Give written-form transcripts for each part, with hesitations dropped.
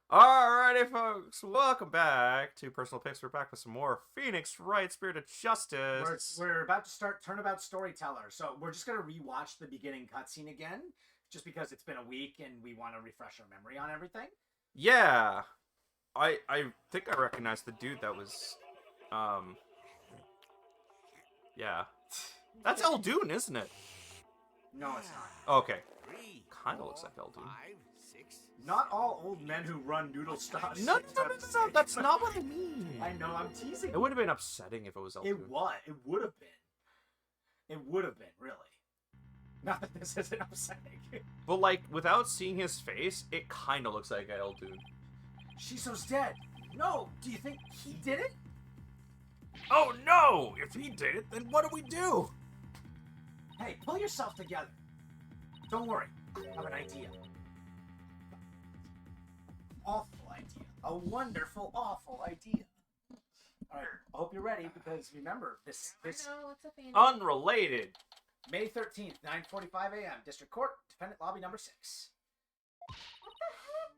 Alrighty, folks, welcome back to Personal Picks. We're back with some more Phoenix Wright, Spirit of Justice. We're about to start Turnabout Storyteller, so we're just going to rewatch the beginning cutscene again, just because it's been a week and we want to refresh our memory on everything. Yeah, I think I recognize the dude that was, yeah. That's Eldoon, isn't it? No, it's not. Okay. Kinda looks like Eldoon. Not all old men who run noodle stops. No, that's not what I mean. I know, I'm teasing. It would have been upsetting if it was Eldoon. It was. It would have been. It would have been, really. Not that this isn't upsetting. But, like, without seeing his face, it kinda looks like Eldoon. Shiso's dead. No, do you think he did it? Oh no! If he did it, then what do we do? Hey, pull yourself together. Don't worry, I have an idea. Awful idea. A wonderful, awful idea. Alright, I hope you're ready, because remember, this Unrelated. May 13th, 9:45 a.m., District Court, Defendant Lobby number 6. What the heck?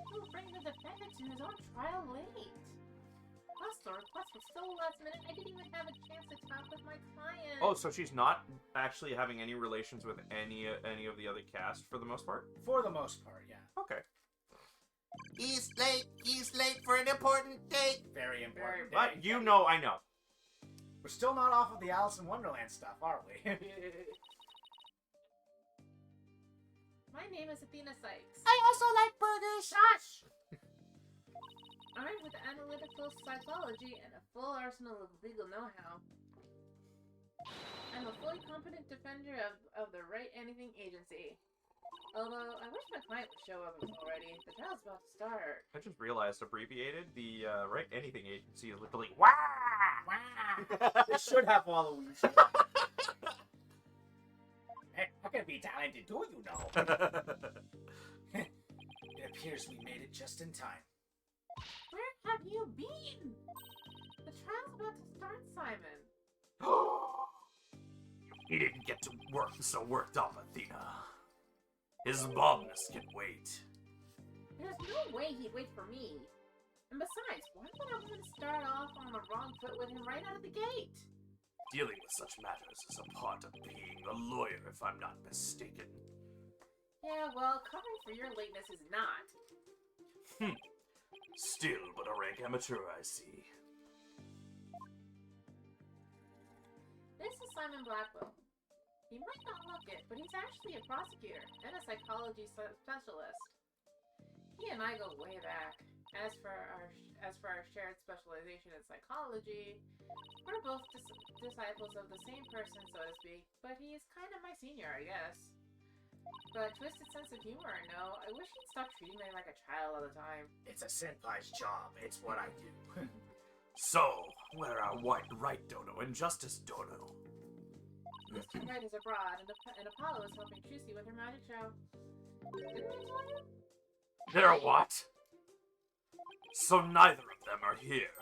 Who will bring the defendant to his own trial late? Plus, the request was so last minute, I didn't even have a chance to talk with my client. Oh, so she's not actually having any relations with any of the other cast for the most part? For the most part, yeah. Okay. He's late for an important date. Very important. But you know I know. We're still not off of the Alice in Wonderland stuff, are we? My name is Athena Sykes. I also like burgers. Shush! Armed with analytical psychology and a full arsenal of legal know-how, I'm a fully competent defender of the Wright Anything Agency. Although, I wish my client would show up already. The trial's about to start. I just realized, abbreviated, the Right Anything Agency is literally WAH! They should have Waluigi. Hey, I can be talented too, you know. It appears we made it just in time. Where have you been? The trial's about to start, Simon. He didn't get to work so worked up, Athena. His baldness can wait. There's no way he'd wait for me. And besides, why would I want to start off on the wrong foot with him right out of the gate? Dealing with such matters is a part of being a lawyer, if I'm not mistaken. Yeah, well, covering for your lateness is not. Still but a rank amateur, I see. This is Simon Blackwell. He might not look it, but he's actually a prosecutor and a psychology specialist. He and I go way back. As for our shared specialization in psychology, we're both disciples of the same person, so to speak, but he's kind of my senior, I guess. But twisted sense of humor or no, I wish he'd stop treating me like a child all the time. It's a senpai's job. It's what I do. So, where are Wright Dono and Justice Dono? Mr. Wright is abroad, and Apollo is helping Trucy with her magic show. Didn't I tell you? They're what? So neither of them are here,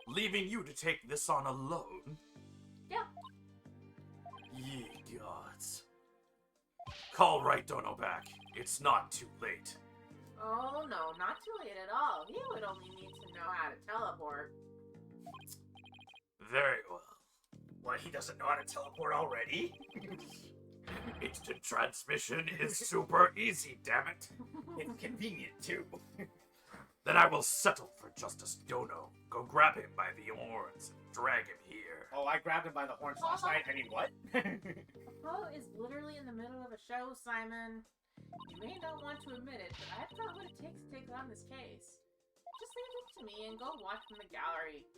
leaving you to take this on alone? Yeah. Ye gods. Call Wright Dono back. It's not too late. Oh no, not too late at all. He would only need to know how to teleport. Very well. What, he doesn't know how to teleport already? Instant transmission is super easy, damn it. It's convenient, too. Then I will settle for Justice Dono. Go grab him by the horns and drag him here. Oh, I grabbed him by the horns last night. I mean, what? Apollo is literally in the middle of a show, Simon. You may not want to admit it, but I've got what it takes to take on this case. Just leave it to me and go watch from the gallery.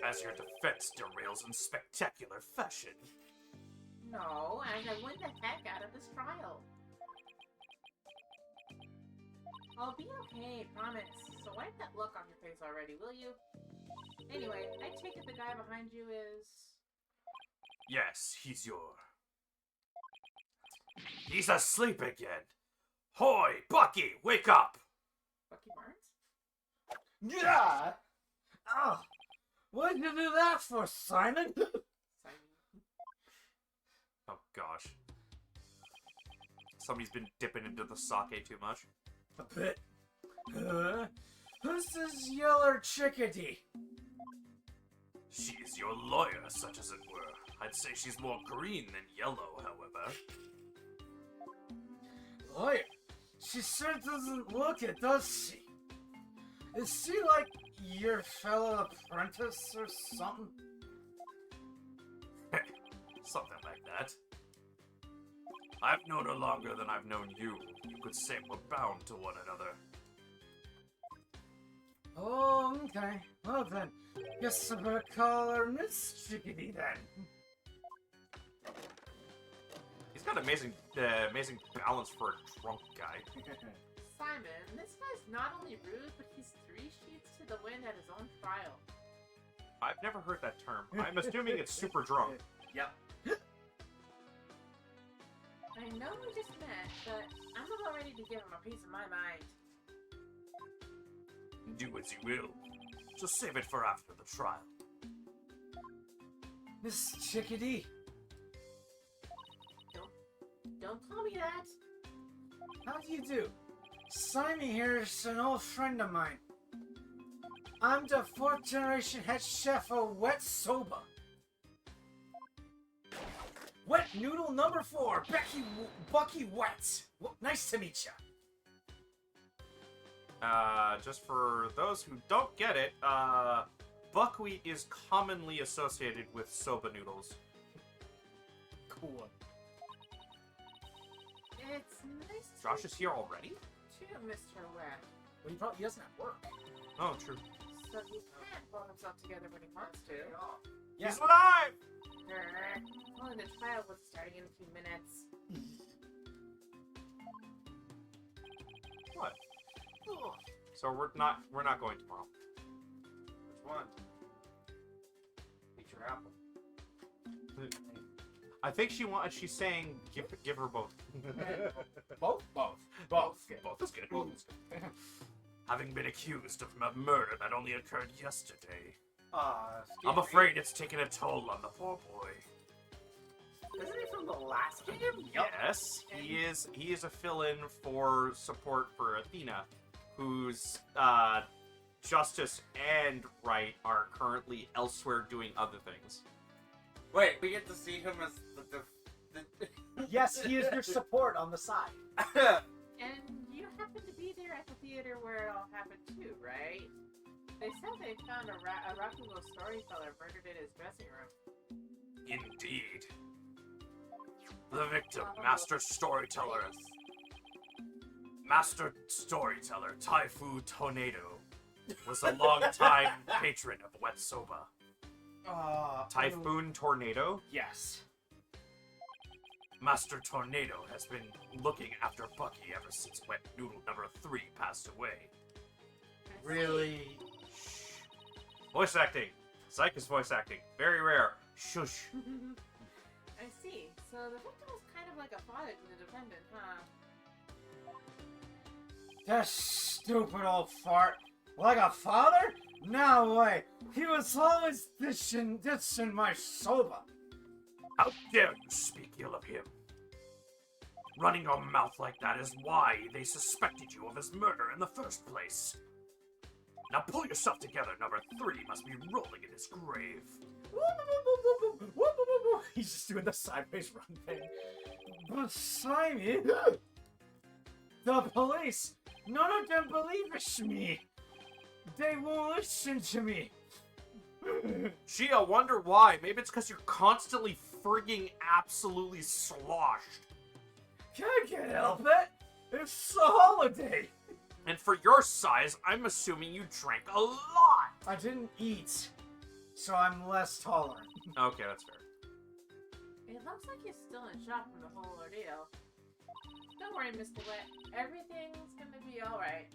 As your defense derails in spectacular fashion. No, as I win the heck out of this trial. I'll be okay, promise. So wipe that look off your face already, will you? Anyway, I take it the guy behind you is... Yes, he's your... He's asleep again! Hoy, Bucky, wake up! Bucky Barnes? Yeah! Oh, what did you do that for, Simon? Simon. Oh gosh. Somebody's been dipping into the sake too much. A bit. Who's this yeller chickadee? She is your lawyer, such as it were. I'd say she's more green than yellow, however. Lawyer? She sure doesn't look it, does she? Is she like your fellow apprentice or something? Something like that. I've known her longer than I've known you. You could say we're bound to one another. Oh, okay. Well then, guess I better call her Miss Chickadee then. He's got amazing balance for a drunk guy. Simon, this guy's not only rude, but he's 3 sheets to the wind at his own trial. I've never heard that term. I'm assuming it's super drunk. Yep. I know we just met, but I'm about ready to give him a piece of my mind. Do as you will. Just save it for after the trial. Miss Chickadee. Don't call me that. How do you do? Simon here is an old friend of mine. I'm the 4th generation head chef of Wet Soba. Wet Noodle number 4, Bucky Wet. Nice to meet ya. Just for those who don't get it, buckwheat is commonly associated with soba noodles. Cool. It's nice to Josh is here already? meet you, Mr. Wet. Well, he doesn't have work. Oh, true. So he can't pull himself together when he wants to. Yeah. He's alive! Well, the trial was starting in a few minutes. What? So we're not going tomorrow. Which one? Eat your apple. I think she's saying give her both. Both? Both. Both is good. Both is good. Having been accused of a murder that only occurred yesterday, I'm afraid it's taken a toll on the poor boy. Isn't he from the last game? Yes, he is a fill-in for support for Athena, whose Justice and Wright are currently elsewhere doing other things. Wait, we get to see him as the Yes, he is your support on the side. And you happened to be there at the theater where it all happened too, right? They said they found a Rakugo storyteller murdered in his dressing room. Indeed. The victim, Master Storyteller Taifu Tornado, was a long-time patron of Wet Soba. Typhoon Tornado? Yes. Master Tornado has been looking after Bucky ever since Wet Noodle number 3 passed away. Really? Shh. Voice acting. Zyka's voice acting. Very rare. Shush. I see. So the victim was kind of like a father to the defendant, huh? That stupid old fart. Like a father? No way. He was always dishing my soba. How dare you speak ill of him? Running your mouth like that is why they suspected you of his murder in the first place. Now pull yourself together, number 3 must be rolling in his grave. He's just doing the sideways run thing. But Simon, the police, none of them believe me. They won't listen to me. Gee, I wonder why. Maybe it's because you're constantly frigging absolutely sloshed. Can't help it. It's a holiday. And for your size, I'm assuming you drank a lot. I didn't eat, so I'm less tolerant. Okay, that's fair. It looks like he's still in shock from the whole ordeal. Don't worry, Mr. Wet. Everything's gonna be alright.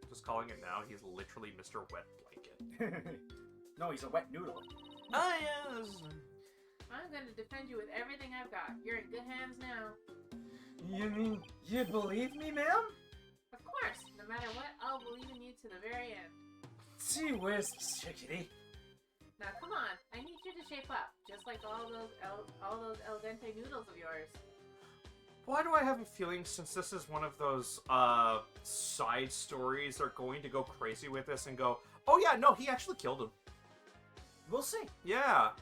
Just calling it now, he's literally Mr. Wet Blanket. No, he's a wet noodle. Oh, yes. I'm gonna defend you with everything I've got. You're in good hands now. You mean you believe me, ma'am? Of course, no matter what, I'll believe in you to the very end. Gee whiz, chickadee. Now come on, I need you to shape up, just like all those al dente noodles of yours. Why do I have a feeling, since this is one of those side stories, they're going to go crazy with this and go, oh yeah, no, he actually killed him. We'll see. Yeah.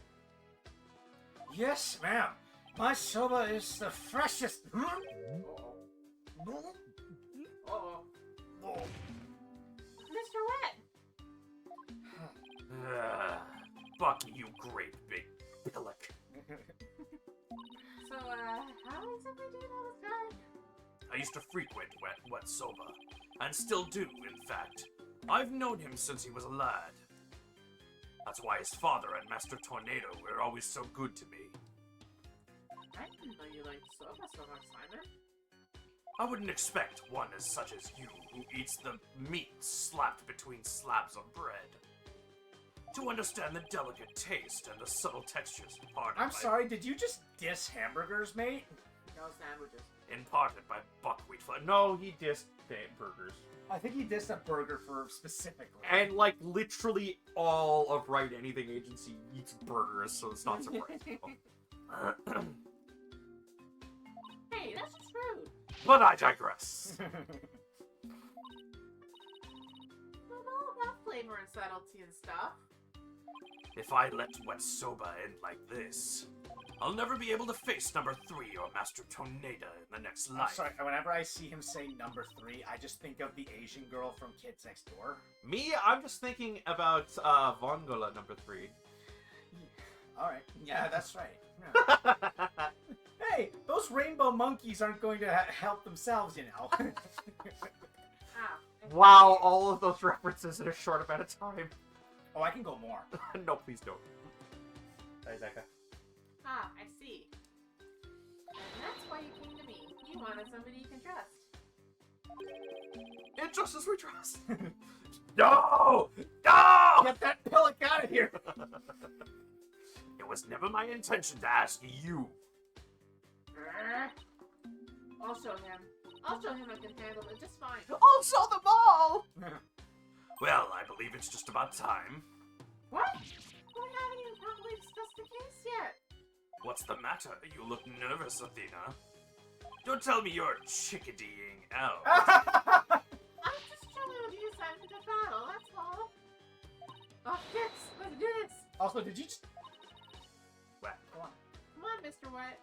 Yes, ma'am. My soba is the freshest. Uh-oh. Mr. Wet! Bucky, you great big pillock. So, how exactly do you know this guy? I used to frequent Wet Soba, and still do, in fact. I've known him since he was a lad. That's why his father and Master Tornado were always so good to me. I didn't know you liked soba so much, Simon. I wouldn't expect one as such as you, who eats the meat slapped between slabs of bread, to understand the delicate taste and the subtle textures imparted I'm by, sorry, did you just diss hamburgers, mate? No sandwiches. imparted by buckwheat flour. No, he dissed burgers. I think he dissed a burger for specifically. And, like, literally all of Wright Anything Agency eats burgers, so it's not surprising. Hey, that's just rude. But I digress. I'm all about flavor and subtlety and stuff. If I let Wet Soba end like this, I'll never be able to face number 3 or Master Tornado in the next I'm life. sorry, whenever I see him say number 3, I just think of the Asian girl from Kids Next Door. Me, I'm just thinking about Vongola number 3. Alright, yeah, that's right. Yeah. Hey, those rainbow monkeys aren't going to help themselves, you know. Ah. Wow, all of those references in a short amount of time. Oh, I can go more. No, please don't. Isaac. Ah, I see. And that's why you came to me. You wanted somebody you can trust. In just as we trust. No! No! Get that pillock out of here! It was never my intention to ask you. I'll show him. I'll show him I can handle it just fine. I'll show them all! Well, I believe it's just about time. What? We haven't even properly discussed the case yet. What's the matter? You look nervous, Athena. Don't tell me you're chickadeeing out. I'm just chilling with you assigned to battle, that's all. Oh, yes, let's do this. Also, did you just... What? Go on. Come on, Mr. Wet.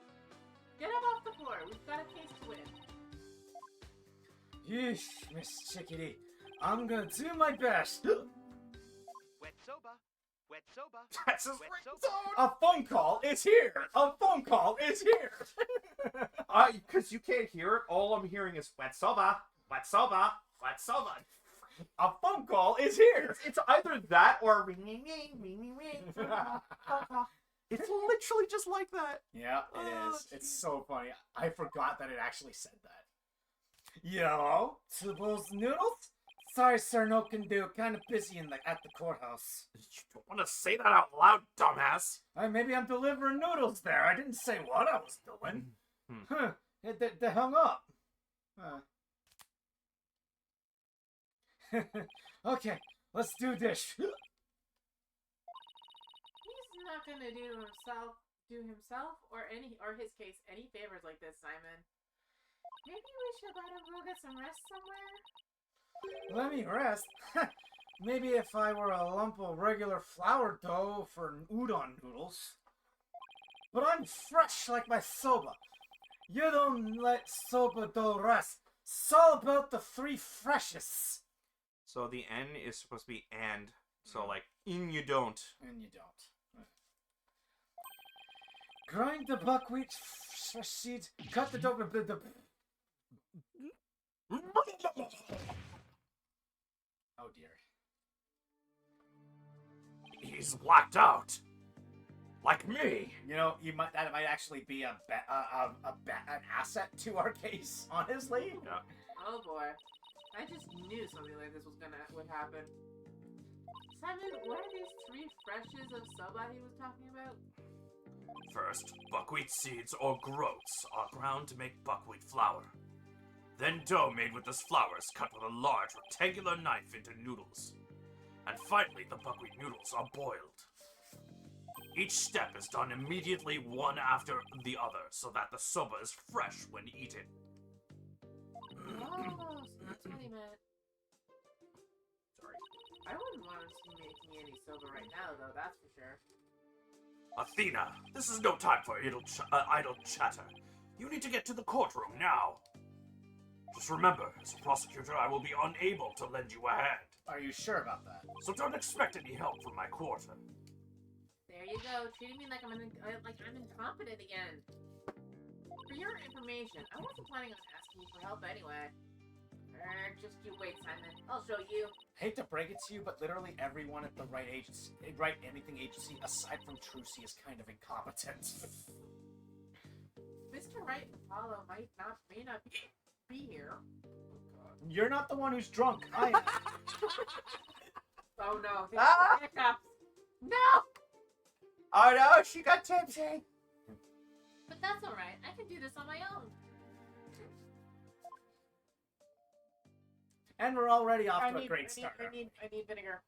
Get up off the floor. We've got a case to win. Yeesh, Miss Chickadee. I'm gonna do my best. Wet soba. Wet soba. That's his Wet ringtone! soba. A phone call is here! A phone call is here! Because you can't hear it, all I'm hearing is wet soba, wet soba, wet soba. A phone call is here! It's either that or ring, ring, ring, ring, ring, ring. It's literally just like that. Yeah, it Oh, is. It's so funny. I forgot that it actually said that. Yo, to those noodles? Sorry, sir, no can do. Kind of busy at the courthouse. You don't want to say that out loud, dumbass. Maybe I'm delivering noodles there. I didn't say what I was doing. Huh? They hung up. Okay, let's do this. He's not gonna do himself or his case any favors like this, Simon. Maybe we should let him go get some rest somewhere? Let me rest. Maybe if I were a lump of regular flour dough for udon noodles. But I'm fresh like my soba. You don't let soba dough rest. It's all about the 3 freshest. So the N is supposed to be and. So like, in you don't. And you don't. Grind the buckwheat fresh seeds. Cut the dough. Oh dear. He's blacked out. Like me. You know, that might actually be an asset to our case, honestly. Yeah. Oh boy. I just knew something like this would happen. Simon, what are these 3 freshes of soba he was talking about? First, buckwheat seeds or groats are ground to make buckwheat flour. Then dough made with this flour is cut with a large rectangular knife into noodles. And finally, the buckwheat noodles are boiled. Each step is done immediately one after the other, so that the soba is fresh when eaten. Oh, so that's what he meant. Sorry. I wouldn't want to see making any soba right now, though, that's for sure. Athena, this is no time for idle chatter. You need to get to the courtroom now. Just remember, as a prosecutor, I will be unable to lend you a hand. Are you sure about that? So don't expect any help from my quarter. There you go, treating me like I'm incompetent again. For your information, I wasn't planning on asking you for help anyway. Just you wait, Simon. I'll show you. Hate to break it to you, but literally everyone at the Wright Anything Agency, aside from Trucy, is kind of incompetent. Mr. Wright and Apollo may not be here. You're not the one who's drunk. I am. Oh no, Ah! hiccups. No! Oh no, she got tipsy. But that's alright. I can do this on my own. And we're already off to a great start. I need vinegar.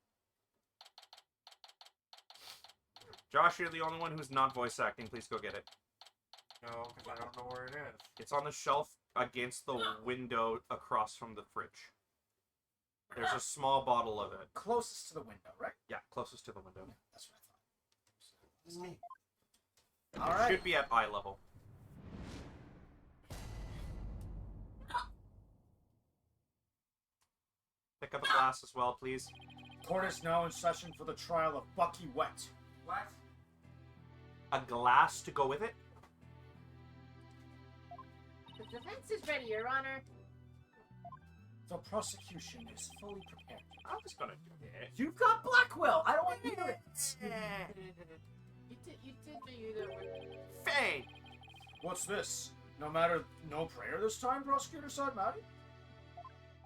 Josh, you're the only one who's not voice acting. Please go get it. No, because I don't know where it is. It's on the shelf against the window across from the fridge. There's a small bottle of it. Closest to the window, right? Yeah, closest to the window. That's what I thought. All right. Should be at eye level. Pick up a glass as well, please. Court is now in session for the trial of Bucky Wet. What? A glass to go with it? The defense is ready, Your Honor. The prosecution is fully prepared. I'm just gonna do it. You've got Blackwell. I don't want to hear it. You did me either way. Faye! What's this? No prayer this time, Prosecutor Sadmati?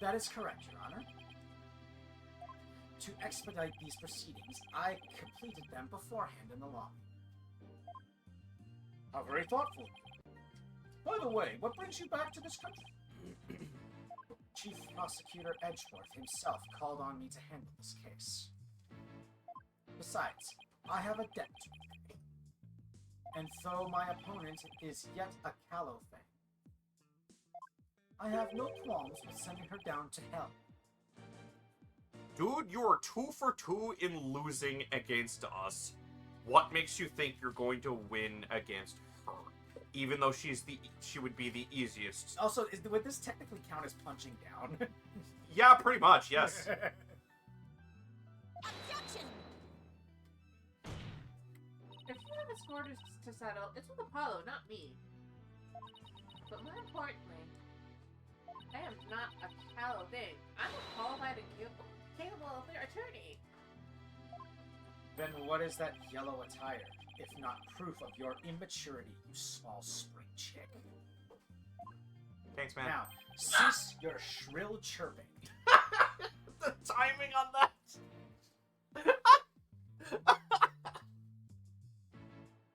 That is correct, Your Honor. To expedite these proceedings, I completed them beforehand in the lobby. How very thoughtful. By the way, what brings you back to this country? Chief Prosecutor Edgeworth himself called on me to handle this case. Besides, I have a debt to pay. And though my opponent is yet a callow thing, I have no qualms with sending her down to hell. Dude, you are 2 for 2 in losing against us. What makes you think you're going to win against her? Even though she would be the easiest. Also, would this technically count as punching down? Yeah, pretty much, yes. Objection! If you have a score to settle, it's with Apollo, not me. But more importantly, I am not a callow thing. I'm a qualified and capable attorney. Then what is that yellow attire, if not proof of your immaturity, you small spring chick? Thanks, man. Now, cease your shrill chirping. The timing on that!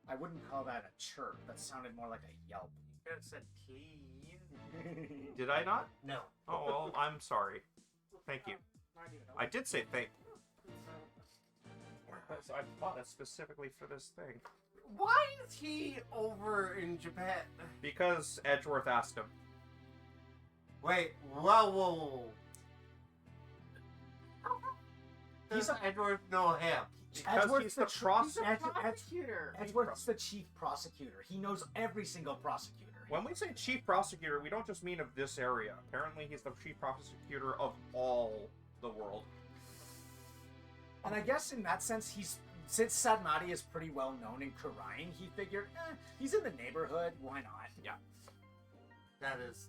I wouldn't call that a chirp. That sounded more like a yelp. You could have said please. Did I not? No. Oh, well, I'm sorry. Thank you. I did say thank you. I bought it specifically for this thing. Why is he over in Japan? Because Edgeworth asked him. Wait, whoa. Does Edward know him? Because he's the prosecutor. Prosecutor. Edgeworth's the chief prosecutor. He knows every single prosecutor. When we say chief prosecutor, we don't just mean of this area. Apparently, he's the chief prosecutor of all the world. And I guess in that sense, since Sadmati is pretty well known in Karain, he figured, he's in the neighborhood, why not? Yeah. That is.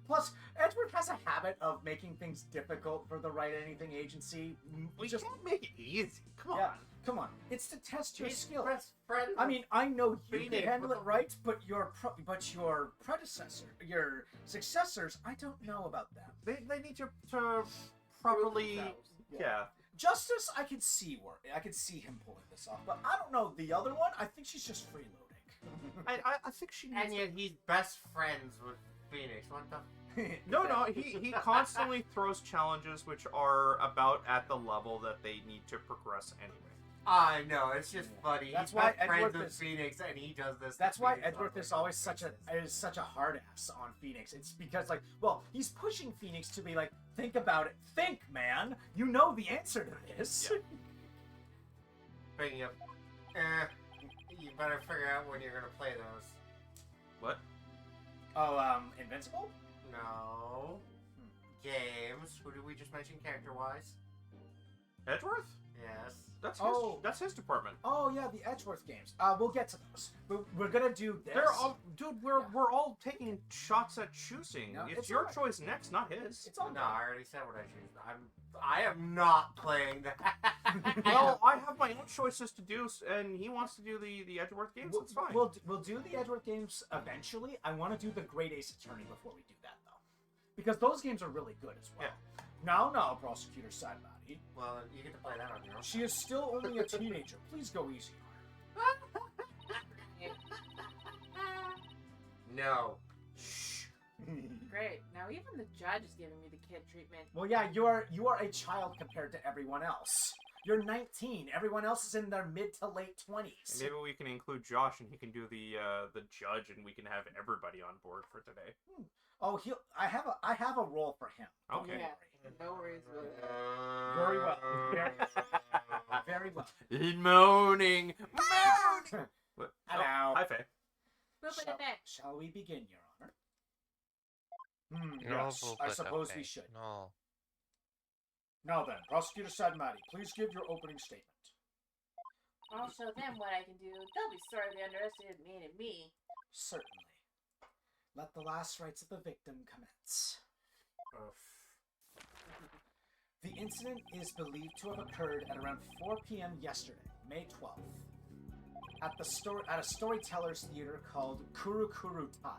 Plus, Edgeworth has a habit of making things difficult for the Wright Anything Agency. We just can't make it easy. Come Yeah, on. come on. It's to test your skill. Best friend. I mean, I know you can Phoenix handle with it the- right, but your successors, I don't know about them. They need to properly... themselves. Yeah. Justice, I can see him pulling this off, but I don't know the other one. I think she's just freeloading. I think she needs... And yet he's best friends with Phoenix. What the? No, he constantly throws challenges which are about at the level that they need to progress anyway. I know, it's just funny. That's He's why best friends Edgeworth with is- Phoenix, and he does this. to That's why Phoenix. Edgeworth is always such a hard ass on Phoenix. It's because like, well, he's pushing Phoenix to be like, think about it, think, man. You know the answer to this. Yeah. Bringing up, you better figure out when you're gonna play those. What? Oh, Invincible? No. Games. Who did we just mention character-wise? Edgeworth? Yes. That's his department. Oh yeah, the Edgeworth games. We'll get to those. We're gonna do this. They're all, dude. Yeah. We're all taking shots at choosing. No, it's it's your alright. choice next, not his. It's all No, good. I already said what I choose. I am not playing that. Well, I have my own choices to do, and he wants to do the Edgeworth games. It's fine. We'll do the Edgeworth games eventually. I want to do the Great Ace Attorney before we do that though, because those games are really good as well. Yeah. Now, Prosecutor Sidebody. Well, you get to play that on your own. She is still only a teenager. Please go easy on No. Shh. her. Great. Now even the judge is giving me the kid treatment. Well, yeah, you are a child compared to everyone else. You're 19. Everyone else is in their mid to late 20s. Maybe we can include Josh, and he can do the judge, and we can have everybody on board for today. Oh, I have a role for him. Okay. Yeah. No worries about it. Very well. Very well. Moaning. What? Hello. Oh, hi, Faye. Look at that. Shall we begin, Your Honor? No, Yes, I suppose we should. No. Now then, Prosecutor Sadmati, please give your opening statement. I'll show them what I can do. They'll be sorry they underestimated me. Certainly. Let the last rites of the victim commence. The incident is believed to have occurred at around 4 p.m. yesterday, May 12th, at a storyteller's theater called Kurukuru Tai.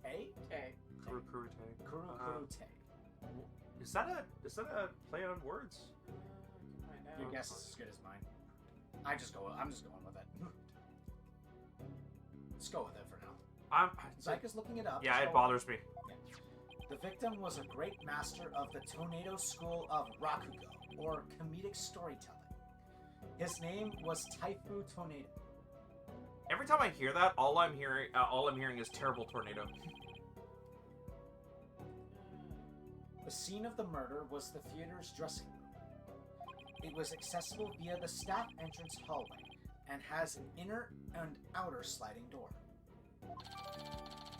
Okay. Kurukuru. Kurukuru Tai. Is that a play on words? Find out. Your guess is as good as mine. I'm just going with it. Let's go with it for now. Zyke is looking it up. Yeah, so- it bothers me. The victim was a great master of the Tornado School of Rakugo, or comedic storytelling. His name was Taifu Tornado. Every time I hear that, all I'm hearing is terrible tornado. The scene of the murder was the theater's dressing room. It was accessible via the staff entrance hallway and has an inner and outer sliding door.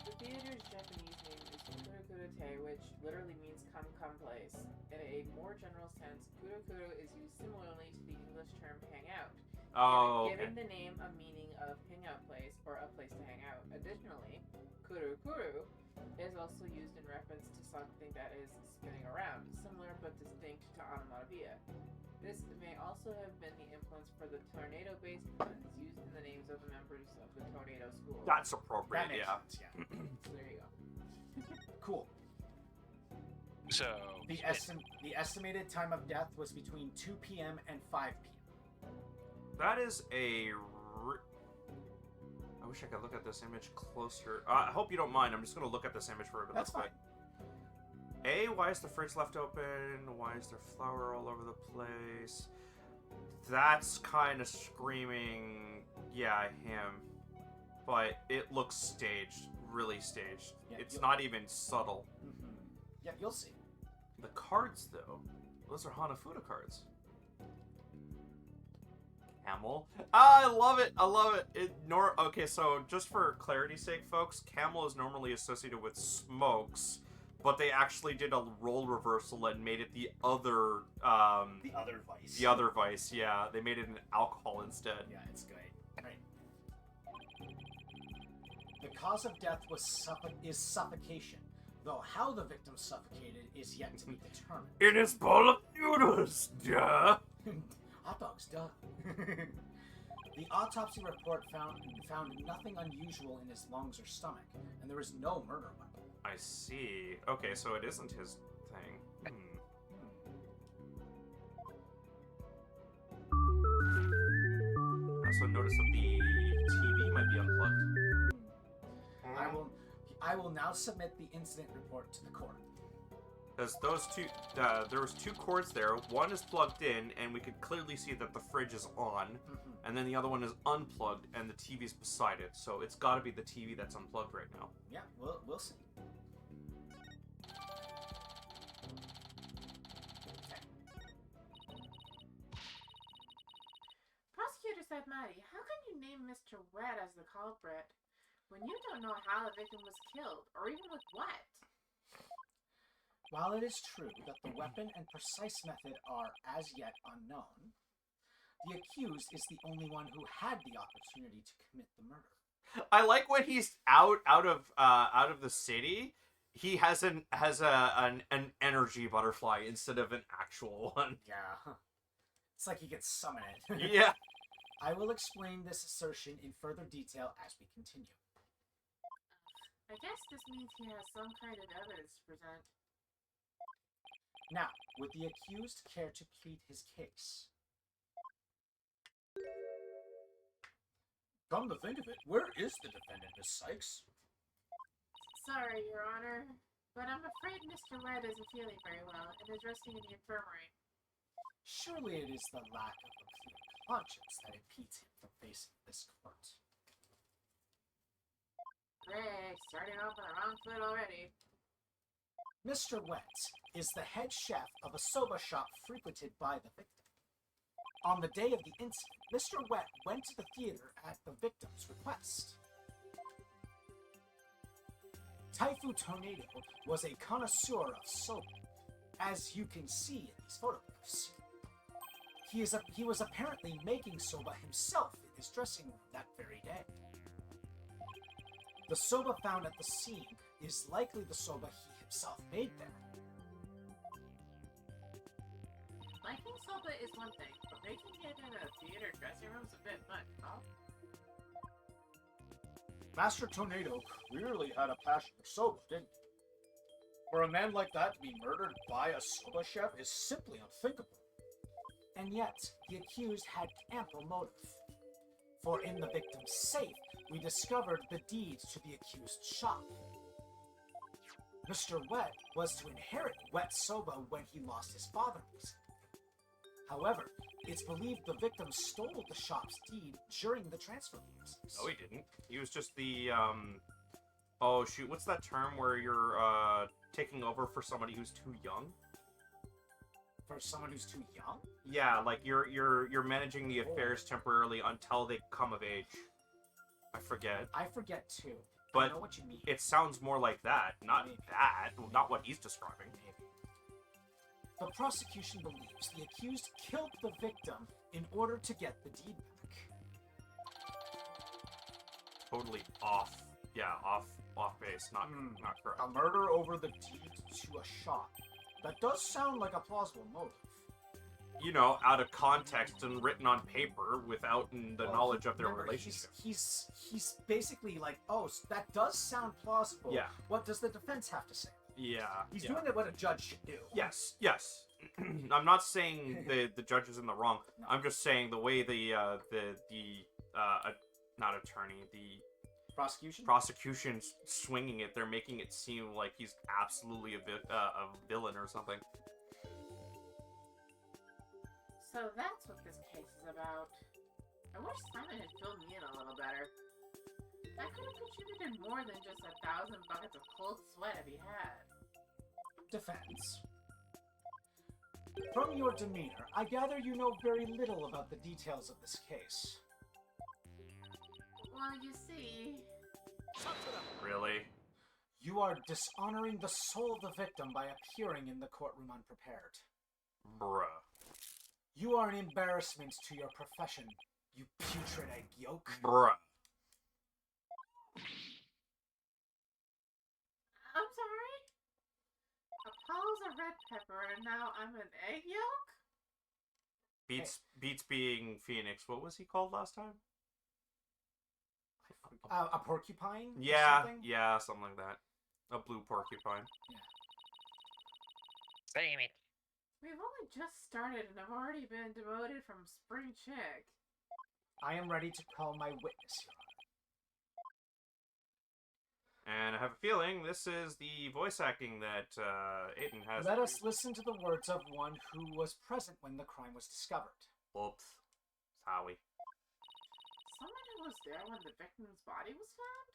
The theater's Japanese name is Kurokuro-te, which literally means come place. In a more general sense, Kurokuro is used similarly to the English term hangout, Oh, giving okay. the name a meaning of hangout place or a place to hang out. Additionally, Kurokuro is also used in reference to something that is spinning around, similar but distinct to onomatopoeia. This may also have been the influence for the tornado-based puns used in the names of the members of the Tornado School. That's appropriate, That makes yeah. sense, yeah. So there you go. Cool. So. The estimated time of death was between 2 p.m. and 5 p.m. That is a. I wish I could look at this image closer. I hope you don't mind. I'm just going to look at this image for a bit. That's fine. A, why is the fridge left open? Why is there flour all over the place? That's kind of screaming, yeah, him. But it looks staged, really staged. Yeah, It's you'll- not even subtle. Mm-hmm. Yeah, you'll see. The cards, though, those are Hanafuda cards. Camel. Ah, I love it. I love it. Okay, so just for clarity's sake, folks, camel is normally associated with smokes, but they actually did a role reversal and made it the other The other vice. the other vice. Yeah, they made it an alcohol instead. Yeah, it's great. Right. The cause of death is suffocation, though how the victim suffocated is yet to be determined. In his bowl of noodles, duh. Hot dogs, duh. The autopsy report found nothing unusual in his lungs or stomach, and there was no murder weapon. I see. Okay, so it isn't his thing. I also noticed that the TV might be unplugged. I will now submit the incident report to the court. Because those two, there was two cords there. One is plugged in, and we could clearly see that the fridge is on. And then the other one is unplugged, and the TV's beside it. So it's got to be the TV that's unplugged right now. Yeah, we'll see. Prosecutor said, Maddie, how can you name Mr. Wet as the culprit when you don't know how the victim was killed, or even with what? While it is true that the weapon and precise method are as yet unknown, the accused is the only one who had the opportunity to commit the murder. I like when he's out of the city. He has an energy butterfly instead of an actual one. Yeah. It's like he can summon it. Yeah. I will explain this assertion in further detail as we continue. I guess this means he has some kind of evidence to present. Now, would the accused care to plead his case? Come to think of it, where is the defendant, Miss Sykes? Sorry, Your Honor, but I'm afraid Mr. Wet isn't feeling very well and is resting in the infirmary. Surely it is the lack of a clear conscience that impedes him from facing this court. Greg, starting off on the wrong foot already. Mr. Wet is the head chef of a soba shop frequented by the victim. On the day of the incident, Mr. Wet went to the theater at the victim's request. Taifu Tornado was a connoisseur of soba, as you can see in these photographs. He was apparently making soba himself in his dressing room that very day. The soba found at the scene is likely the soba he himself made there. Liking soba is one thing, but making it in a theater dressing room is a bit much, huh? Master Tornado clearly had a passion for soba, didn't he? For a man like that to be murdered by a soba chef is simply unthinkable. And yet, the accused had ample motive. For in the victim's safe, we discovered the deeds to the accused's shop. Mr. Wet was to inherit Wet Soba when he lost his father recently. However, it's believed the victim stole the shop's deed during the transfer process. No, he didn't. He was just the, oh shoot, what's that term where you're, taking over for somebody who's too young? For someone who's too young? Yeah, like you're managing the affairs temporarily until they come of age. I forget. I forget too. But I know what you mean. it sounds more like that, not that, not what he's describing. The prosecution believes the accused killed the victim in order to get the deed back. Totally off. Yeah, off base, not correct. A murder over the deed to a shop. That does sound like a plausible motive. You know, out of context and written on paper without the knowledge of their Remember, relationship. He's basically like, oh, that does sound plausible. Yeah. What does the defense have to say? Yeah. He's yeah. doing it what a judge should do. Yes, yes. I'm not saying the judge is in the wrong. No. I'm just saying the way the not attorney, the prosecution's swinging it. They're making it seem like he's absolutely a villain or something. So that's what this case is about. I wish Simon had filled me in a little better. I could have contributed more than just 1,000 buckets of cold sweat if he had. Defense. From your demeanor, I gather you know very little about the details of this case. Well, you see... Really? You are dishonoring the soul of the victim by appearing in the courtroom unprepared. Bruh. You are an embarrassment to your profession, you putrid egg yolk. Bruh. I'm sorry? Apollo's a red pepper and now I'm an egg yolk? Beats being Phoenix. What was he called last time? A porcupine? Or Yeah, something? yeah, something like that. A blue porcupine. Damn it. We've only just started and I've already been demoted from spring chick. I am ready to call my witness, Your And I have a feeling this is the voice acting that Aiden has. Let us listen to the words of one who was present when the crime was discovered. Oops. Sorry. Someone who was there when the victim's body was found?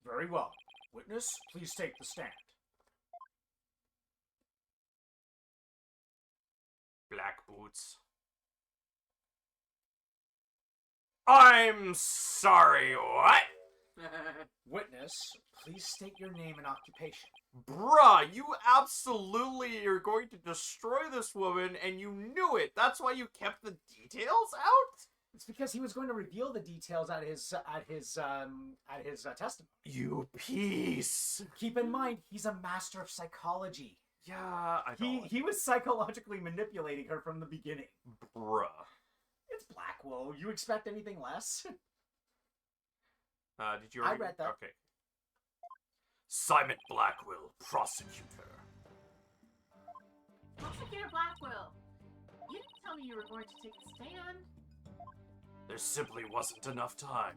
Very well. Witness, please take the stand. Black boots. I'm sorry, what? Witness, please state your name and occupation. Bruh, you absolutely are going to destroy this woman, and you knew it. That's why you kept the details out? It's because he was going to reveal the details at his testimony. You piece. Keep in mind, he's a master of psychology. Yeah, I know. He was psychologically manipulating her from the beginning. Bruh. It's Blackwell. You expect anything less? Did you already... I read that. Okay. Simon Blackwell, prosecutor. Prosecutor Blackwell, you didn't tell me you were going to take a stand. There simply wasn't enough time.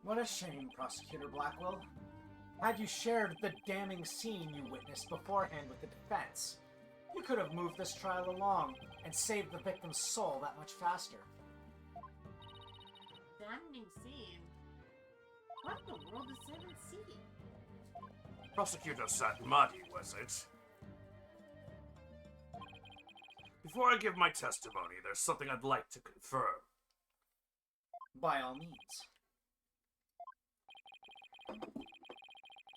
What a shame, Prosecutor Blackwell. Had you shared the damning scene you witnessed beforehand with the defense, you could have moved this trial along and saved the victim's soul that much faster. Damning scene. What in the world is 7C? Prosecutor Satmati, was it? Before I give my testimony, there's something I'd like to confirm. By all means.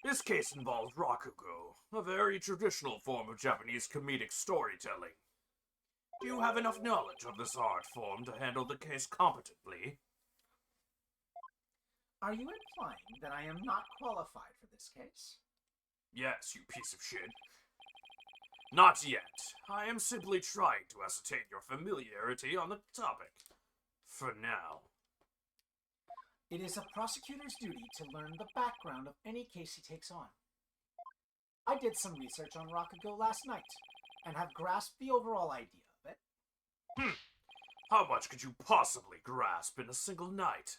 This case involves rakugo, a very traditional form of Japanese comedic storytelling. Do you have enough knowledge of this art form to handle the case competently? Are you implying that I am not qualified for this case? Yes, you piece of shit. Not yet. I am simply trying to ascertain your familiarity on the topic. For now. It is a prosecutor's duty to learn the background of any case he takes on. I did some research on Rakugo last night, and have grasped the overall idea of it. How much could you possibly grasp in a single night?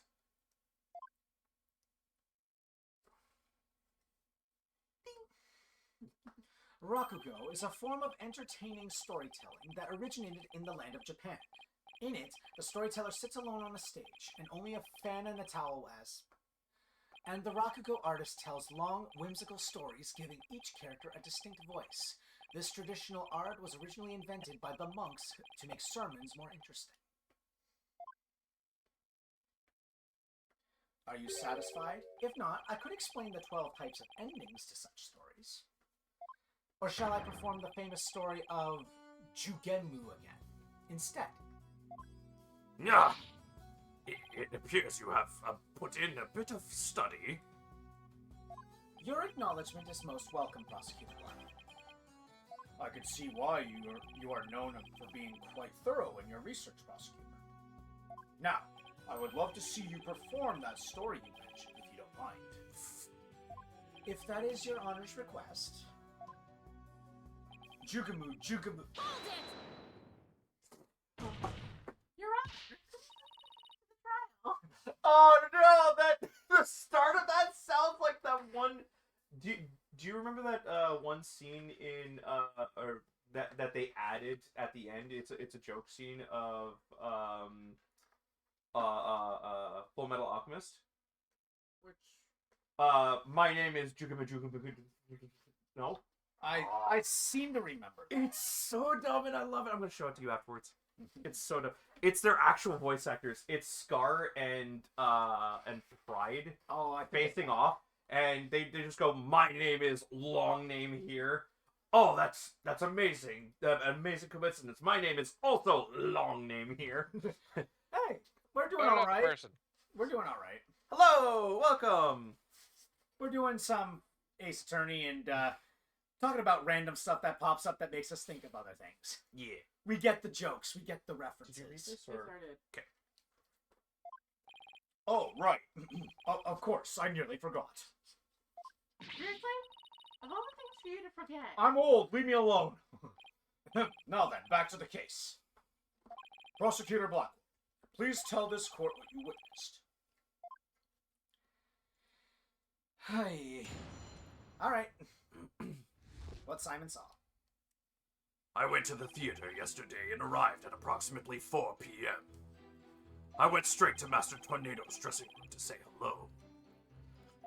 Rakugo is a form of entertaining storytelling that originated in the land of Japan. In it, the storyteller sits alone on a stage, and only a fan and a towel wears. And the Rakugo artist tells long, whimsical stories, giving each character a distinct voice. This traditional art was originally invented by the monks to make sermons more interesting. Are you satisfied? If not, I could explain the 12 types of endings to such stories. Or shall I perform the famous story of Jugenmu again, instead? Yeah. It appears you have put in a bit of study. Your acknowledgement is most welcome, Prosecutor Black. I can see why you are known for being quite thorough in your research, Prosecutor. Now, I would love to see you perform that story you mentioned, if you don't mind. If that is your honor's request. Jugamu. You're right. Oh no! That the start of that sounds like that one. Do you remember that one scene in or that they added at the end? It's a joke scene of Full Metal Alchemist. Which? My name is Jugama. No. I seem to remember. It's so dumb and I love it. I'm gonna show it to you afterwards. It's so dumb. It's their actual voice actors. It's Scar and Pride Oh, I facing off, and they just go, "My name is long name here." Oh, that's amazing. Amazing coincidence. My name is also long name here. Hey, we're doing Oh, all not the right. person. We're doing all right. Hello, welcome. We're doing some Ace Attorney and talking about random stuff that pops up that makes us think of other things. Yeah. We get the jokes. We get the Did references. you read this I or? started. Oh, right. Of course, I nearly forgot. Seriously? Of all the things for you to forget. I'm old. Leave me alone. Now then, back to the case. Prosecutor Black, Please tell this court what you witnessed. Hi. Alright. What Simon saw. I went to the theater yesterday and arrived at approximately 4 p.m. I went straight to Master Tornado's dressing room to say hello.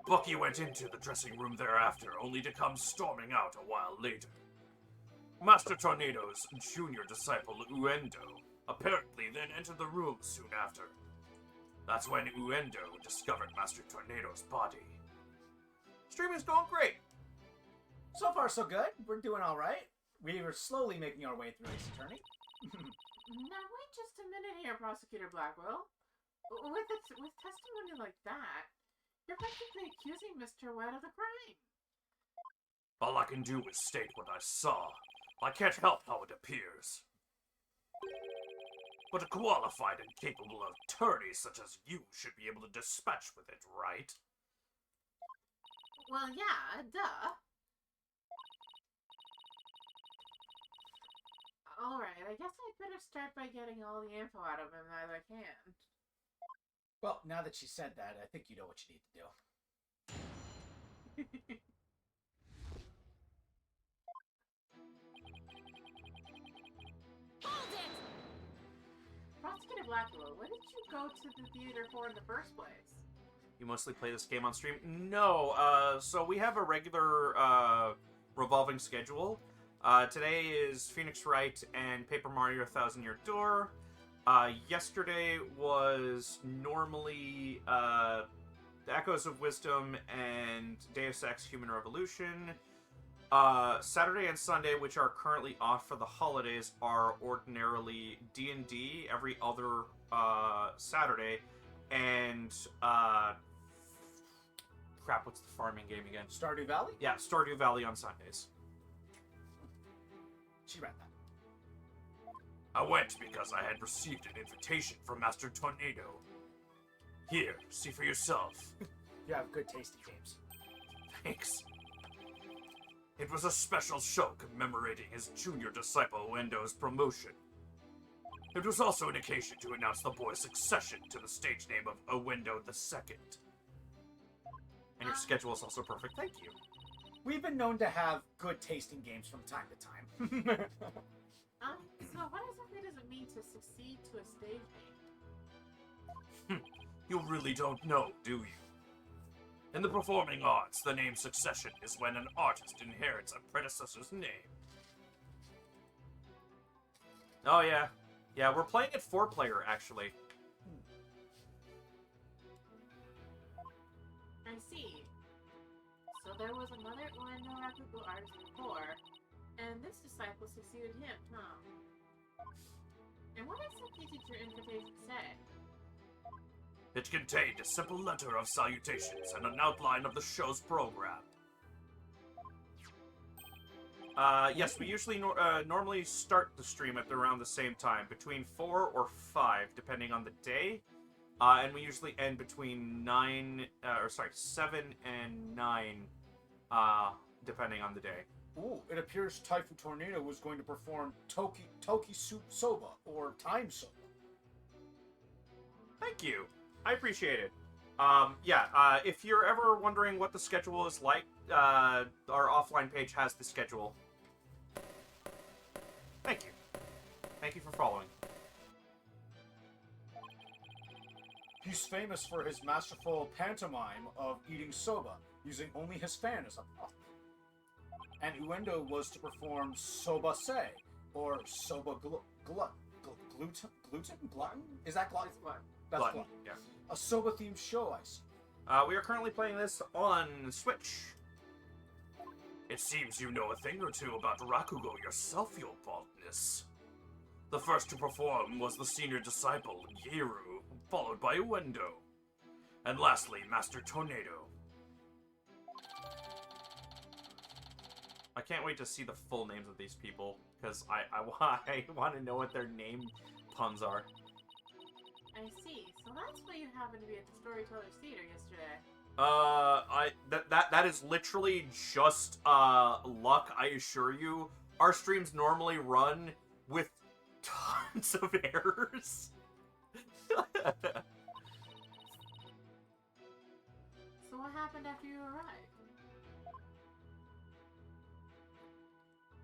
Bucky went into the dressing room thereafter, only to come storming out a while later. Master Tornado's junior disciple, Uendo, apparently then entered the room soon after. That's when Uendo discovered Master Tornado's body. Streaming's going great. So far, so good. We're doing alright. We were slowly making our way through Ace Attorney. Now wait just a minute here, Prosecutor Blackwell. With testimony like that, you're practically accusing Mr. Wet of the crime. All I can do is state what I saw. I can't help how it appears. But a qualified and capable attorney such as you should be able to dispatch with it, right? Well, yeah, duh. Alright, I guess I'd better start by getting all the info out of him as I can. Well, now that she said that, I think you know what you need to do. Prosecutor Blackwell, what did you go to the theater for in the first place? You mostly play this game on stream? No, so we have a regular, revolving schedule. Today is Phoenix Wright and Paper Mario 1000 Year Door. Yesterday was normally, Echoes of Wisdom and Deus Ex Human Revolution. Saturday and Sunday, which are currently off for the holidays, are ordinarily D&D every other, Saturday. And, crap, what's the farming game again? Stardew Valley? Yeah, Stardew Valley on Sundays. She read that. I went because I had received an invitation from Master Tornado. Here, see for yourself. You have good taste in games. Thanks. It was a special show commemorating his junior disciple Wendo's promotion. It was also an occasion to announce the boy's succession to the stage name of Owendo II. And your schedule is also perfect, thank you. We've been known to have good taste in games from time to time. So what exactly does it mean to succeed to a stage name? You really don't know, do you? In the performing arts, the name succession is when an artist inherits a predecessor's name. Oh, yeah. Yeah, we're playing it 4-player, actually. I see. So there was another Ueno Rakugo artist before, and this disciple succeeded him, huh? And what exactly did your invitation say? It contained a simple letter of salutations and an outline of the show's program. Yes, we usually normally start the stream at around the same time, between 4 or 5, depending on the day. And we usually end between 7 and 9, depending on the day. Ooh, it appears Typhoon Tornado was going to perform Toki Soup Soba, or Time Soba. Thank you. I appreciate it. If you're ever wondering what the schedule is like, our offline page has the schedule. Thank you. Thank you for following. He's famous for his masterful pantomime of eating soba, using only his fan as a prop. And Uendo was to perform soba se, or soba glutton? Glutton? Is that glutton? That's Glutton, glutton. yeah. A soba-themed show, I see. We are currently playing this on Switch. It seems you know a thing or two about Rakugo yourself, your baldness. The first to perform was the senior disciple, Giru, followed by Uendo. And lastly, Master Tornado. I can't wait to see the full names of these people, because I want to know what their name puns are. I see. So that's why you happened to be at the Storytellers Theater yesterday. That is literally just, luck, I assure you. Our streams normally run with tons of errors. So what happened after you arrived?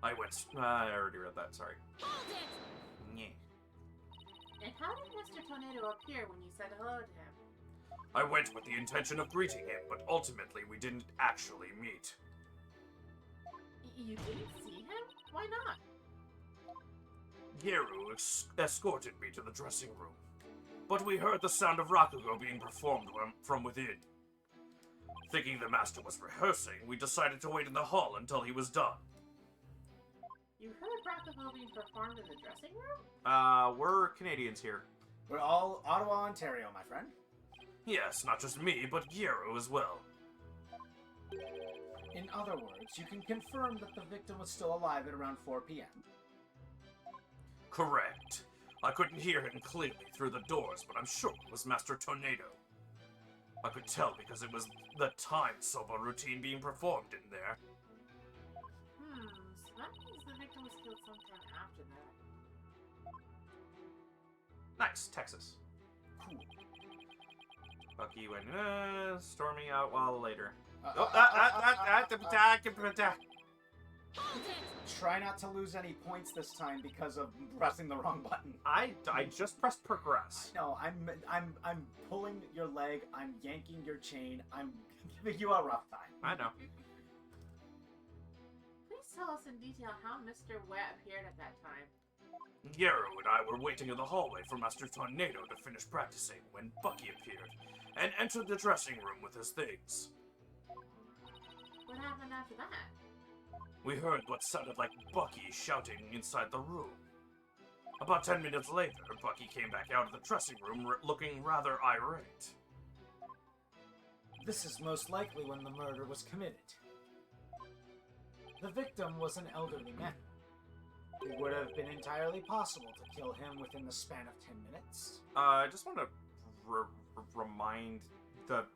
I already read that, sorry. Yeah. And how did Mr. Tornado appear when you said hello to him? I went with the intention of greeting him, but ultimately we didn't actually meet. You didn't see him? Why not? Gyaru escorted me to the dressing room, but we heard the sound of Rakugo being performed from within. Thinking the master was rehearsing, we decided to wait in the hall until he was done. You heard Rakugo being performed in the dressing room? We're Canadians here. We're all Ottawa, Ontario, my friend. Yes, not just me, but Gyaru as well. In other words, you can confirm that the victim was still alive at around 4 p.m. Correct. I couldn't hear him clearly through the doors, but I'm sure it was Master Tornado. I could tell because it was the time soba routine being performed in there. So that means the victim was killed sometime after that. Nice, Texas. Cool. Bucky went, storming out while later. Try not to lose any points this time because of pressing the wrong button. I just pressed progress. No, I'm pulling your leg. I'm yanking your chain. I'm giving you a rough time. I know. Please tell us in detail how Mr. Wet appeared at that time. Gyaru and I were waiting in the hallway for Master Tornado to finish practicing when Bucky appeared and entered the dressing room with his things. What happened after that? We heard what sounded like Bucky shouting inside the room. About 10 minutes later, Bucky came back out of the dressing room looking rather irate. This is most likely when the murder was committed. The victim was an elderly man. It would have been entirely possible to kill him within the span of 10 minutes. I just want to remind the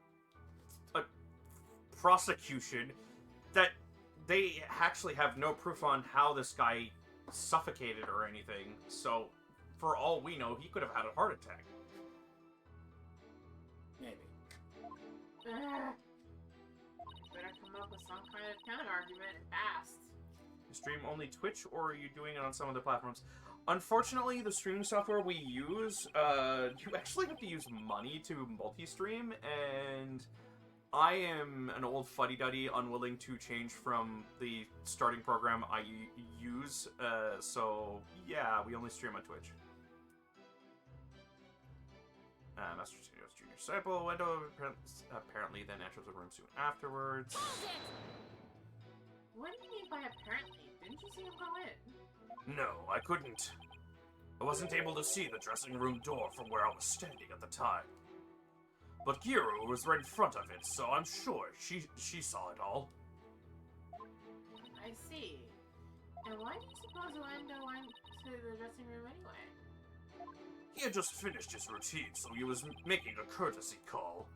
prosecution that they actually have no proof on how this guy suffocated or anything. So, for all we know, he could have had a heart attack. Maybe. Better come up with some kind of counter-argument fast. You stream only Twitch, or are you doing it on some other platforms? Unfortunately, the streaming software we use, you actually have to use money to multi-stream, and I am an old fuddy-duddy, unwilling to change from the starting program I use, so yeah, we only stream on Twitch. Master Studios Junior Disciple window apparently then enters the room soon afterwards. What do you mean by apparently? Didn't you see him go in? No, I couldn't. I wasn't able to see the dressing room door from where I was standing at the time. But Gyaru was right in front of it, so I'm sure she saw it all. I see. And why do you suppose Uendo went to the dressing room anyway? He had just finished his routine, so he was making a courtesy call.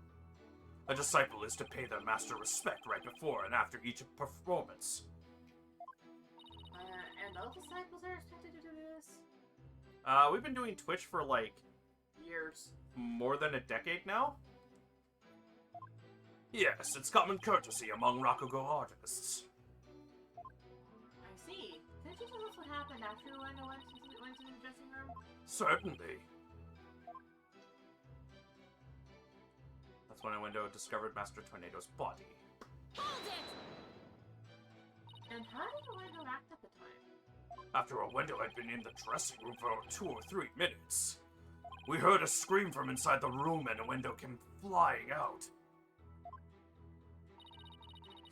A disciple is to pay their master respect right before and after each performance. And all disciples are expected to do this? We've been doing Twitch for, like, Years. more than a decade now? Yes, it's common courtesy among Rakugo artists. I see. Could you tell us what happened after Uendo went to the dressing room? Certainly. That's when Uendo discovered Master Tornado's body. And how did Uendo act at the time? After Uendo had been in the dressing room for 2 or 3 minutes, we heard a scream from inside the room and Uendo came flying out.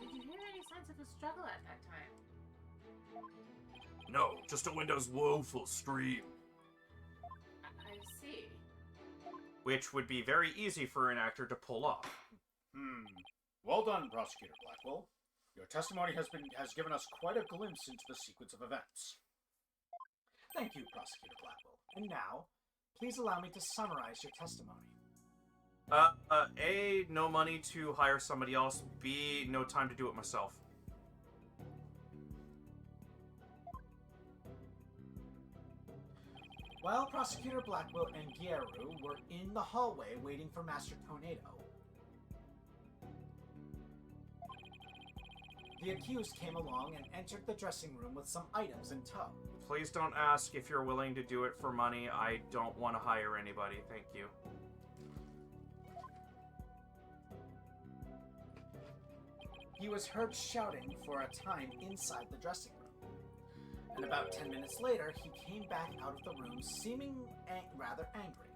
Did you hear any signs of a struggle at that time? No, just Uendo's woeful scream. I see. Which would be very easy for an actor to pull off. Well done, Prosecutor Blackwell. Your testimony has given us quite a glimpse into the sequence of events. Thank you, Prosecutor Blackwell. And now, please allow me to summarize your testimony. A, no money to hire somebody else. B, no time to do it myself. While Prosecutor Blackwell and Gyaru were in the hallway waiting for Master Tornado, the accused came along and entered the dressing room with some items in tow. Please don't ask if you're willing to do it for money. I don't want to hire anybody. Thank you. He was heard shouting for a time inside the dressing room. And about 10 minutes later, he came back out of the room, seeming rather angry.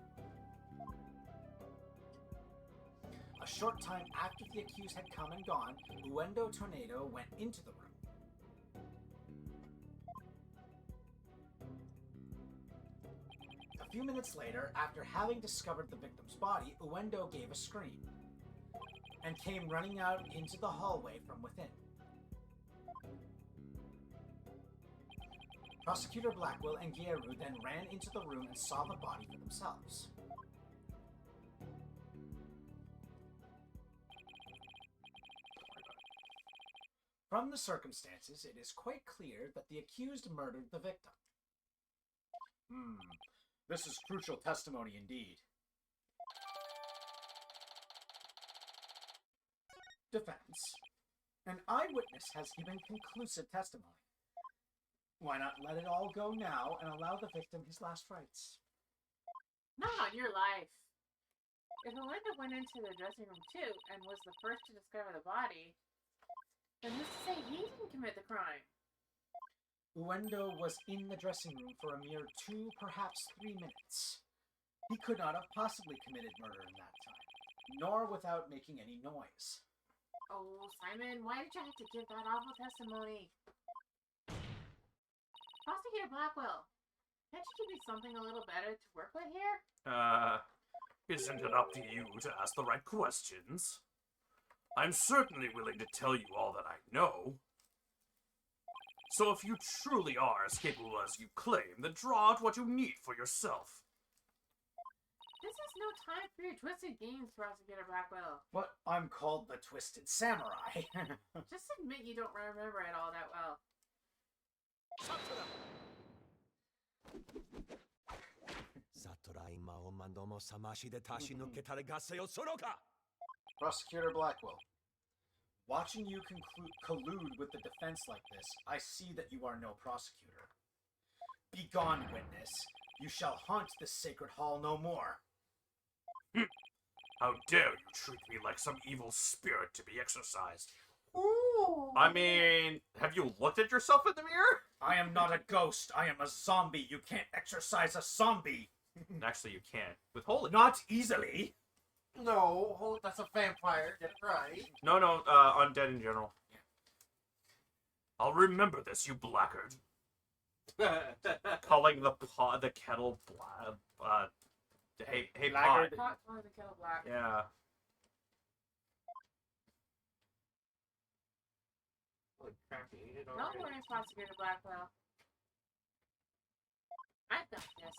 A short time after the accused had come and gone, Uendo Tornado went into the room. A few minutes later, after having discovered the victim's body, Uendo gave a scream and came running out into the hallway from within. Prosecutor Blackwell and Gyaru then ran into the room and saw the body for themselves. From the circumstances, it is quite clear that the accused murdered the victim. This is crucial testimony indeed. Defense. An eyewitness has given conclusive testimony. Why not let it all go now and allow the victim his last rites? Not on your life. If Melinda went into the dressing room too and was the first to discover the body, then who's to say he didn't commit the crime? Uendo was in the dressing room for a mere 2, perhaps 3 minutes. He could not have possibly committed murder in that time, nor without making any noise. Oh, Simon, why did you have to give that awful testimony? Prosecutor Blackwell, can't you give me something a little better to work with here? Isn't it up to you to ask the right questions? I'm certainly willing to tell you all that I know. So if you truly are as capable as you claim, then draw out what you need for yourself. This is no time for your twisted games, Prosecutor Blackwell. But I'm called the Twisted Samurai. Just admit you don't remember it all that well. Prosecutor Blackwell, watching you collude with the defense like this, I see that you are no prosecutor. Begone, witness. You shall haunt this sacred hall no more. How dare you treat me like some evil spirit to be exorcised? Ooh. I mean, have you looked at yourself in the mirror? I am not a ghost. I am a zombie. You can't exorcise a zombie. Actually, you can't. With holy. Not easily. No, that's a vampire. Get it right. No, undead in general. I'll remember this, you blackguard. Calling the kettle hey pot. Pot calling the kettle black. Yeah. Don't worry, Prosecutor Blackwell. I've got this.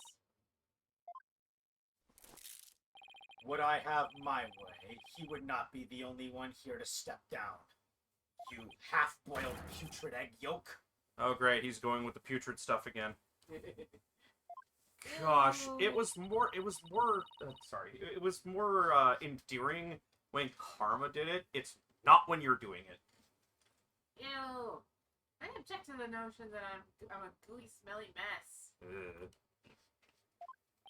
Would I have my way, he would not be the only one here to step down. You half-boiled putrid egg yolk. Oh great, he's going with the putrid stuff again. Gosh, it was more endearing when Karma did it. It's not when you're doing it. Ew. I object to the notion that I'm a gooey, smelly mess. Ugh.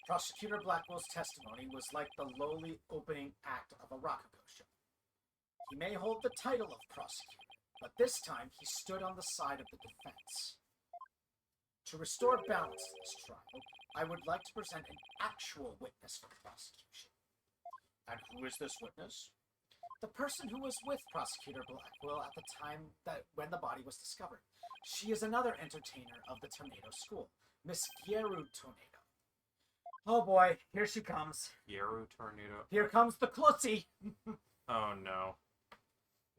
Prosecutor Blackwell's testimony was like the lowly opening act of a Rakugo show. He may hold the title of prosecutor, but this time he stood on the side of the defense. To restore balance to this trial, I would like to present an actual witness for the prosecution. And who is this witness? The person who was with Prosecutor Blackwell at the time when the body was discovered. She is another entertainer of the Tornado School, Miss Gyaru Tornado. Oh boy, here she comes. Gyaru Tornado. Here comes the klutzy. Oh no.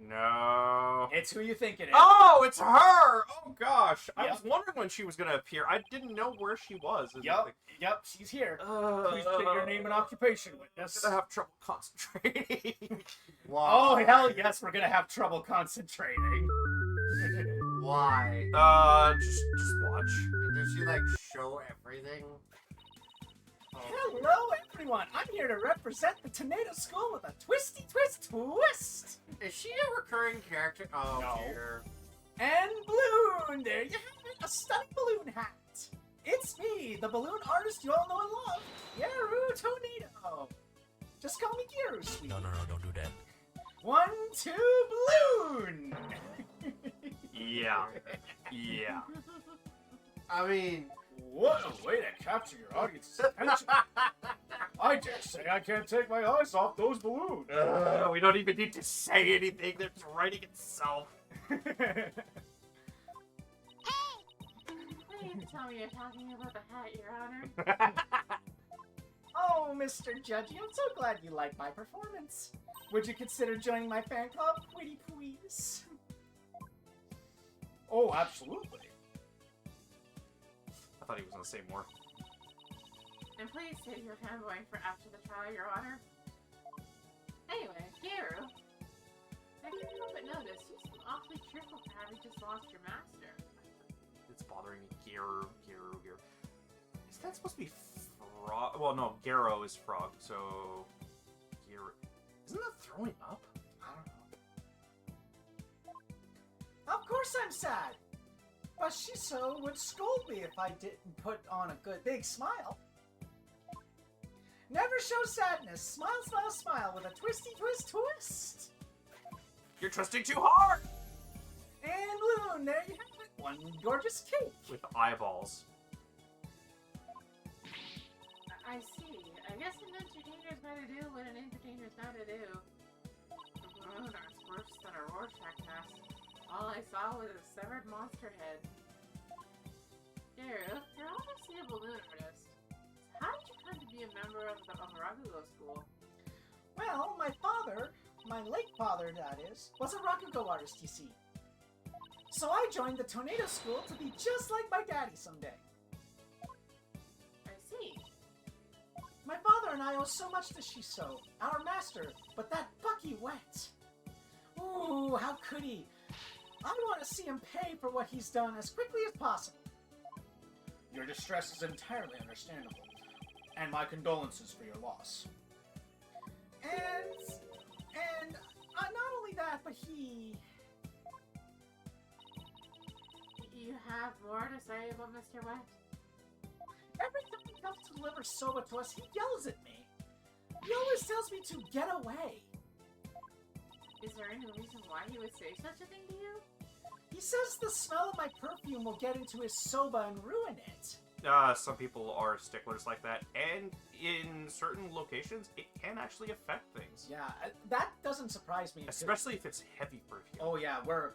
No. It's who you think it is. Oh, it's her! Oh gosh. I Yep. was wondering when she was gonna appear. I didn't know where she was. Yep, she's here. Please state your name and occupation, witness. I'm gonna have trouble concentrating. Oh, hell yes, we're gonna have trouble concentrating. Why? Just watch. Does she like show everything? Hello, everyone! I'm here to represent the Tornado School with a twisty twist! Is she a recurring character? Oh, No. dear. And Balloon! There you have it, a stunning balloon hat! It's me, the balloon artist you all know and love, Gyaru Tornado! Just call me Gyaru, sweetie. No, don't do that. 1, 2, balloon! Yeah. I mean, What a way to capture your audience's attention! I dare say I can't take my eyes off those balloons! We don't even need to say anything. They're writing itself. Please tell me you're talking about the hat, Your Honor. Oh, Mr. Judgy, I'm so glad you liked my performance. Would you consider joining my fan club, Quitty please? Oh, absolutely. I thought he was gonna say more. And please save your fanboying for after the trial, Your Honor. Anyway, Gyaru, I can't help but notice you seem awfully cheerful for having just lost your master. It's bothering me. Gero. Is that supposed to be frog? Well, no, Gero is frog, so... Gero... Isn't that throwing up? I don't know. Of course I'm sad. But Shiso would scold me if I didn't put on a good big smile. Never show sadness. Smile, smile, smile with a twisty twist. You're trusting too hard! And Balloon, there you have it. One gorgeous cake. With eyeballs. I see. I guess an entertainer's gotta do what an entertainer's gotta do. The balloon art's worse than a Rorschach test. All I saw was a severed monster head. Gyaru, you're obviously a balloon artist. How did you come to be a member of the Rakugo school? Well, my father, my late father that is, was a Rakugo artist, you see. So I joined the Tornado School to be just like my daddy someday. I see. My father and I owe so much to Shiso, our master, but that Bucky went. Ooh, how could he? I want to see him pay for what he's done as quickly as possible. Your distress is entirely understandable, and my condolences for your loss. And not only that, but he... You have more to say about Mr. Wet? Every time he comes to deliver soba to us, he yells at me. He always tells me to get away. Is there any reason why he would say such a thing to you? He says the smell of my perfume will get into his soba and ruin it. Some people are sticklers like that, and in certain locations, it can actually affect things. Yeah, that doesn't surprise me. Especially if it's heavy perfume. Oh yeah, we're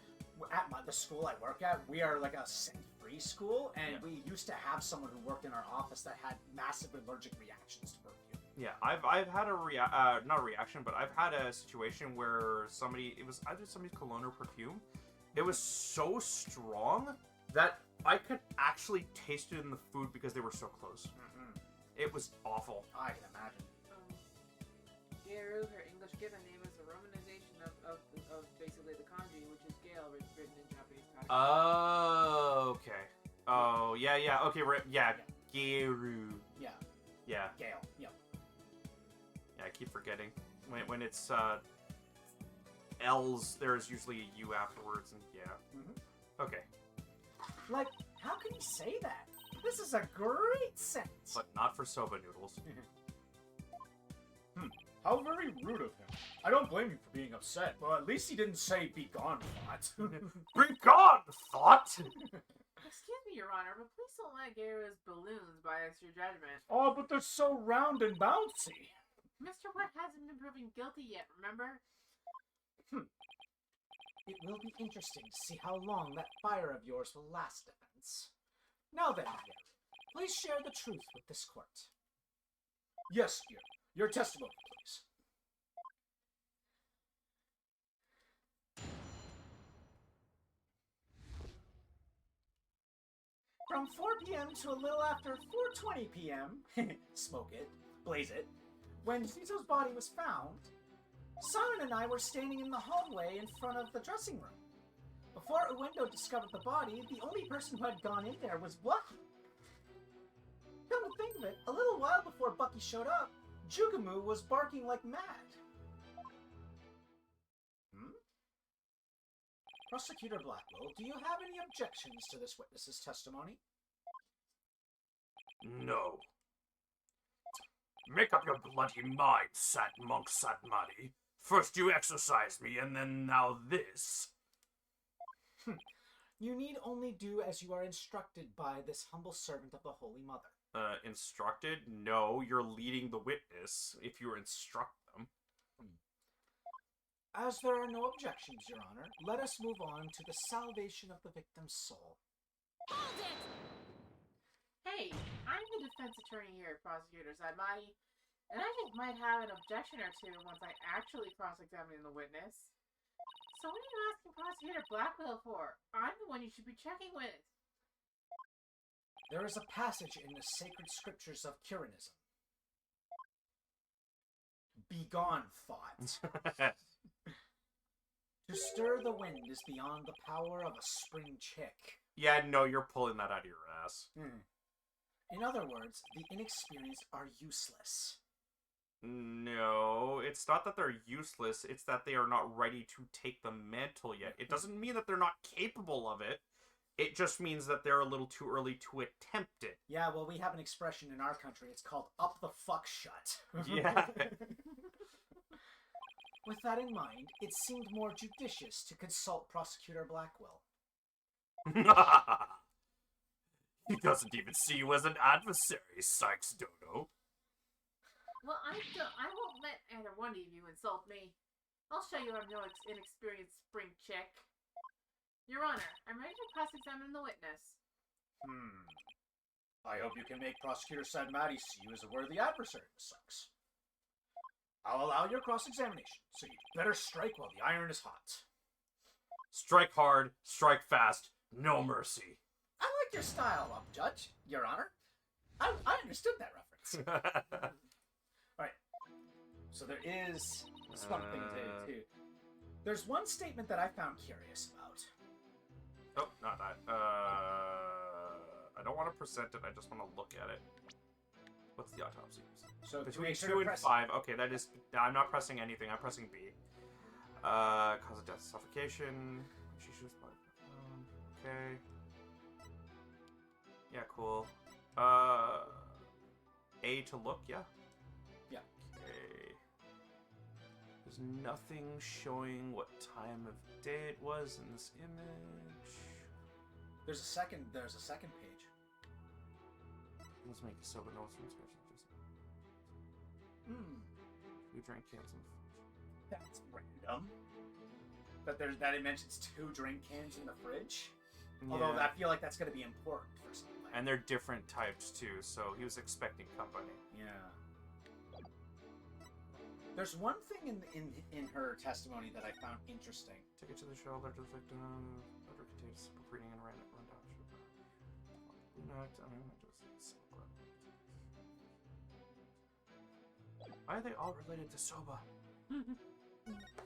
at the school I work at, we are like a scent-free school, and we used to have someone who worked in our office that had massive allergic reactions to perfume. Yeah, I've had not a reaction, but I've had a situation where it was either somebody's cologne or perfume. It was so strong that I could actually taste it in the food because they were so close. Mm-hmm. It was awful. I can imagine. Gyaru, her English given name is a romanization of basically the kanji, which is Gale, written in Japanese kanji. Oh, okay. Oh, yeah, okay, yeah, Gyaru. Yeah. Yeah. Gale. Yep. Yeah, I keep forgetting. When it's, L's, there's usually a U afterwards, and yeah. Mm-hmm. Okay. Like, how can you say that? This is a great scent. But not for soba noodles. How very rude of him. I don't blame you for being upset, but at least he didn't say be gone, thought. Be gone, thought! Excuse me, Your Honor, but please don't let Gyaru's balloons bias your judgment. Oh, but they're so round and bouncy. Mr. Wet hasn't been proven guilty yet, remember? It will be interesting to see how long that fire of yours will last, Defense. Now then, dear, please share the truth with this court. Yes, dear. Your testimony, please. From 4 p.m. to a little after 4:20 p.m., smoke it, blaze it, when Shizo's body was found, Simon and I were standing in the hallway in front of the dressing room. Before Uendo discovered the body, the only person who had gone in there was Bucky. Come to think of it, a little while before Bucky showed up, Jugamu was barking like mad. Prosecutor Blackwell, do you have any objections to this witness's testimony? No. Make up your bloody mind, Sat Monk Satmati. First you exorcised me, and then now this. You need only do as you are instructed by this humble servant of the Holy Mother. Instructed? No, you're leading the witness if you instruct them. As there are no objections, Your Honor, let us move on to the salvation of the victim's soul. Hold it! Hey, I'm the defense attorney here, Prosecutor Zadmati, and I just might have an objection or two once I actually cross-examine the witness. So what are you asking Prosecutor Blackwell for? I'm the one you should be checking with. There is a passage in the sacred scriptures of Curanism. Begone, thought. To stir the wind is beyond the power of a spring chick. Yeah, no, you're pulling that out of your ass. In other words, the inexperienced are useless. No, it's not that they're useless, it's that they are not ready to take the mantle yet. It doesn't mean that they're not capable of it. It just means that they're a little too early to attempt it. Yeah, well, we have an expression in our country. It's called up the fuck shut. Yeah. With that in mind, it seemed more judicious to consult Prosecutor Blackwell. He doesn't even see you as an adversary, Sykes Dodo. Well, I won't let either one of you insult me. I'll show you I'm no inexperienced spring chick. Your Honor, I'm ready to cross-examine the witness. I hope you can make Prosecutor Sadmati see you as a worthy adversary, Miss Sykes. I'll allow your cross-examination, so you better strike while the iron is hot. Strike hard, strike fast, no mercy. I like your style, Judge, Your Honor. I understood that reference. Alright, so there is something to do. There's one statement that I found curious about. Oh, not that. I don't want to present it, I just want to look at it. What's the autopsy? So Between 2 and 5. Okay, that is... I'm not pressing anything, I'm pressing B. Cause of death, suffocation. She shoots blood. Okay. Yeah, cool. A to look, yeah? Yeah. Okay. There's nothing showing what time of day it was in this image. There's a second page. Let's make a sober notes from special. We drank cans of... That's random. That it mentions 2 drink cans in the fridge. Yeah. Although I feel like that's going to be important for something. And they're different types too, so he was expecting company. Yeah. There's one thing in her testimony that I found interesting. Took it to the shelter to the victim. Letter contains simple reading and rundown. Why are they all related to soba?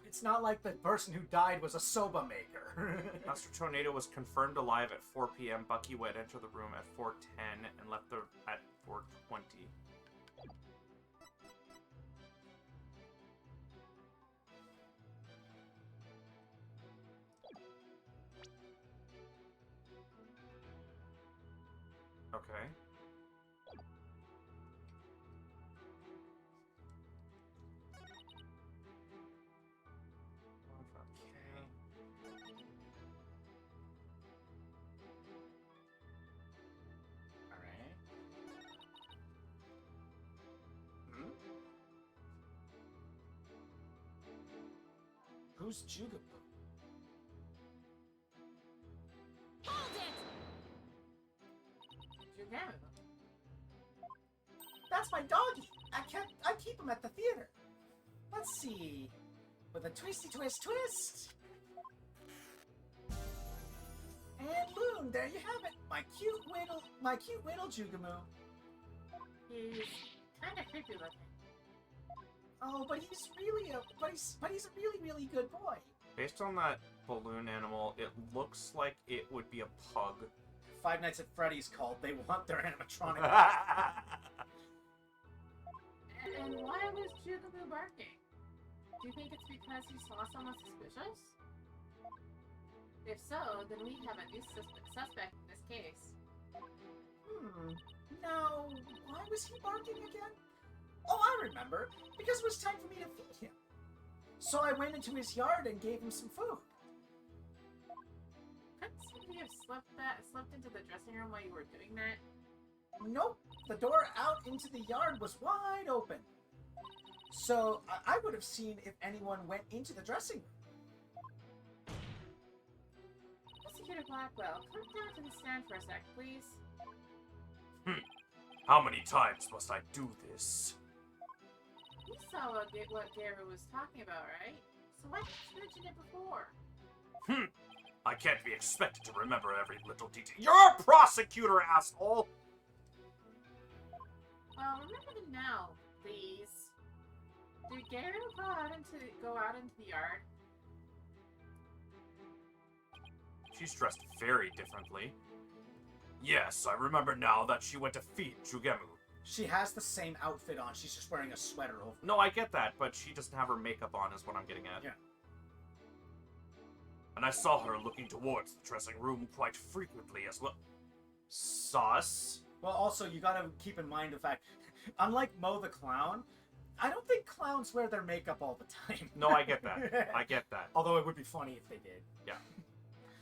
It's not like the person who died was a soba maker. Master Tornado was confirmed alive at 4 p.m. Bucky would enter the room at 4:10 and left at 4:20. Okay. Who's Jugaboo? Hold it! Jugaboo. That's my doggy. I keep him at the theater. Let's see. With a twisty twist twist. And boom, there you have it. My cute little Jugamoo. He's kind of creepy looking. Oh, but he's really a really good boy. Based on that balloon animal, it looks like it would be a pug Five Nights at Freddy's called. They want their animatronic. And why was Jugamu barking? Do you think it's because he saw someone suspicious? If so, then we have a new suspect in this case. Now, why was he barking again? Oh, I remember. Because it was time for me to feed him. So I went into his yard and gave him some food. Couldn't somebody have slipped into the dressing room while you were doing that? Nope. The door out into the yard was wide open. So I would have seen if anyone went into the dressing room. Prosecutor Blackwell, come down to the stand for a sec, please. How many times must I do this? You saw what Garu was talking about, right? So why didn't you mention it before? I can't be expected to remember every little detail. You're a prosecutor, asshole! Well, remember them now, please. Did Garu go out into the yard? She's dressed very differently. Yes, I remember now that she went to feed Jugemu. She has the same outfit on. She's just wearing a sweater over. No, I get that, but she doesn't have her makeup on is what I'm getting at. Yeah. And I saw her looking towards the dressing room quite frequently as well. Sus. Well, also, you gotta keep in mind the fact, unlike Mo the Clown, I don't think clowns wear their makeup all the time. No, I get that. I get that. Although it would be funny if they did. Yeah.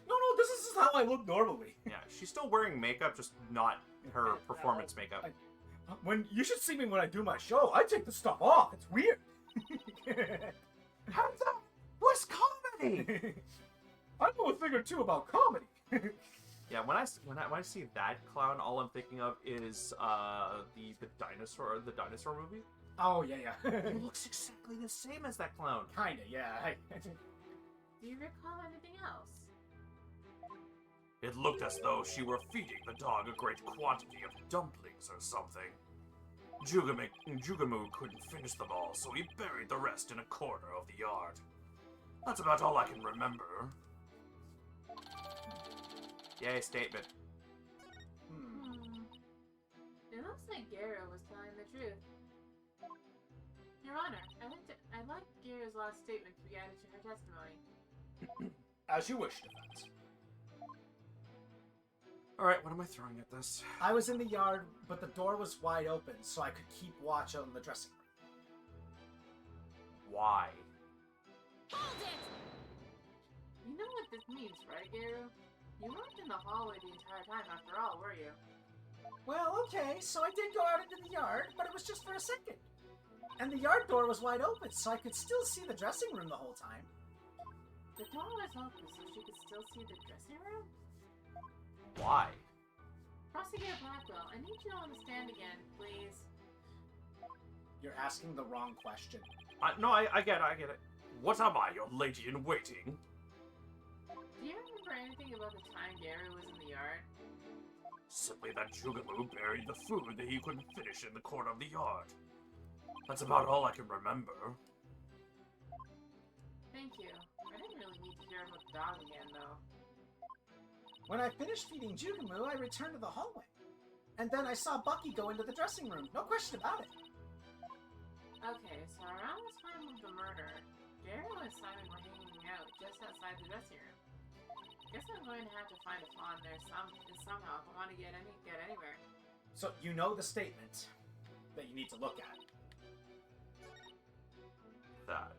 No, this is just how I look normally. Yeah, she's still wearing makeup, just not her performance makeup. When you should see me when I do my show, I take the stuff off. It's weird. How that was comedy? I know a thing or two about comedy. Yeah, when I see that clown, all I'm thinking of is the dinosaur movie. Oh yeah. He looks exactly the same as that clown. Kinda, yeah. Do you recall anything else? It looked as though she were feeding the dog a great quantity of dumplings or something. Jugemu couldn't finish them all, so he buried the rest in a corner of the yard. That's about all I can remember. Yay, statement. It looks like Garu was telling the truth. Your Honor, I'd like Garu's last statement to be added to her testimony. As you wish, defense. Alright, what am I throwing at this? I was in the yard, but the door was wide open, so I could keep watch on the dressing room. Why? You know what this means, right, Garu? You weren't in the hallway the entire time after all, were you? Well, okay, so I did go out into the yard, but it was just for a second. And the yard door was wide open, so I could still see the dressing room the whole time. The door was open so she could still see the dressing room? Why? Prosecutor Blackwell, I need you on the stand again, please. You're asking the wrong question. No, I get it. What am I, your lady-in-waiting? Do you remember anything about the time Garu was in the yard? Simply that Jugemu buried the food that he couldn't finish in the corner of the yard. That's about all I can remember. Thank you. I didn't really need to hear about the dog again, though. When I finished feeding Jugemu, I returned to the hallway. And then I saw Bucky go into the dressing room. No question about it. Okay, so around the time of the murder, Garu and Simon were hanging out just outside the dressing room. Guess I'm going to have to find a flaw in there somehow if I want to get anywhere. So you know the statement that you need to look at. That.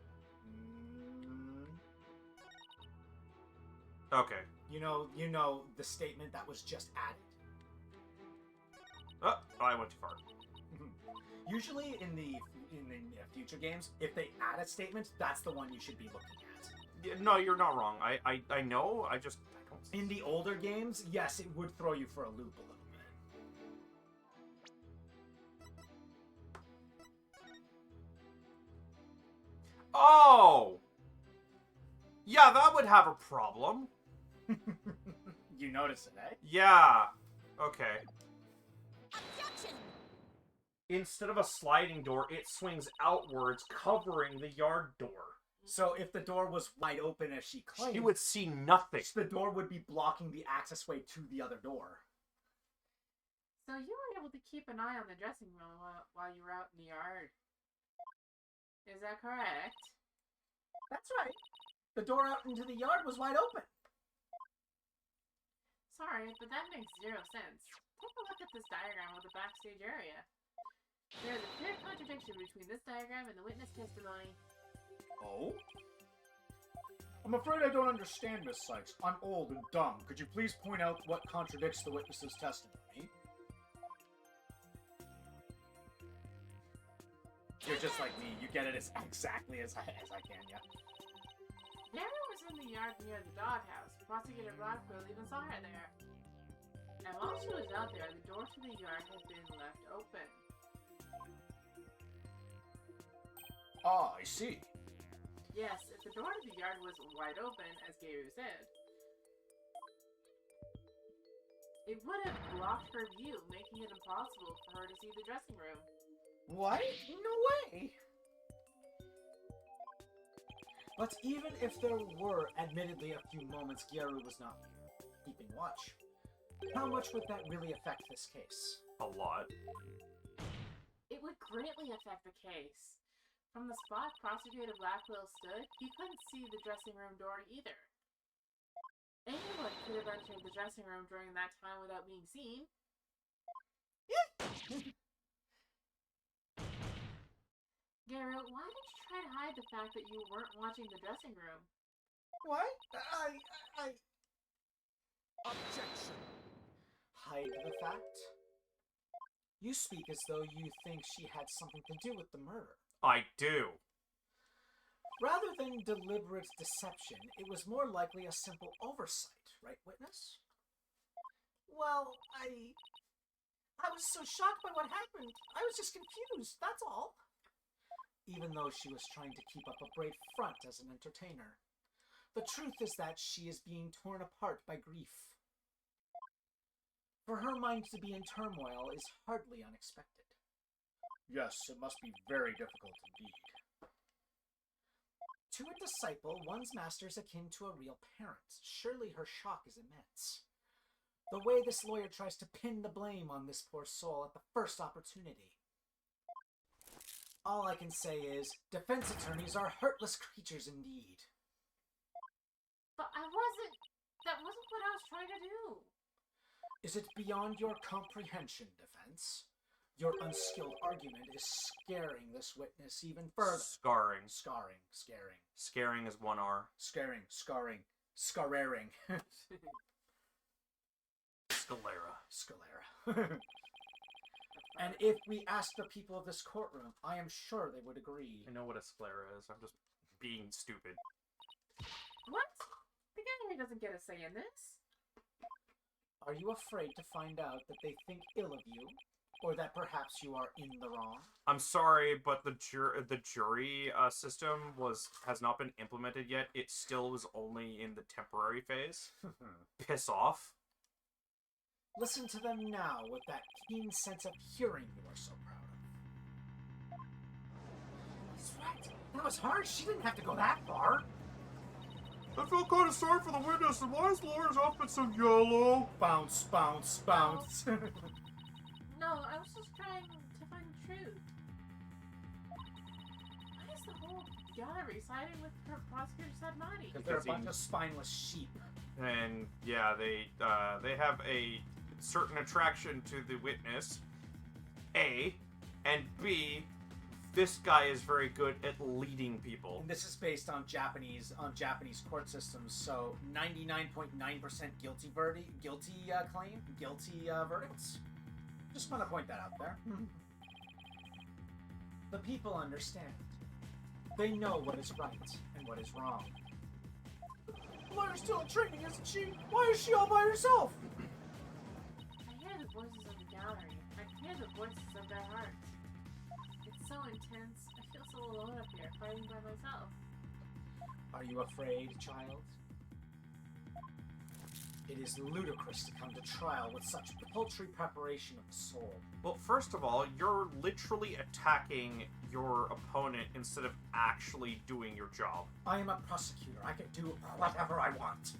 Okay. You know the statement that was just added. Oh, I went too far. Usually in the future games, if they add a statement, that's the one you should be looking at. Yeah, no, you're not wrong. I know. I don't. In the older games, yes, it would throw you for a loop a little bit. Oh. Yeah, that would have a problem. You notice it, eh? Yeah. Okay. Objection! Instead of a sliding door, it swings outwards, covering the yard door. So if the door was wide open as she claimed, She would see nothing. the door would be blocking the access way to the other door. So you were able to keep an eye on the dressing room while you were out in the yard. Is that correct? That's right. The door out into the yard was wide open. Sorry, but that makes zero sense. Take a look at this diagram of the backstage area. There is a clear contradiction between this diagram and the witness testimony. Oh? I'm afraid I don't understand, Miss Sykes. I'm old and dumb. Could you please point out what contradicts the witness's testimony? You're just like me. You get it as exactly as I can, yeah? Mary was in the yard near the doghouse. Prosecutor Blackquill even saw her there. And while she was out there, the door to the yard had been left open. Ah, I see. Yes, if the door to the yard was wide open, as Geiru said, it would have blocked her view, making it impossible for her to see the dressing room. What? No way! But even if there were, admittedly, a few moments Geiru was not keeping watch, how much would that really affect this case? A lot. It would greatly affect the case. From the spot Prosecutor Blackquill stood, he couldn't see the dressing room door either. Anyone could have entered the dressing room during that time without being seen. Garrett, why did you try to hide the fact that you weren't watching the dressing room? What? Objection! Hide the fact? You speak as though you think she had something to do with the murder. I do. Rather than deliberate deception, it was more likely a simple oversight, right, witness? Well, I was so shocked by what happened. I was just confused, that's all. Even though she was trying to keep up a brave front as an entertainer. The truth is that she is being torn apart by grief. For her mind to be in turmoil is hardly unexpected. Yes, it must be very difficult indeed. To a disciple, one's master is akin to a real parent. Surely her shock is immense. The way this lawyer tries to pin the blame on this poor soul at the first opportunity. All I can say is, defense attorneys are heartless creatures indeed. But that wasn't what I was trying to do. Is it beyond your comprehension, defense? Your unskilled argument is scaring this witness even further. Scarring. Scaring. Scaring is one R. Scaring. Scararing. Scalera. And if we asked the people of this courtroom, I am sure they would agree. I know what a sclera is. I'm just being stupid. What? The gallery doesn't get a say in this. Are you afraid to find out that they think ill of you? Or that perhaps you are in the wrong? I'm sorry, but the jury system has not been implemented yet. It still was only in the temporary phase. Piss off. Listen to them now with that keen sense of hearing you are so proud of. That's right. That was harsh. She didn't have to go that far. I feel kind of sorry for the witness. And why is the lawyer's outfit so yellow? Bounce. No, I was just trying to find the truth. Why is the whole gallery siding with her prosecutor Sadmati? Because they're a bunch of spineless sheep. And yeah, they have a certain attraction to the witness, A, and B, this guy is very good at leading people. And this is based on Japanese court systems, so 99.9% guilty verdicts. Just want to point that out there. The people understand. They know what is right and what is wrong. The lawyer's still in training, isn't she? Why is she all by herself? I hear the voices of the gallery. I hear the voices of their hearts. It's so intense. I feel so alone up here, fighting by myself. Are you afraid, child? It is ludicrous to come to trial with such paltry preparation of the soul. Well, first of all, you're literally attacking your opponent instead of actually doing your job. I am a prosecutor. I can do whatever I want.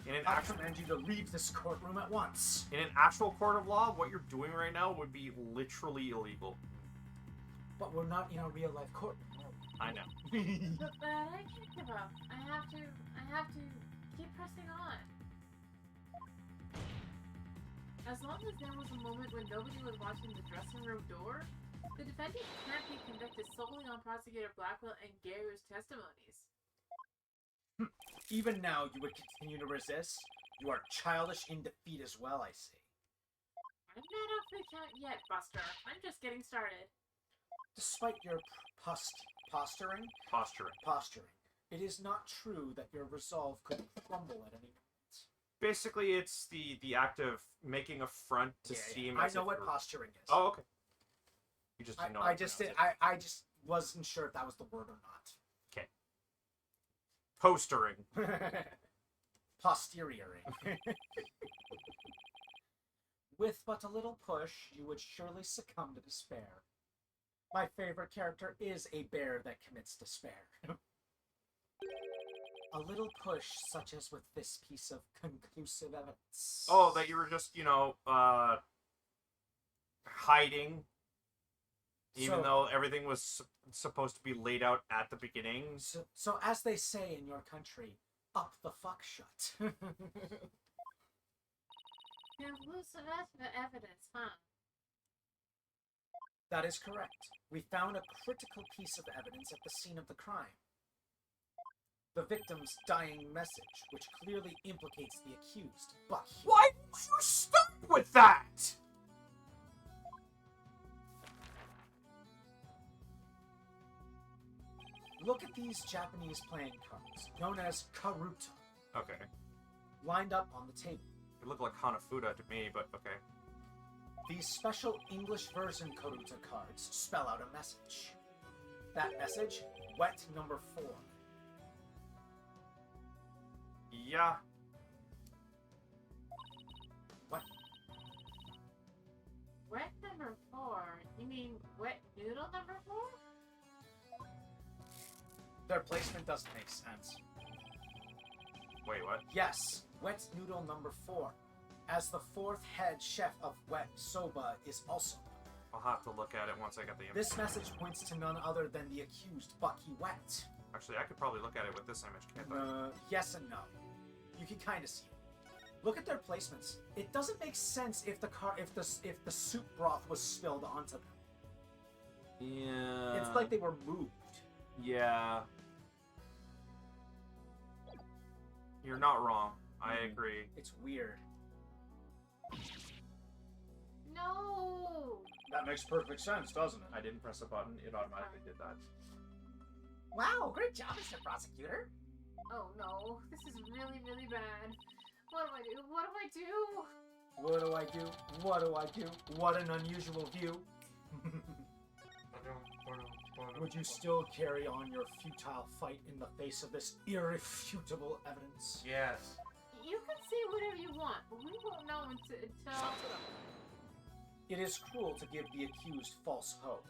In an I actual command you to leave this courtroom at once. in an actual court of law, what you're doing right now would be literally illegal. But we're not in a real life courtroom. I know. But I can't give up. I have to keep pressing on. As long as there was a moment when nobody was watching the dressing room door, the defendant can't be convicted solely on Prosecutor Blackwell and Gary's testimonies. Even now, you would continue to resist? You are childish in defeat as well, I see. I'm not off the count yet, Buster. I'm just getting started. Despite your posturing, Posturing. it is not true that your resolve could crumble at any moment. Basically, it's the act of making a front to seem. I as know if what you're- posturing is. Oh, okay. You just didn't know. I just did. I just wasn't sure if that was the word or Okay. Postering. not. Posteriori. With but a little push, you would surely succumb to despair. My favorite character is a bear that commits despair. A little push, such as with this piece of conclusive evidence. Oh, that you were just, hiding, even though everything was supposed to be laid out at the beginning. So as they say in your country, up the fuck shut. Conclusive evidence, huh? That is correct. We found a critical piece of evidence at the scene of the crime. The victim's dying message, which clearly implicates the accused, but... Why did you start with that? Look at these Japanese playing cards, known as karuta, Okay. lined up on the table. It looked like Hanafuda to me, but okay. These special English version karuta cards spell out a message. That message, wet number 4. Yeah. What? Wet number 4? You mean wet noodle number 4? Their placement doesn't make sense. Wait, what? Yes, wet noodle number 4, as the 4th head chef of Wet Soba is also. I'll have to look at it once I get the image. This message points to none other than the accused, Bucky Wet. Actually, I could probably look at it with this image, can't I? Yes and no. You can kind of see it. Look at their placements. It doesn't make sense if the soup broth was spilled onto them. Yeah. It's like they were moved. Yeah. You're not wrong. I agree. It's weird. No! That makes perfect sense, doesn't it? I didn't press a button. It automatically did that. Wow, great job, Mr. Prosecutor. Oh no, this is really, really bad. What do I do? What do I do? What do I do? What do I do? What an unusual view. Would you still carry on your futile fight in the face of this irrefutable evidence? Yes. You can say whatever you want, but we won't know until... It is cruel to give the accused false hope.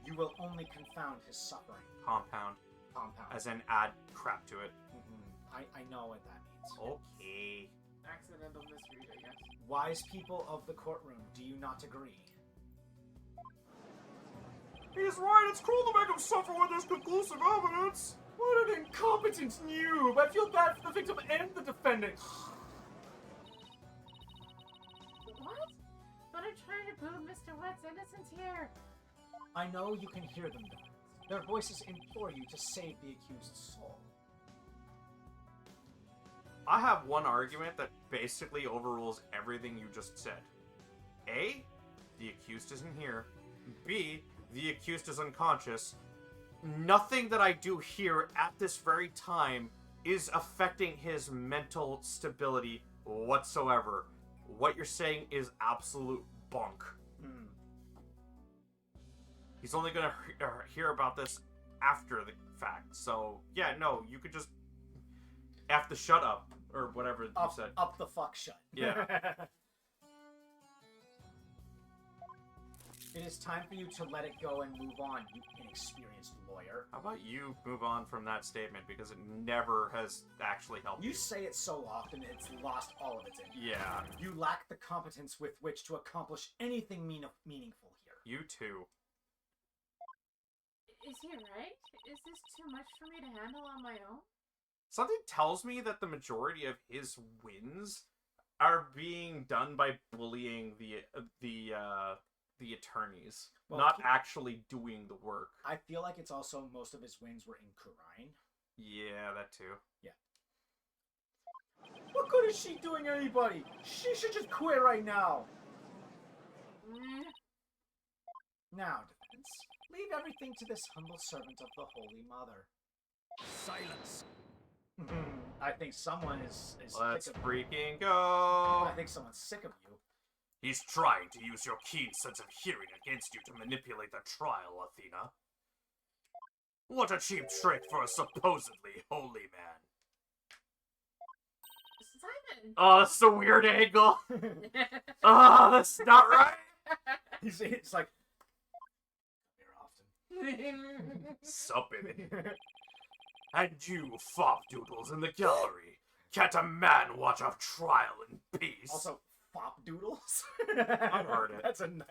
You will only confound his suffering. Compound. Compound. As in add crap to it. I know what that means. Okay. Accidental misread, I guess. Wise people of the courtroom, do you not agree? He's right, it's cruel to make him suffer when there's conclusive evidence! What an incompetent noob! I feel bad for the victim and the defendant! What? But I'm trying to prove Mr. Wet's innocence here. I know you can hear them though. Their voices implore you to save the accused's soul. I have one argument that basically overrules everything you just said. A, the accused isn't here. B, the accused is unconscious. Nothing that I do here at this very time is affecting his mental stability whatsoever. What you're saying is absolute bunk. He's only gonna hear about this after the fact. So, yeah, no, you could just F the shut up, or whatever you said. Up the fuck shut. Yeah. It is time for you to let it go and move on, you inexperienced lawyer. How about you move on from that statement, because it never has actually helped you. You say it so often, it's lost all of its impact. Yeah, You lack the competence with which to accomplish anything meaningful here. you too. Is he right? Is this too much for me to handle on my own? Something tells me that the majority of his wins are being done by bullying the attorneys, Well, not actually doing the work. I feel like it's also most of his wins were in Kurine. Yeah, that too. What good is she doing anybody? She should just quit right now. Mm, Now, defense, leave everything to this humble servant of the Holy Mother. Silence. I think someone is Let's sick of freaking I go. think someone's sick of you. He's trying to use your keen sense of hearing against you to manipulate the trial, Athena. What a cheap trick for a supposedly holy man. Simon! Oh, that's a weird angle. Oh, that's not right. It's like here often. Sup, baby. And you, fop doodles in the gallery. Can't a man watch a trial in peace? Also, fop doodles. I've heard it. That's a funny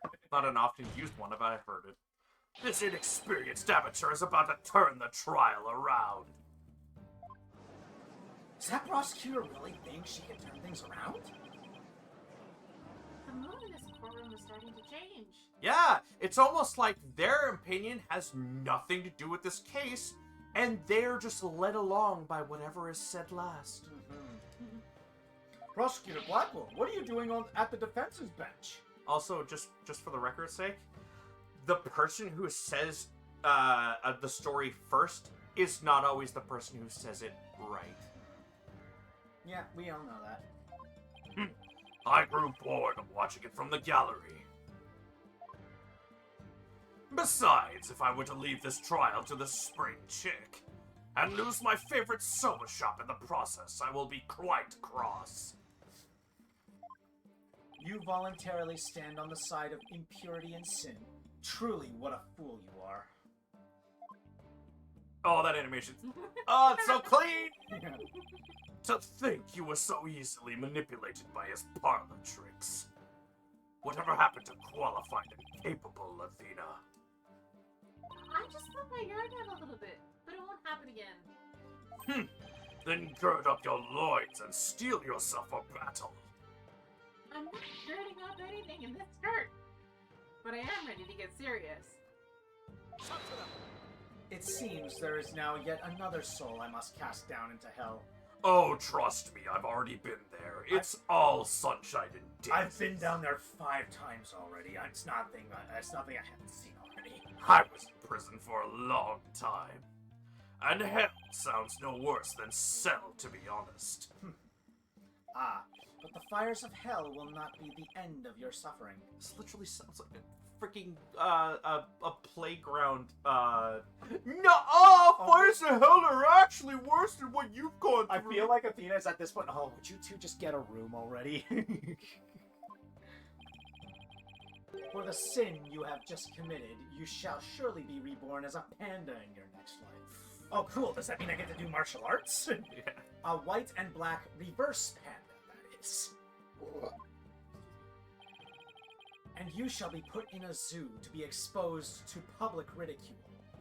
word. Not an often used one, but I've heard it. This inexperienced amateur is about to turn the trial around. Does that prosecutor really think she can turn things around? The mood in this courtroom is starting to change. Yeah, it's almost like their opinion has nothing to do with this case, and they're just led along by whatever is said last. Prosecutor Blackwell, what are you doing at the defense's bench? Also, just for the record's sake, the person who says the story first is not always the person who says it right. Yeah, we all know that. I grew bored of watching it from the gallery. Besides, if I were to leave this trial to the spring chick, and lose my favorite soba shop in the process, I will be quite cross. You voluntarily stand on the side of impurity and sin. Truly, what a fool you are. Oh, that animation. Oh, it's so clean! To think you were so easily manipulated by his parlor tricks. Whatever happened to qualified and capable, Athena? I just let my guard down a little bit, but it won't happen again. Then gird up your loins and steel yourself for battle. I'm not girding up anything in this skirt, but I am ready to get serious. It seems there is now yet another soul I must cast down into hell. Oh, trust me, I've already been there. It's all sunshine and daisies. I've been down there 5 times already. It's nothing I haven't seen already. I was in prison for a long time. And hell sounds no worse than cell, to be honest. Ah, but the fires of hell will not be the end of your suffering. This literally sounds like a freaking a playground. No, fires of hell are actually worse than what you've gone through. I feel like Athena's at this point. Oh, would you two just get a room already? For the sin you have just committed, you shall surely be reborn as a panda in your next life. Oh, cool. Does that mean I get to do martial arts? Yeah. A white and black reverse panda, that is. And you shall be put in a zoo to be exposed to public ridicule.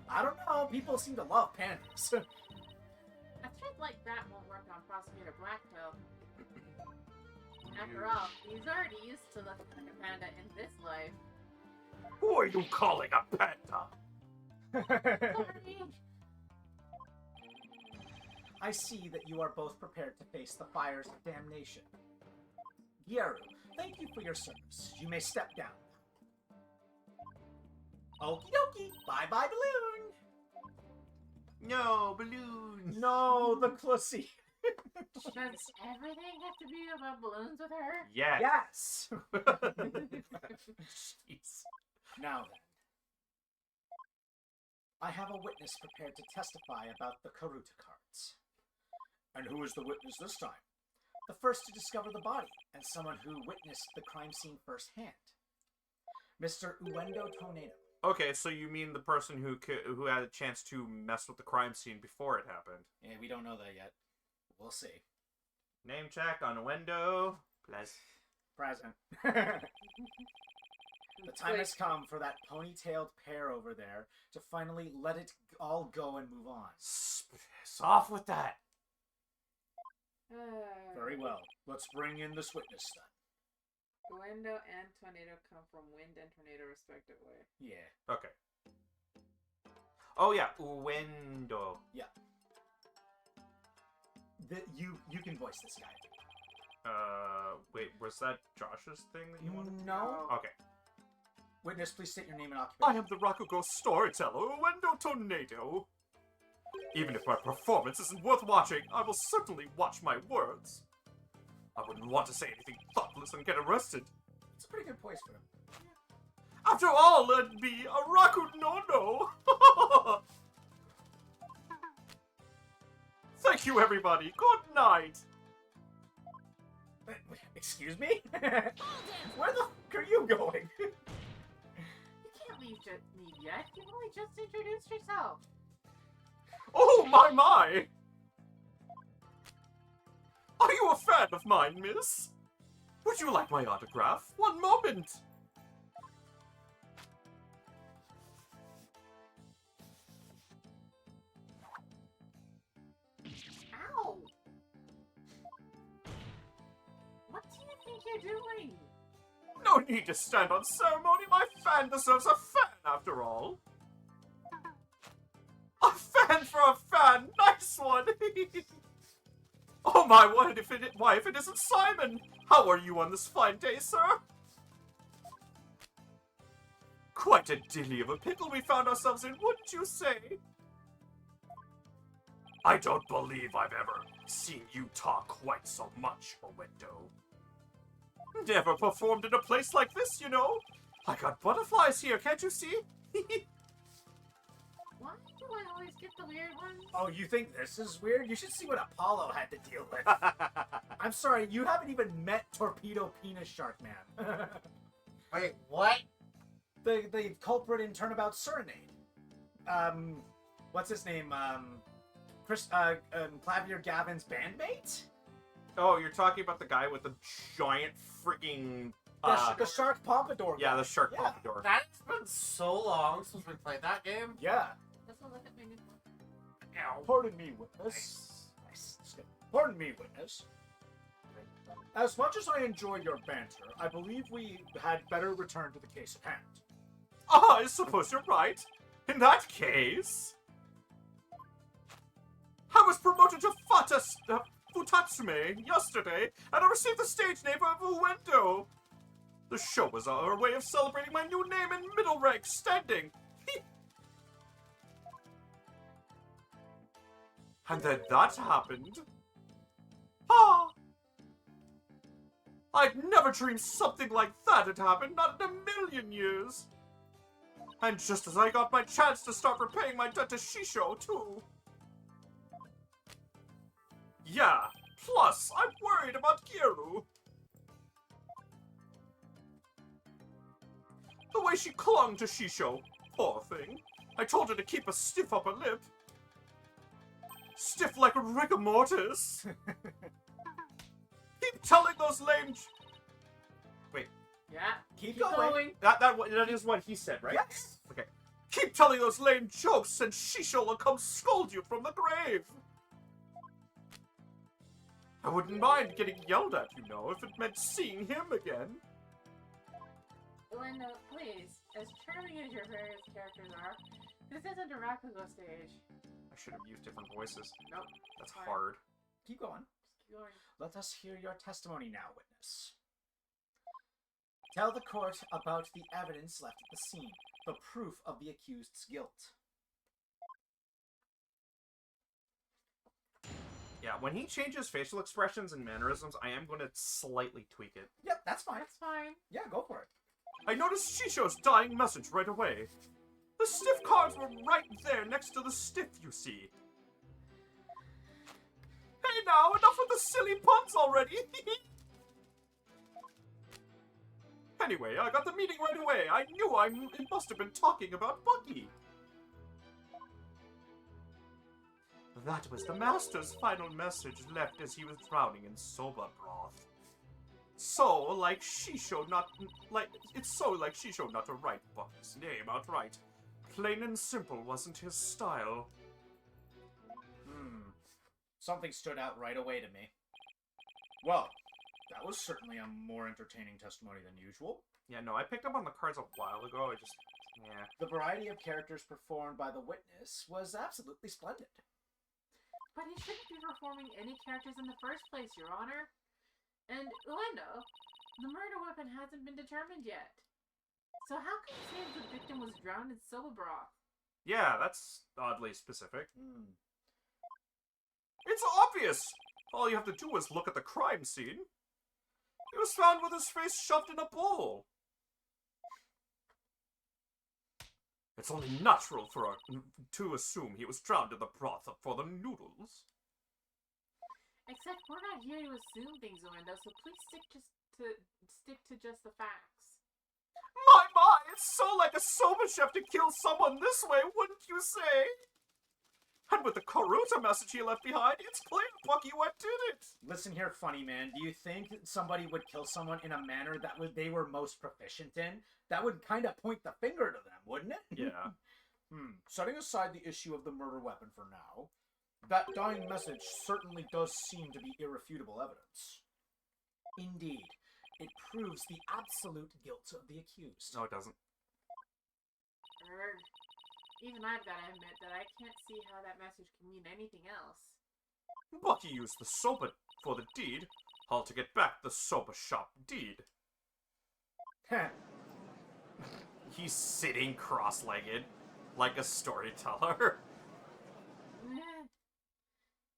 I don't know, people seem to love pandas. A trick like that won't work on Prosecutor Blacktail. After all, he's already used to looking like a panda in this life. Who are you calling a panda? Sorry. I see that you are both prepared to face the fires of damnation. Gyaru, thank you for your service. You may step down. Okie dokie. Bye-bye, balloon. No, balloons. No, the pussy. Does everything have to be about balloons with her? Yes. Yes. Jeez. Now then. I have a witness prepared to testify about the Karuta cards. And who is the witness this time? The first to discover the body, and someone who witnessed the crime scene firsthand. Mr. Uendo Tornado. Okay, so you mean the person who had a chance to mess with the crime scene before it happened? Yeah, we don't know that yet. We'll see. Name check on Wendo. Bless. Present. The time has come for that ponytailed pair over there to finally let it all go and move on. Piss off with that. Very well. Let's bring in this witness then. Window and tornado come from wind and tornado respectively. Yeah. Okay. Oh yeah, Wendo. Yeah. You can voice this guy. Wait, was that Josh's thing that you wanted? No. Okay. Witness, please state your name and I occupation. am the Rakugo storyteller, Wendo Tornado. Even if my performance isn't worth watching, I will certainly watch my words. I wouldn't want to say anything thoughtless and get arrested. It's a pretty good voice for him. After all, it'd be a Raku no. Thank you, everybody. Good night. Excuse me? Where the fuck are you going? You can't leave yet. You've only just introduced yourself. Oh, my. Are you a fan of mine, miss? Would you like my autograph? One moment. Ow! What do you think you're doing? No need to stand on ceremony. My fan deserves a fan, after all. A fan for a fan. Nice one. Oh my, what if it isn't Simon? How are you on this fine day, sir? Quite a dilly of a pickle we found ourselves in, wouldn't you say? I don't believe I've ever seen you talk quite so much, Owendo. Never performed in a place like this, you know. I got butterflies here, can't you see? Why do I always get the weird ones? Oh, you think this is weird? You should see what Apollo had to deal with. I'm sorry, you haven't even met Torpedo Penis Shark Man. Wait, what? The culprit in Turnabout Serenade. What's his name? Clavier Gavin's bandmate? Oh, you're talking about the guy with the giant freaking... The Shark Pompadour yeah, guy. the shark Yeah. pompadour. That's been so long since we played that game. Yeah. Doesn't look at my new one. Ow. Pardon me, witness. Nice. Pardon me, witness. As much as I enjoyed your banter, I believe we had better return to the case at hand. I suppose you're right. In that case... I was promoted to Futatsume yesterday, and I received the stage name of Uendo. The show was our way of celebrating my new name and middle rank standing. And then that happened. Ah! I'd never dreamed something like that had happened, not in a million years. And just as I got my chance to start repaying my debt to Shisho, too. Yeah, plus, I'm worried about Kiru. The way she clung to Shisho, poor thing. I told her to keep a stiff upper lip. Stiff like rigor mortis. Keep telling those lame... Yeah. Keep going. That is what he said, right? Yes. Okay. Keep telling those lame jokes and Shisho will come scold you from the grave. I wouldn't mind getting yelled at, you know, if it meant seeing him again. Linda, please, as charming as your various characters are, this isn't a Rakugo stage. I should have used different voices. Nope. That's Fine. hard. Keep going. Just keep going. Let us hear your testimony now, witness. Tell the court about the evidence left at the scene, the proof of the accused's guilt. Yeah, when he changes facial expressions and mannerisms, I am going to slightly tweak it. Yep, that's fine. That's fine. Yeah, go for it. I noticed Shisho's dying message right away. The stiff cards were right there next to the stiff, you see. Hey now, enough of the silly puns already! Anyway, I got the meeting right away. I knew it must have been talking about Bucky. That was the Master's final message left as he was drowning in soba broth. So, like Shisho not to write Bucky's name outright. Plain and simple wasn't his style. Something stood out right away to me. Well, that was certainly a more entertaining testimony than usual. Yeah, no, I picked up on the cards a while ago. Yeah. The variety of characters performed by the witness was absolutely splendid. But he shouldn't be performing any characters in the first place, Your Honor. And, Uendo, the murder weapon hasn't been determined yet. So how can you say the victim was drowned in soba broth? Yeah, that's oddly specific. Hmm. It's obvious! All you have to do is look at the crime scene. He was found with his face shoved in a bowl. It's only natural to assume he was drowned in the broth for the noodles. Except we're not here to assume things, Uendo, so please stick to just the facts. My, it's so like a soba chef to kill someone this way, wouldn't you say? And with the Karuta message he left behind, it's clear Bucky what did it. Listen here, funny man. Do you think somebody would kill someone in a manner that they were most proficient in? That would kind of point the finger to them, wouldn't it? Yeah. Setting aside the issue of the murder weapon for now, that dying message certainly does seem to be irrefutable evidence. Indeed, it proves the absolute guilt of the accused. No, it doesn't. Even I've got to admit that I can't see how that message can mean anything else. Bucky used the soba for the deed, all to get back the soba shop deed. He's sitting cross-legged, like a storyteller.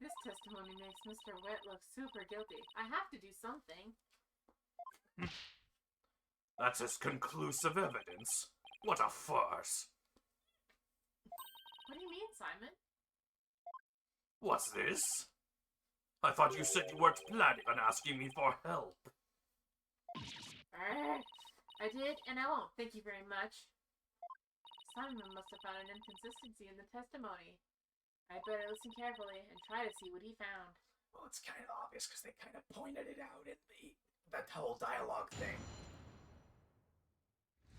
This testimony makes Mr. Wet look super guilty. I have to do something. That's as conclusive evidence. What a farce. What do you mean, Simon? What's this? I thought you said you weren't planning on asking me for help. I did, and I won't. Thank you very much. Simon must have found an inconsistency in the testimony. I better listen carefully and try to see what he found. Well, it's kind of obvious because they kind of pointed it out in that whole dialogue thing.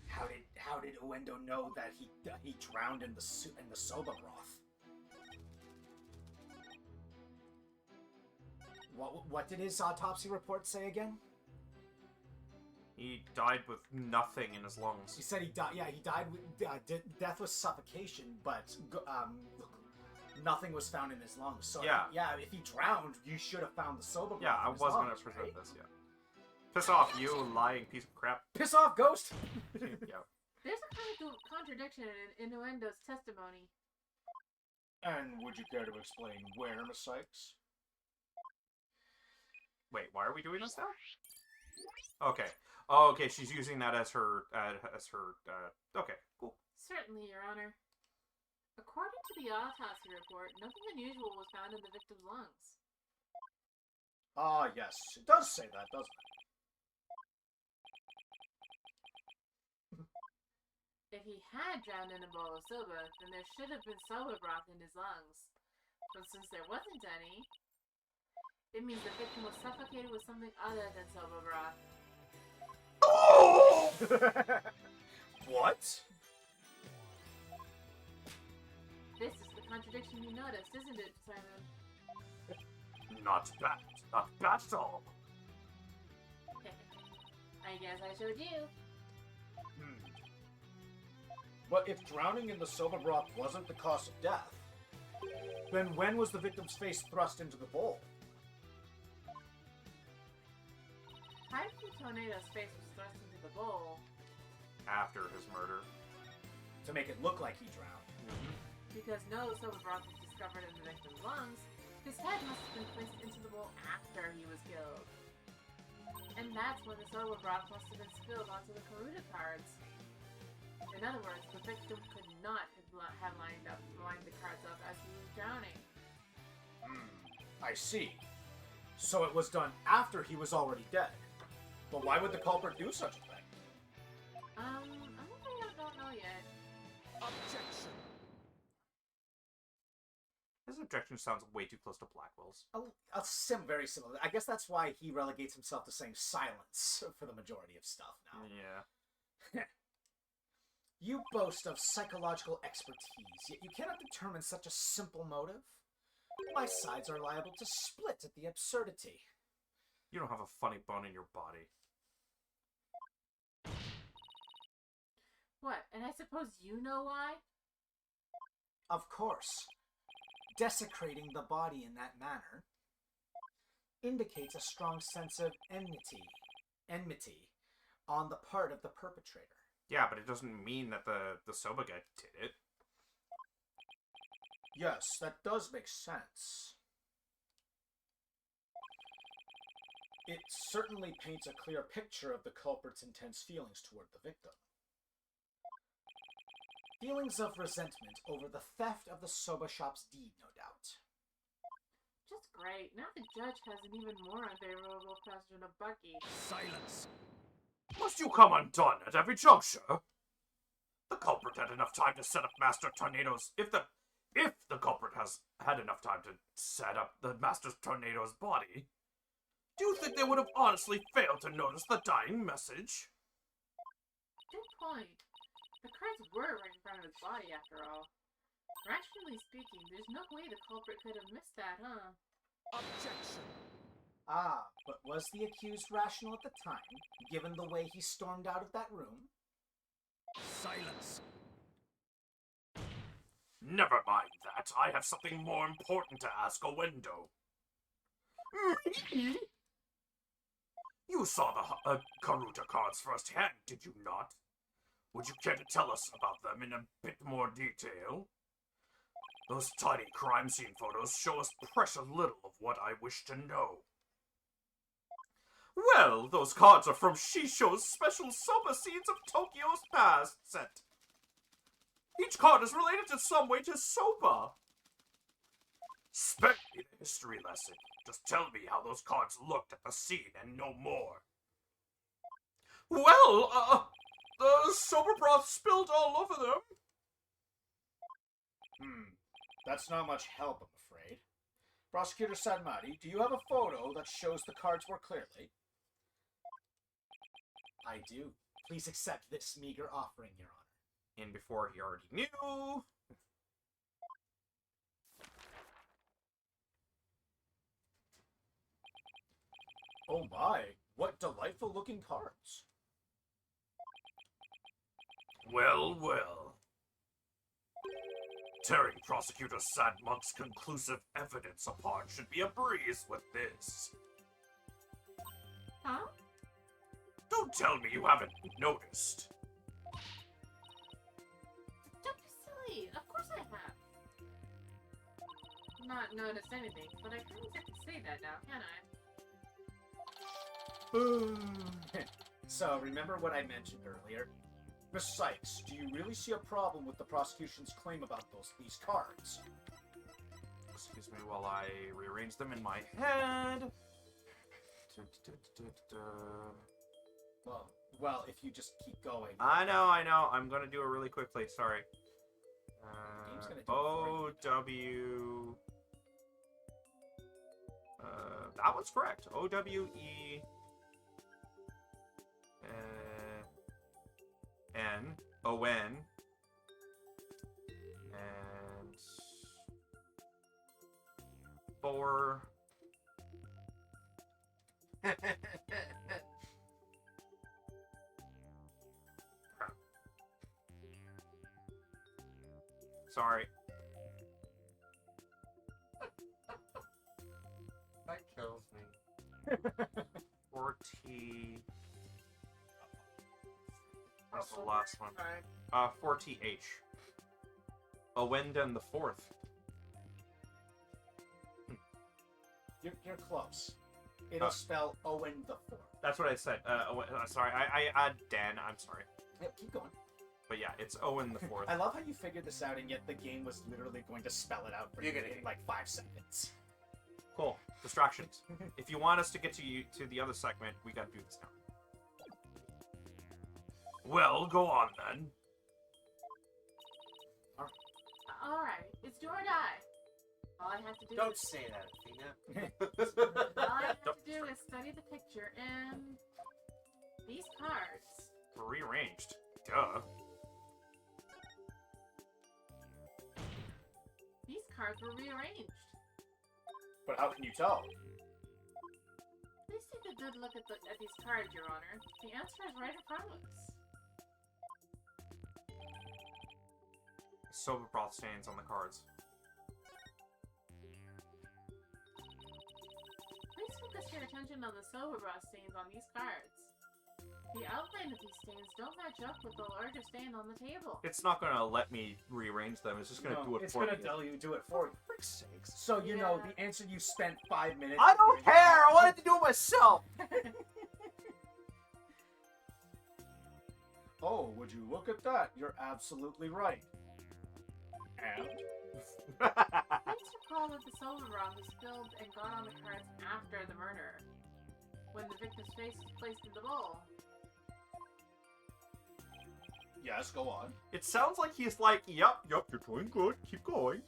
How did Uendo know that he drowned in the soba broth? What did his autopsy report say again? He died with nothing in his lungs. He said he died. Yeah, he died with death was suffocation, but nothing was found in his lungs. So yeah, if he drowned, you should have found the soba broth. Yeah, I was going to present this. Yeah. Piss off, you lying piece of crap. Piss off, ghost! Yeah. There's a kind of contradiction in Uendo's testimony. And would you care to explain where, Miss Sykes? Wait, why are we doing this now? Okay. Oh, okay, she's using that as her, okay, cool. Certainly, Your Honor. According to the autopsy report, nothing unusual was found in the victim's lungs. Ah, yes. It does say that, doesn't it? If he had drowned in a bowl of soba, then there should have been soba broth in his lungs. But since there wasn't any, it means the victim was suffocated with something other than soba broth. Oh! What? This is the contradiction you noticed, isn't it, Simon? Not bad. Not bad at all. I guess I showed you. But if drowning in the soba broth wasn't the cause of death, then when was the victim's face thrust into the bowl? Taiki Tornado's face was thrust into the bowl. After his murder. To make it look like he drowned. Because no soba broth was discovered in the victim's lungs, his head must have been placed into the bowl after he was killed. And that's when the soba broth must have been spilled onto the Karuta cards. In other words, the victim could not have lined the cards up as he was drowning. I see. So it was done after he was already dead. But why would the culprit do such a thing? His objection sounds way too close to Blackwell's. Very similar. I guess that's why he relegates himself to saying silence for the majority of stuff now. Yeah. You boast of psychological expertise, yet you cannot determine such a simple motive? My sides are liable to split at the absurdity. You don't have a funny bone in your body. What, and I suppose you know why? Of course. Desecrating the body in that manner indicates a strong sense of enmity on the part of the perpetrator. Yeah, but it doesn't mean that the Soba guy did it. Yes, that does make sense. It certainly paints a clear picture of the culprit's intense feelings toward the victim. Feelings of resentment over the theft of the soba shop's deed, no doubt. Just great. Now the judge has an even more unfavorable impression of Bucky. Silence! Must you come undone at every juncture? The culprit had enough time to set up Master Tornado's... If the culprit has had enough time to set up the Master Tornado's body, do you think they would have honestly failed to notice the dying message? Good point. The cards were right in front of his body, after all. Rationally speaking, there's no way the culprit could have missed that, huh? Objection! Ah, but was the accused rational at the time, given the way he stormed out of that room? Silence! Never mind that. I have something more important to ask Owendo. You saw the Karuta cards firsthand, did you not? Would you care to tell us about them in a bit more detail? Those tiny crime scene photos show us precious little of what I wish to know. Well, those cards are from Shisho's special soba scenes of Tokyo's past set. Each card is related in some way to soba. Spare me the history lesson. Just tell me how those cards looked at the scene and no more. Well, the soba broth spilled all over them. That's not much help, I'm afraid. Prosecutor Sadmati, do you have a photo that shows the cards more clearly? I do. Please accept this meager offering, Your Honor. And before he already knew... Oh my, what delightful looking cards. Well, well. Tearing Prosecutor Sadmonk's conclusive evidence apart should be a breeze with this. Huh? Don't tell me you haven't noticed. Don't be silly. Of course I have. Not noticed anything, but I can't exactly say that now, can I? So, remember what I mentioned earlier? Miss Sykes, do you really see a problem with the prosecution's claim about these cards? Excuse me while I rearrange them in my head. Well, if you just keep going. I know. I'm gonna do it really quickly. Sorry. Game's gonna do it for OW. That was correct. OWE. NON. And 4. Sorry. That kills me. 4T. That's the last one. 4TH. Owenden the Fourth. You're close. It'll spell Owen the Fourth. That's what I said. Sorry, I Dan. I'm sorry. Yep, keep going. But yeah, it's Owen the Fourth. I love how you figured this out, and yet the game was literally going to spell it out for you in like 5 seconds. Cool. Distractions. If you want us to get to the other segment, we gotta do this now. Well, go on then. Alright, it's do or die. All I have to do Don't is say that, Athena. all I have to do is study the picture and these cards. Rearranged. Duh. These cards were rearranged. But how can you tell? Please take a good look at these cards, Your Honor. The answer is right in front of us. Soba broth stains on the cards. Please focus your attention on the silver broth stains on these cards. The outline of these stains don't match up with the larger stain on the table. It's not gonna let me rearrange them. It's just gonna do it it's for me. gonna tell you to do it for you. For frick's sakes. So you know Yeah. the answer you spent 5 minutes. I don't care. I wanted to do it myself. Oh, would you look at that? You're absolutely right. And Please recall that the silver broth was spilled and got on the cards after the murder, when the victim's face was placed in the bowl. yes, go on. It sounds like he's like, yep, you're doing good. Keep going.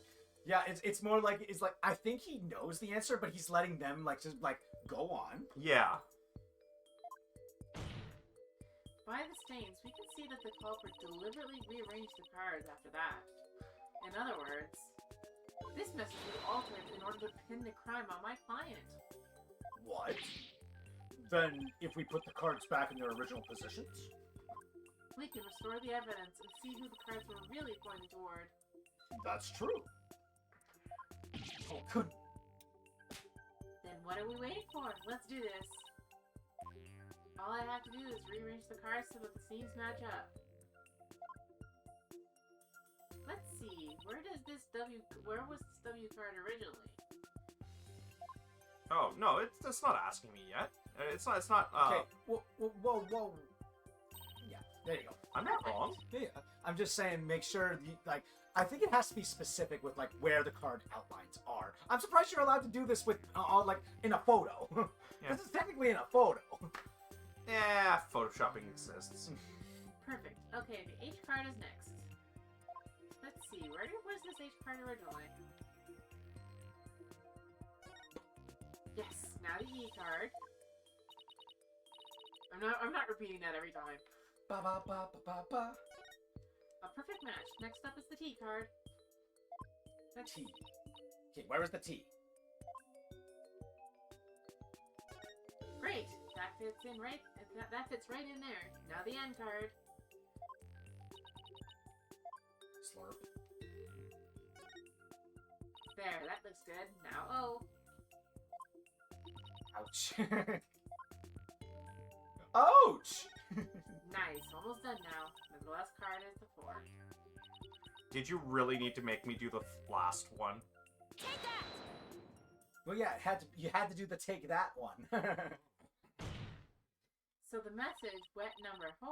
Yeah, it's more like I think he knows the answer, but he's letting them just go on. Yeah. By the stains, we can see that the culprit deliberately rearranged the cards after that. In other words, this message was altered in order to pin the crime on my client. What? Then if we put the cards back in their original positions? We can restore the evidence and see who the cards were really pointing toward. That's true. Oh, good. Then what are we waiting for? Let's do this. All I have to do is rearrange the cards so that the seams match up. Let's see, where was this W card originally? Oh no, it's not asking me yet. It's not. Okay. Whoa. Yeah, there you go. I'm not wrong. Yeah, I'm just saying, make sure I think it has to be specific with where the card outlines are. I'm surprised you're allowed to do this with in a photo. Yeah. This is technically in a photo. Yeah, photoshopping exists. Perfect. Okay, the H card is next. Let's see, where was this H card originally? Yes, now the E card. I'm not repeating that every time. Ba ba ba ba ba ba. A perfect match. Next up is the T card. Let's T. Okay, where is the T? Great. That fits in right. That fits right in there. Now the N card. Slurp. There, that looks good. Now O. Ouch. Ouch! Nice. Almost done now. And the last card is the 4. Did you really need to make me do the last one? Take that! Well, yeah, you had to do the take that one. So the message, wet number 4,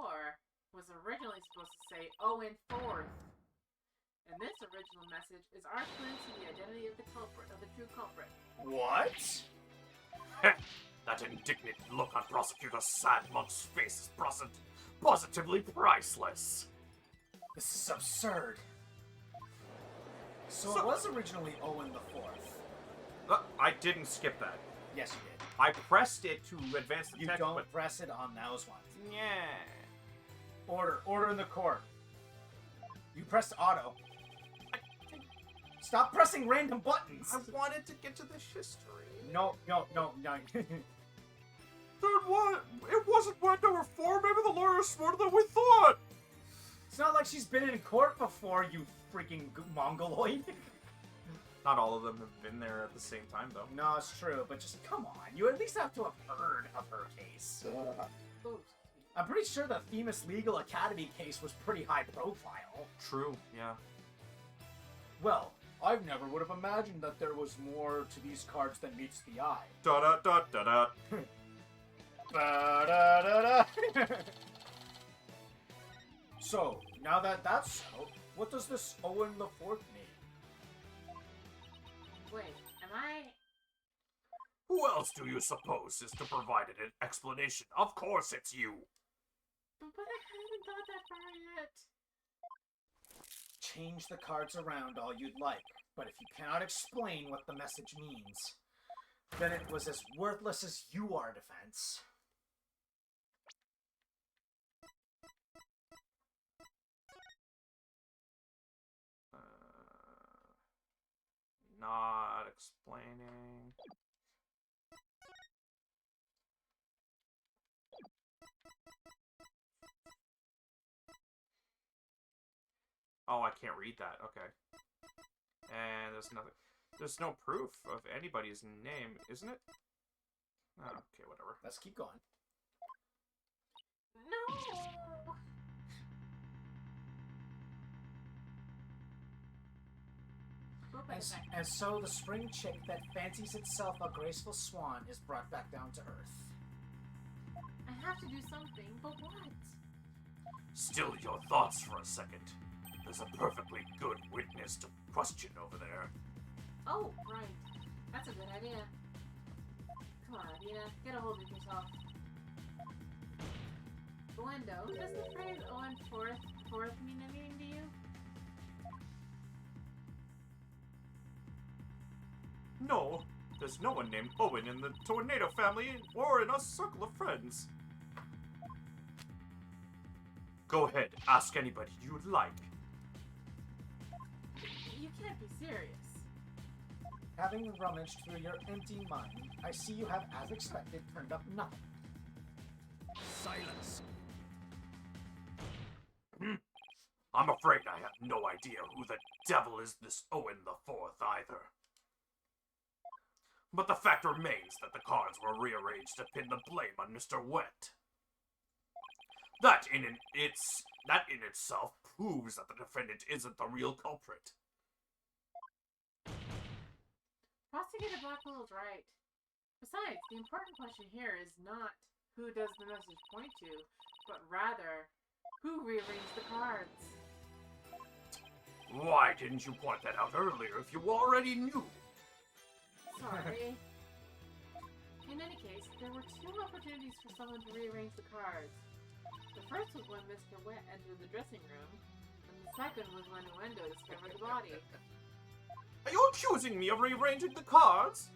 was originally supposed to say O in 4th. And this original message is our clue to the identity of the culprit, of the true culprit. What? That indignant look on Prosecutor Sadmonk's face is positively priceless. This is absurd. So it was originally Owen the 4th. I didn't skip that. Yes, you did. I pressed it to advance the You text, don't but press it on those ones. yeah. Order in the court. You pressed auto. Stop pressing random buttons. I wanted to get to this history. No. Then what? It wasn't wet number 4. Maybe the lawyer is smarter than we thought. It's not like she's been in court before, you freaking mongoloid. Not all of them have been there at the same time, though. No, it's true, but just come on. You at least have to have heard of her case. Ooh. I'm pretty sure the Themis Legal Academy case was pretty high profile. True, yeah. Well, I never would have imagined that there was more to these cards than meets the eye. Da da da da da. Ba-da-da-da. So, now that that's settled, what does this Owen the 4th mean? Wait, am I... Who else do you suppose is to provide an explanation? Of course it's you. But I haven't thought that far yet. Change the cards around all you'd like, but if you cannot explain what the message means, then it was as worthless as you are, Defense. Not explaining. Oh, I can't read that. Okay. And there's nothing. There's no proof of anybody's name, isn't it? Oh, okay, whatever. Let's keep going. No! And so the spring chick that fancies itself a graceful swan is brought back down to earth. I have to do something, but what? Still your thoughts for a second. There's a perfectly good witness to question over there. Oh, right. That's a good idea. Come on, Adina. Get a hold of yourself. Glendo, does the phrase Owen fourth mean anything to you? No, there's no one named Owen in the Tornado family or in our circle of friends. Go ahead, ask anybody you'd like. You can't be serious. Having rummaged through your empty mind, I see you have, as expected, turned up nothing. Silence. I'm afraid I have no idea who the devil is this Owen the Fourth either. But the fact remains that the cards were rearranged to pin the blame on Mr. Wet. That in itself proves that the defendant isn't the real culprit. Prosecutor Blackwell is right. Besides, the important question here is not who does the message point to, but rather, who rearranged the cards? Why didn't you point that out earlier if you already knew? Sorry. In any case, there were two opportunities for someone to rearrange the cards. The first was when Mr. Wet entered the dressing room, and the second was when Uendo discovered the body. Are you accusing me of rearranging the cards?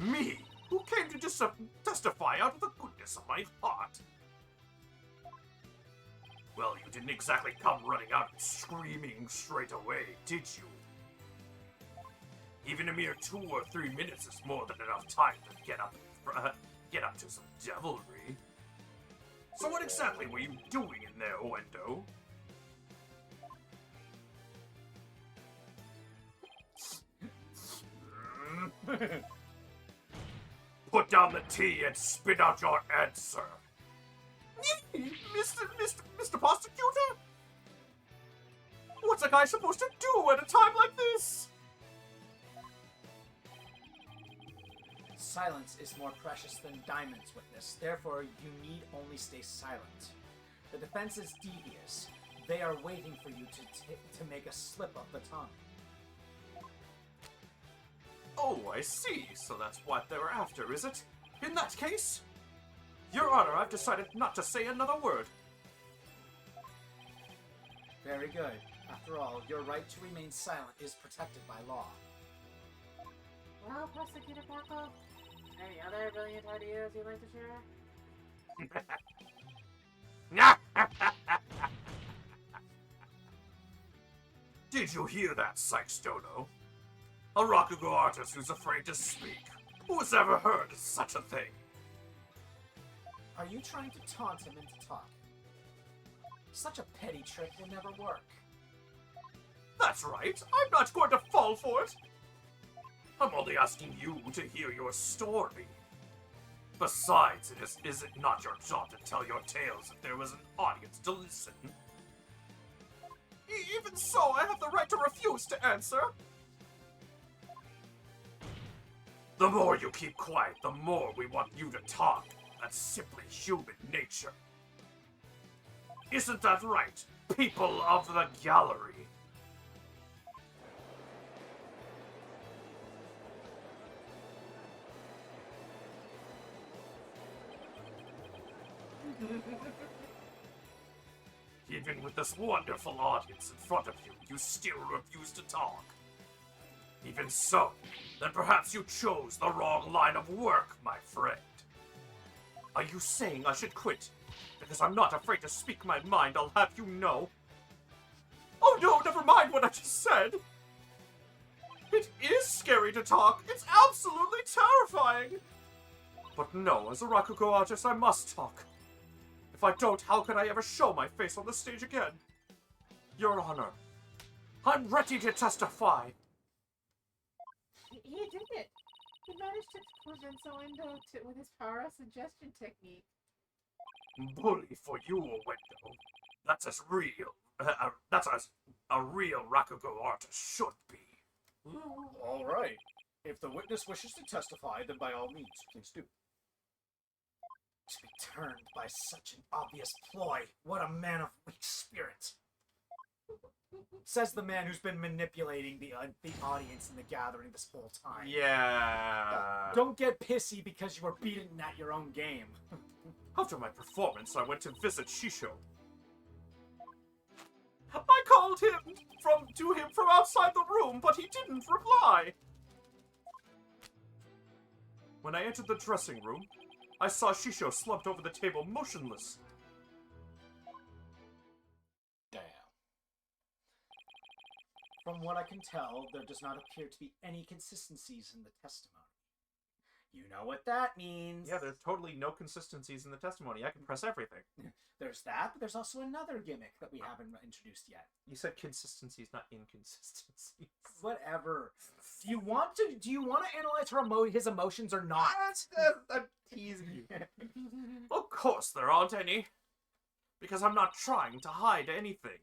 Me, who came to testify out of the goodness of my heart. Well, you didn't exactly come running out and screaming straight away, did you? Even a mere 2 or 3 minutes is more than enough time to get up to some devilry. So what exactly were you doing in there, Uendo? Put down the tea and spit out your answer. Mr. Prosecutor? What's a guy supposed to do at a time like this? Silence is more precious than diamonds, witness. Therefore, you need only stay silent. The defense is devious. They are waiting for you to make a slip of the tongue. Oh, I see. So that's what they were after, is it? In that case, Your Honor, I've decided not to say another word. Very good. After all, your right to remain silent is protected by law. Well, Prosecutor Blackwell, any other brilliant ideas you'd like to share? Did you hear that, Sykes Dono? A Rakugo artist who's afraid to speak. Who's ever heard of such a thing? Are you trying to taunt him into talking? Such a petty trick will never work. That's right. I'm not going to fall for it. I'm only asking you to hear your story. Besides, is it not your job to tell your tales if there was an audience to listen? Even so, I have the right to refuse to answer. The more you keep quiet, the more we want you to talk. That's simply human nature. Isn't that right, people of the gallery? Even with this wonderful audience in front of you, you still refuse to talk. Even so, then perhaps you chose the wrong line of work, my friend. Are you saying I should quit? Because I'm not afraid to speak my mind, I'll have you know. Oh no, never mind what I just said! It is scary to talk, it's absolutely terrifying! But no, as a Rakugo artist, I must talk. If I don't, how could I ever show my face on the stage again? Your Honor, I'm ready to testify. He did it! He managed to prevent Oendo with his power suggestion technique. Bully for you, Oendo. That's as real. That's as a real Rakugo artist should be. All right. If the witness wishes to testify, then by all means, please do. To be turned by such an obvious ploy, what a man of weak spirit. Says the man who's been manipulating the audience in the gathering this whole time. Yeah. Don't get pissy because you were beaten at your own game. After my performance, I went to visit Shisho. I called to him from outside the room, but he didn't reply. When I entered the dressing room, I saw Shisho slumped over the table motionless. Damn. From what I can tell, there does not appear to be any consistencies in the testimony. You know what that means. Yeah, there's totally no consistencies in the testimony. I can press everything. There's that, but there's also another gimmick that we haven't introduced yet. You said consistencies, not inconsistencies. Whatever. Do you want to analyze his emotions or not? I'm teasing you. Of course there aren't any. Because I'm not trying to hide anything.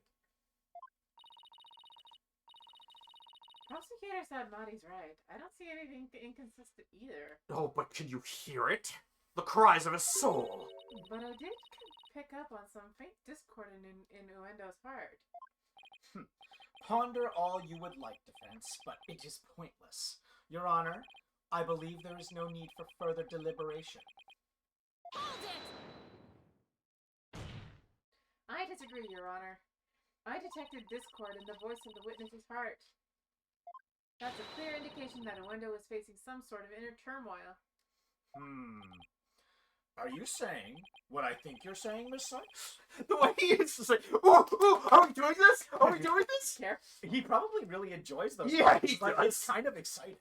Prosecutor Sadmati's right. I don't see anything inconsistent either. Oh, but can you hear it? The cries of his soul. But I did pick up on some faint discord in Uendo's heart. Ponder all you would like, defense, but it is pointless. Your Honor, I believe there is no need for further deliberation. Hold it! I disagree, Your Honor. I detected discord in the voice of the witness's heart. That's a clear indication that Uendo is facing some sort of inner turmoil. Are you saying what I think you're saying, Miss Sykes? The way he is just like, oh, are we doing this? Are we doing this? He probably really enjoys those. Yeah, parts. he like, does. it's kind of exciting.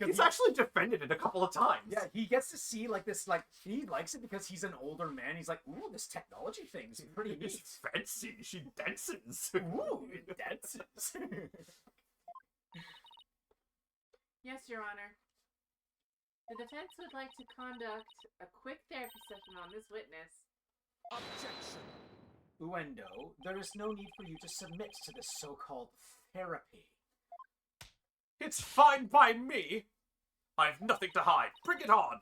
He's actually defended it a couple of times. Yeah, he gets to see like this. Like he likes it because he's an older man. He's like, ooh, this technology thing's pretty neat. It's fancy. She dances. Ooh, it dances. Yes, Your Honor. The defense would like to conduct a quick therapy session on this witness. Objection! Uendo, there is no need for you to submit to this so-called therapy. It's fine by me. I have nothing to hide. Bring it on.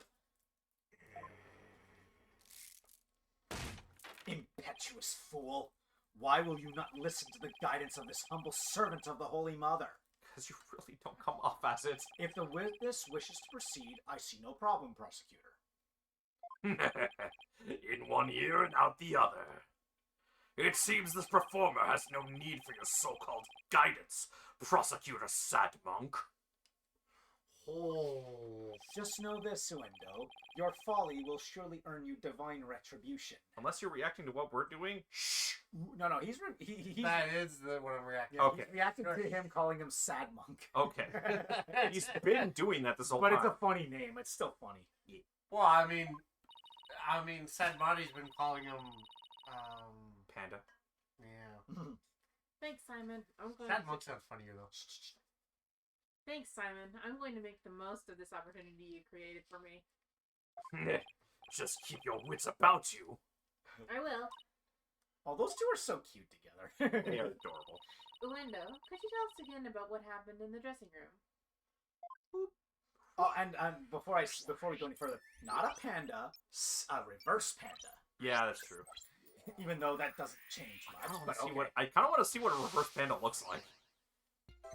Impetuous fool! Why will you not listen to the guidance of this humble servant of the Holy Mother? Because you really don't come off as it. If the witness wishes to proceed, I see no problem, prosecutor. In one ear and out the other. It seems this performer has no need for your so-called guidance, Prosecutor Sadmonk. Oh. Just know this, Uendo. Your folly will surely earn you divine retribution. Unless you're reacting to what we're doing. Shh. No, he's That is what I'm reacting. yeah, Okay. he's reacting to him calling him Sad Monk. Okay. He's been doing that this whole But time. it's a funny name. It's still funny. Well, I mean, Sadmati's been calling him, Panda. yeah. Thanks, Simon. Sadmonk sounds funnier though. Thanks, Simon. I'm going to make the most of this opportunity you created for me. Just keep your wits about you. I will. Oh, those two are so cute together. They are adorable. Uendo, could you tell us again about what happened in the dressing room? Oh, and before we go any further, not a panda, a reverse panda. Yeah, that's true. Even though that doesn't change much. But okay. I kind of want to see what a reverse panda looks like.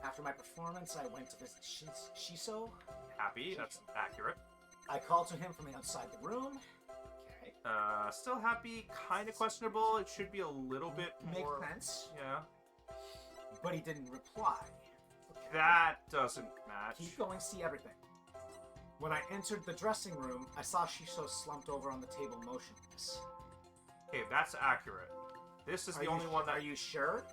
After my performance, I went to visit Shiso. Happy, that's accurate. I called to him from outside the room. Okay. Still happy, kind of questionable. It should be a little bit more. Makes sense. Yeah. But he didn't reply. That doesn't match. Keep going, see everything. When I entered the dressing room, I saw Shisho slumped over on the table motionless. Okay, that's accurate. This is Are the you only one that Are you sure?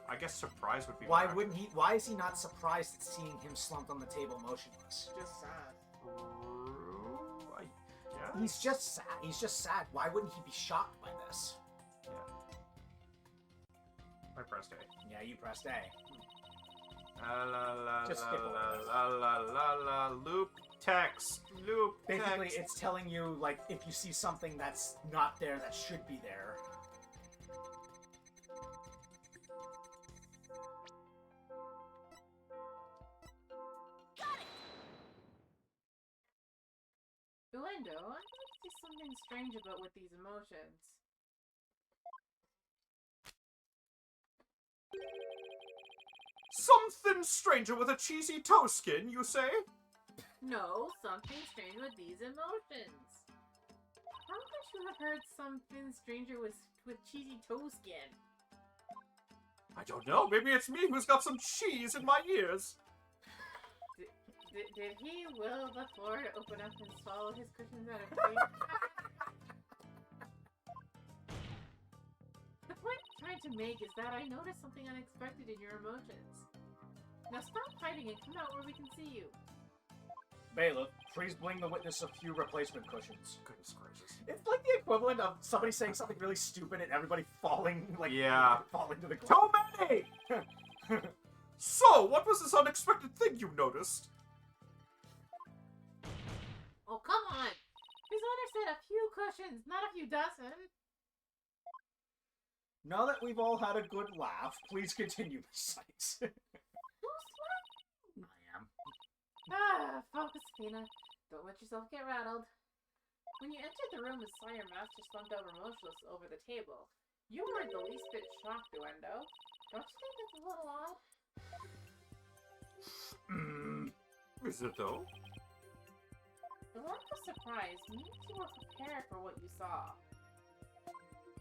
I guess surprise would be. Why more wouldn't he? Why is he not surprised at seeing him slumped on the table motionless? Just sad. True, I guess. He's just sad. He's just sad. Why wouldn't he be shocked by this? Yeah. I pressed A. Yeah, you pressed A. La la la Just la skip over la this. la la la la loop text loop Basically, text. it's telling you, like, if you see something that's not there that should be there. Uendo, I noticed something strange about with these emotions. Something stranger with a cheesy toe skin, you say? No, something strange with these emotions. How could you have heard something stranger with cheesy toe skin? I don't know. Maybe it's me who's got some cheese in my ears. Did he will the floor to open up and swallow his cushions out of pain? The point I'm trying to make is that I noticed something unexpected in your emotions. Now stop hiding and come out where we can see you. Bailiff, please bring the witness a few replacement cushions. Goodness gracious. It's like the equivalent of somebody saying something really stupid and everybody falling, like, Yeah. falling to the ground. Too many! So, what was this unexpected thing you noticed? Oh, come on! His owner said a few cushions, not a few dozen. Now that we've all had a good laugh, please continue, Miss Sykes. Who's laughing? I am. Ah, focus, Fina. Don't let yourself get rattled. When you entered the room and saw your master slumped over motionless over the table, you weren't the least bit shocked, Uendo. Don't you think that's a little odd? Is it though? The lack of surprise means you were prepared for what you saw.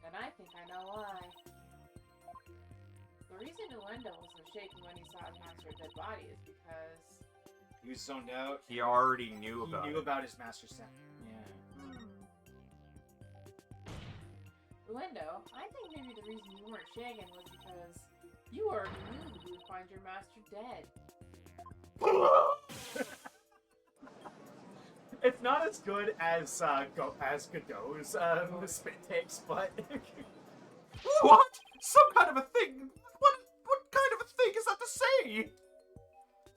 And I think I know why. The reason Uendo wasn't shaken when he saw his master's dead body is because... He was zoned out. He already knew He about knew it. about his master's death. Yeah. Uendo, I think maybe the reason you weren't shaken was because you already knew you would find your master dead. It's not as good as Godot's spit takes, but What? Some kind of a thing? What kind of a thing is that to say?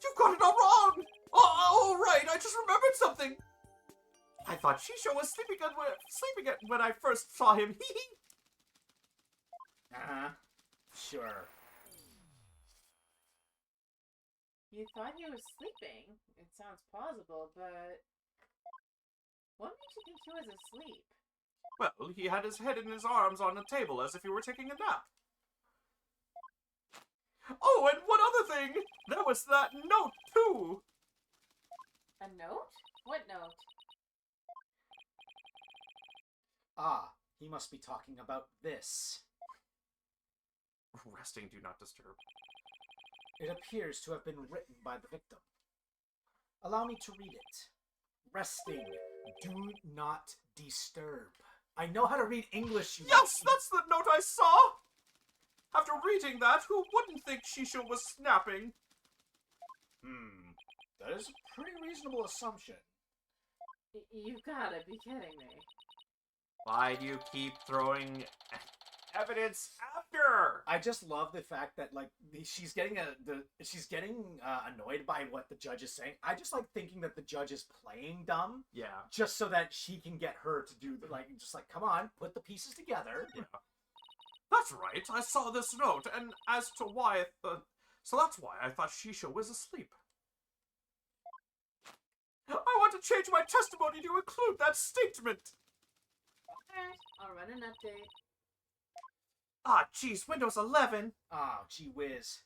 You've got it all wrong! Oh, right, I just remembered something! I thought Shisho was sleeping when I first saw him. sure. You thought he was sleeping? It sounds plausible, but... What makes you think he was asleep? Well, he had his head in his arms on a table as if he were taking a nap. Oh, and one other thing! There was that note, too! A note? What note? Ah, he must be talking about this. Resting, do not disturb. It appears to have been written by the victim. Allow me to read it. Resting. Do not disturb. I know how to read English, you Yes, that's the note I saw! After reading that, who wouldn't think Shisho was snapping? That is a pretty reasonable assumption. You gotta be kidding me. Why do you keep throwing evidence after? I just love the fact that, like, she's getting annoyed by what the judge is saying. I just like thinking that the judge is playing dumb, Yeah. just so that she can get her to do the, like, just like, come on, put the pieces together. Yeah. That's right, I saw this note, and as to why so that's why I thought Shisho was asleep. I want to change my testimony to include that statement! Alright, I'll run an update. Ah, jeez, Windows 11! Oh, gee whiz.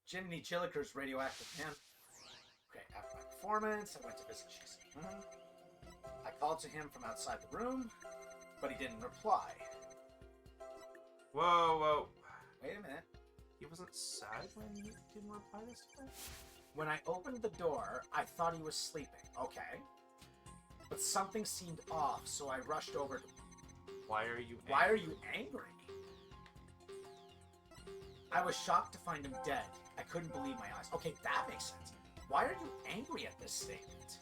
Jiminy Jilliker's radioactive, man. Okay, after my performance, I went to visit Shizuka. I called to him from outside the room. but he didn't reply. Whoa, whoa. Wait a minute. He wasn't sad when he didn't reply this time? When I opened the door, I thought he was sleeping. Okay. But something seemed off, so I rushed over to him. Why are you angry? Why are you angry? I was shocked to find him dead. I couldn't believe my eyes. Okay, that makes sense. Why are you angry at this statement?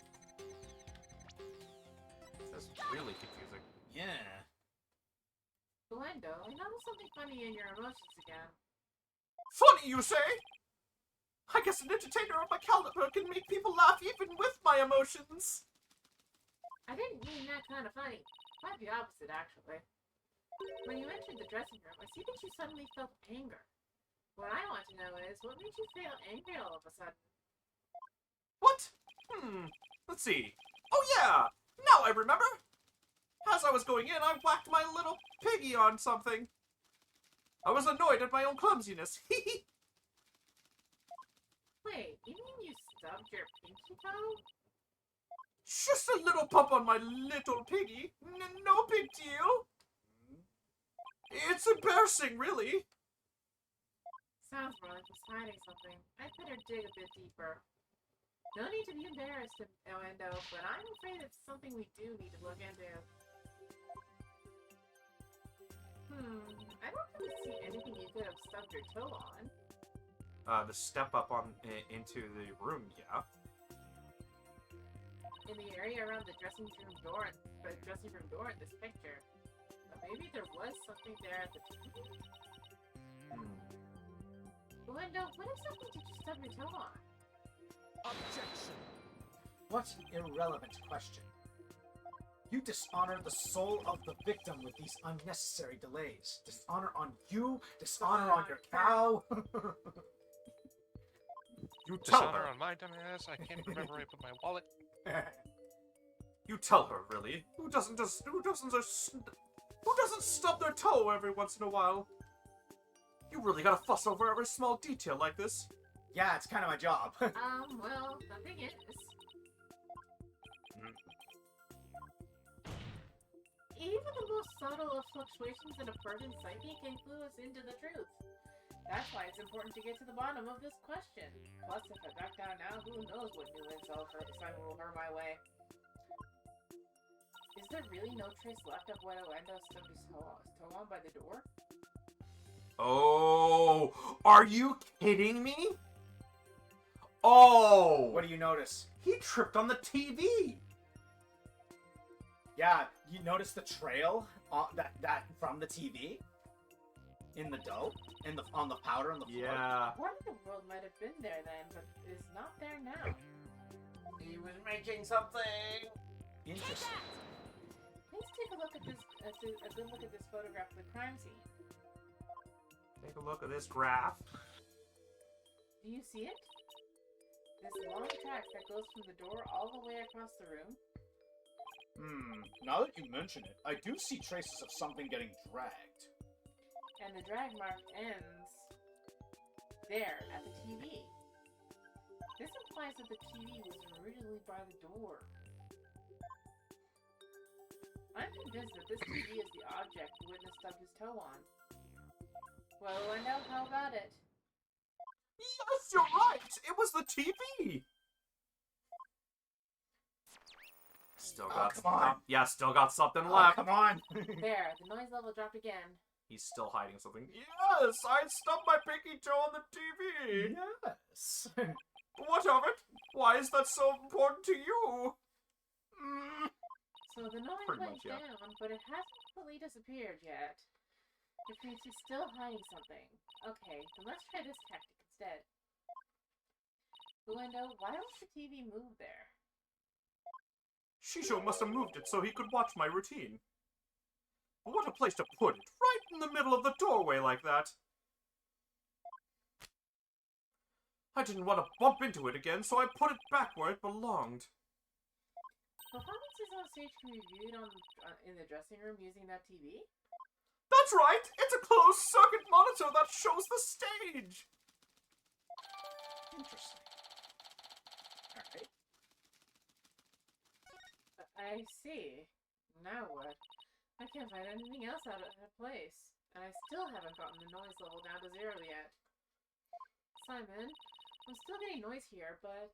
That's really confusing. Yeah. Glendo, I noticed something funny in your emotions again. Funny, you say? I guess an entertainer of my caliber can make people laugh even with my emotions. I didn't mean that kind of funny. Quite the opposite, actually. When you entered the dressing room, I see that you suddenly felt anger. What I want to know is, what made you feel angry all of a sudden? What? Let's see. Oh yeah! Now I remember! As I was going in, I whacked my little piggy on something. I was annoyed at my own clumsiness. Wait, you mean you stubbed your pinky toe? Just a little pump on my little piggy. No big deal. It's embarrassing, really. Sounds more like he's hiding something. I'd better dig a bit deeper. No need to be embarrassed, Endo, but I'm afraid it's something we do need to look into. I don't really see anything you could have stubbed your toe on. The step up on into the room, yeah. In the area around the dressing room door in this picture. But maybe there was something there at the time. Endo, what exactly did you stub your toe on? Objection. What an irrelevant question. You dishonor the soul of the victim with these unnecessary delays. Dishonor on you, dishonor on your cow. You tell Dishonor her. on my dumb ass. I can't remember where I put my wallet. You tell her, really. Who doesn't stub their toe every once in a while? You really gotta fuss over every small detail like this. Yeah, it's kind of my job. Well, the thing is... Even the most subtle of fluctuations in a person's psyche can clue us into the truth. That's why it's important to get to the bottom of this question. Plus, if I back down now, who knows what new intel Simon will hurl my way. Is there really no trace left of what Endo stubbed his toe on by the door? Oh, are you kidding me? Oh, What do you notice? he tripped on the TV. Yeah, you notice the trail that from the TV in the dough, on the powder on the floor. Yeah. What in the world might have been there then, but is not there now? He was making something. Interesting. Please take a look at this. A good look at this photograph of the crime scene. Take a look at this graph. Do you see it? This long track that goes from the door all the way across the room. Now that you mention it, I do see traces of something getting dragged. And the drag mark ends there at the TV. This implies that the TV was originally by the door. I'm convinced that this TV is the object the witness stubbed his toe on. Well, I know. How about it? Yes, you're right. It was the TV. Still Oh, got come on. Yeah, still got something Oh, left. come on. There, the noise level dropped again. He's still hiding something. Yes, I stubbed my pinky toe on the TV. Yes. What of it? Why is that so important to you? So the noise Pretty went much, yeah. down, but it hasn't completely disappeared yet. It means he's still hiding something. Okay, then let's try this tactic instead. Glendo, why was the TV moved there? Shisho must have moved it so he could watch my routine. But what a place to put it, right in the middle of the doorway like that. I didn't want to bump into it again, so I put it back where it belonged. Performances on stage can be viewed in the dressing room using that TV? That's right! It's a closed-circuit monitor that shows the stage! Interesting. Alright. I see. Now what? I can't find anything else out of place, and I still haven't gotten the noise level down to 0 yet. Simon, I'm still getting noise here, but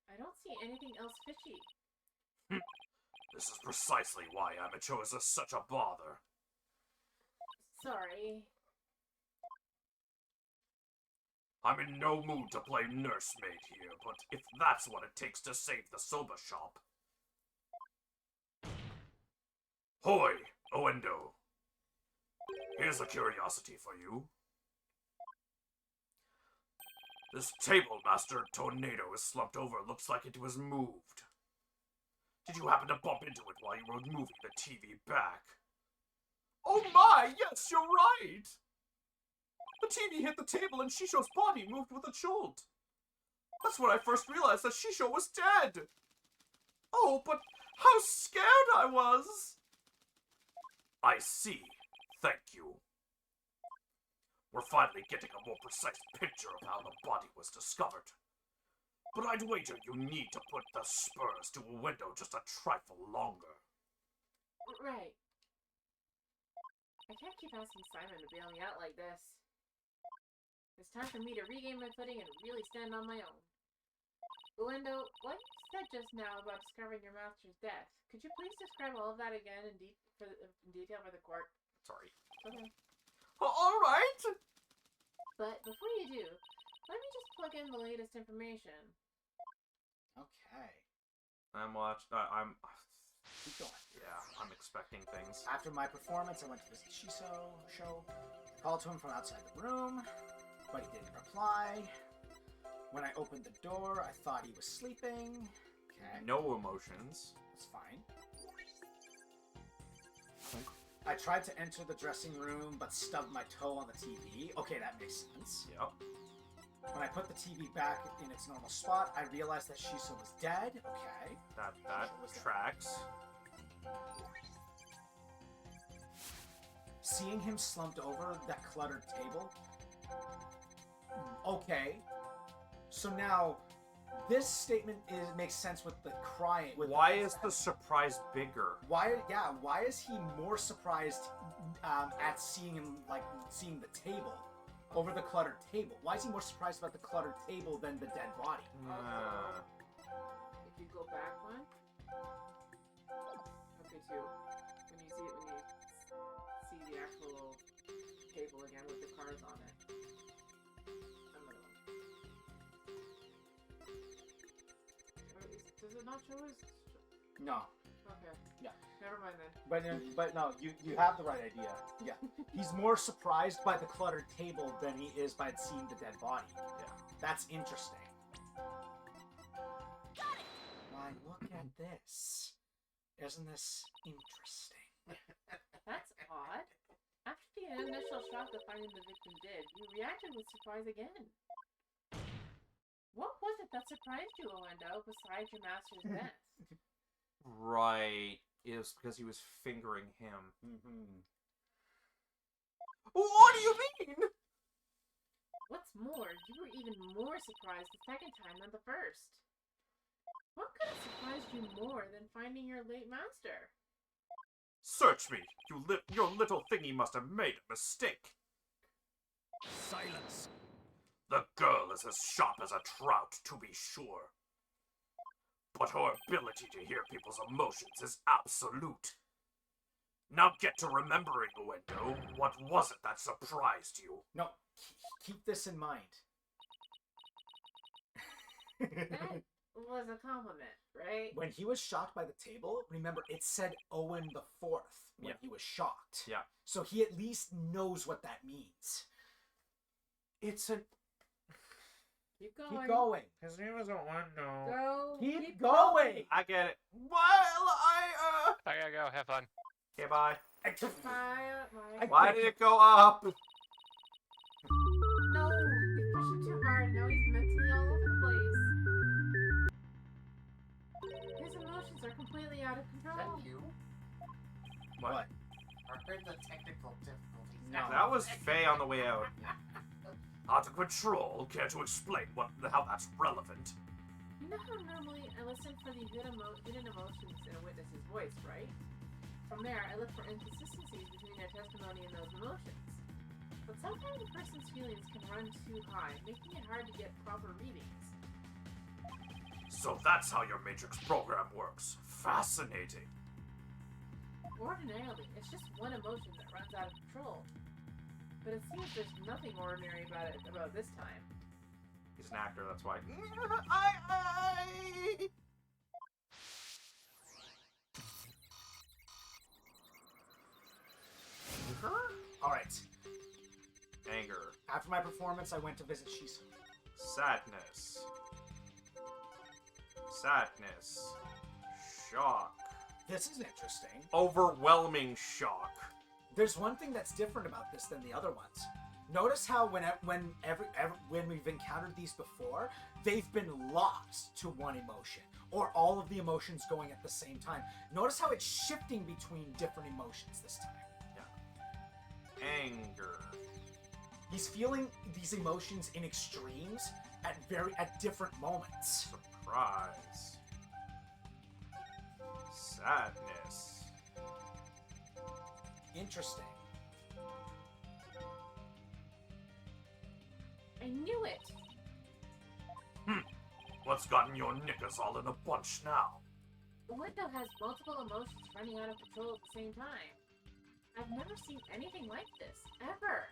I don't see anything else fishy. This is precisely why amateurs are such a bother. Sorry. I'm in no mood to play nursemaid here, but if that's what it takes to save the soba shop. Hoy, Oendo. Here's a curiosity for you. This table master tornado is slumped over. Looks like it was moved. Did you happen to bump into it while you were moving the TV back? Oh my, yes, you're right! The TV hit the table and Shisho's body moved with a jolt. That's when I first realized that Shisho was dead. Oh, but how scared I was! I see. Thank you. We're finally getting a more precise picture of how the body was discovered. But I'd wager you need to put the spurs to a window just a trifle longer. Right. I can't keep asking Simon to bail me out like this. It's time for me to regain my footing and really stand on my own. Uendo, what you said just now about discovering your master's death, could you please describe all of that again in detail for the court? Sorry. Okay. Alright! But before you do, let me just plug in the latest information. Okay. I'm Keep going. Yeah, I'm expecting things. After my performance, I went to visit Shiso show. Called to him from outside the room, but he didn't reply. When I opened the door, I thought he was sleeping. Okay. No emotions. That's fine. I tried to enter the dressing room, but stubbed my toe on the TV. Okay, that makes sense. Yep. When I put the TV back in its normal spot, I realized that Shiso was dead. Okay. That Was that- tracks. Seeing him slumped over that cluttered table. Okay. So now, this statement makes sense with the crying. Why is the surprise bigger? Why is he more surprised at seeing him, like, seeing the table over the cluttered table? Why is he more surprised about the cluttered table than the dead body? If you go back one. Okay, two. When you see the actual table again with the cards on it. Another one. Does it not show his... No. Okay. Yeah. Never mind then. But no, you have the right idea. Yeah. He's more surprised by the cluttered table than he is by seeing the dead body. Yeah. That's interesting. Why, look at this. Isn't this interesting? That's odd. After the initial shock of finding the victim dead, you reacted with surprise again. What was it that surprised you, Oendo, besides your master's death? Right. It was because he was fingering him. Mm-hmm. What do you mean? What's more, you were even more surprised the second time than the first. What could have surprised you more than finding your late master? Search me! Your little thingy must have made a mistake. Silence. The girl is as sharp as a trout, to be sure. But her ability to hear people's emotions is absolute. Now get to remembering, Uendo. What was it that surprised you? No, keep this in mind. That was a compliment, right? When he was shocked by the table, remember, it said Owen the Fourth when Yeah. he was shocked. Yeah. So he at least knows what that means. It's an... Keep going. Keep going. His name is Oendo. Go. Keep going. I get it. Well, I gotta go. Have fun. Okay, bye. Why did it go up? No, you pushed him too hard. Now he's mentally all over the place. His emotions are completely out of control. Thank you. What? Are there the technical difficulties? No. That was Faye on the way out. Out of control? Care to explain how that's relevant? You know how normally I listen for the hidden emotions in a witness's voice, right? From there, I look for inconsistencies between their testimony and those emotions. But sometimes a person's feelings can run too high, making it hard to get proper readings. So that's how your Matrix program works. Fascinating. Ordinarily, it's just one emotion that runs out of control. But it seems there's nothing ordinary about this time. He's an actor, that's why. Alright. Anger. After my performance, I went to visit Shisa. Sadness. Sadness. Shock. This is interesting. Overwhelming shock. There's one thing that's different about this than the other ones. Notice how when we've encountered these before, they've been locked to one emotion, or all of the emotions going at the same time. Notice how it's shifting between different emotions this time. Anger. He's feeling these emotions in extremes at different moments. Surprise. Sadness. Interesting. I knew it! What's gotten your knickers all in a bunch now? The window has multiple emotions running out of control at the same time. I've never seen anything like this, ever.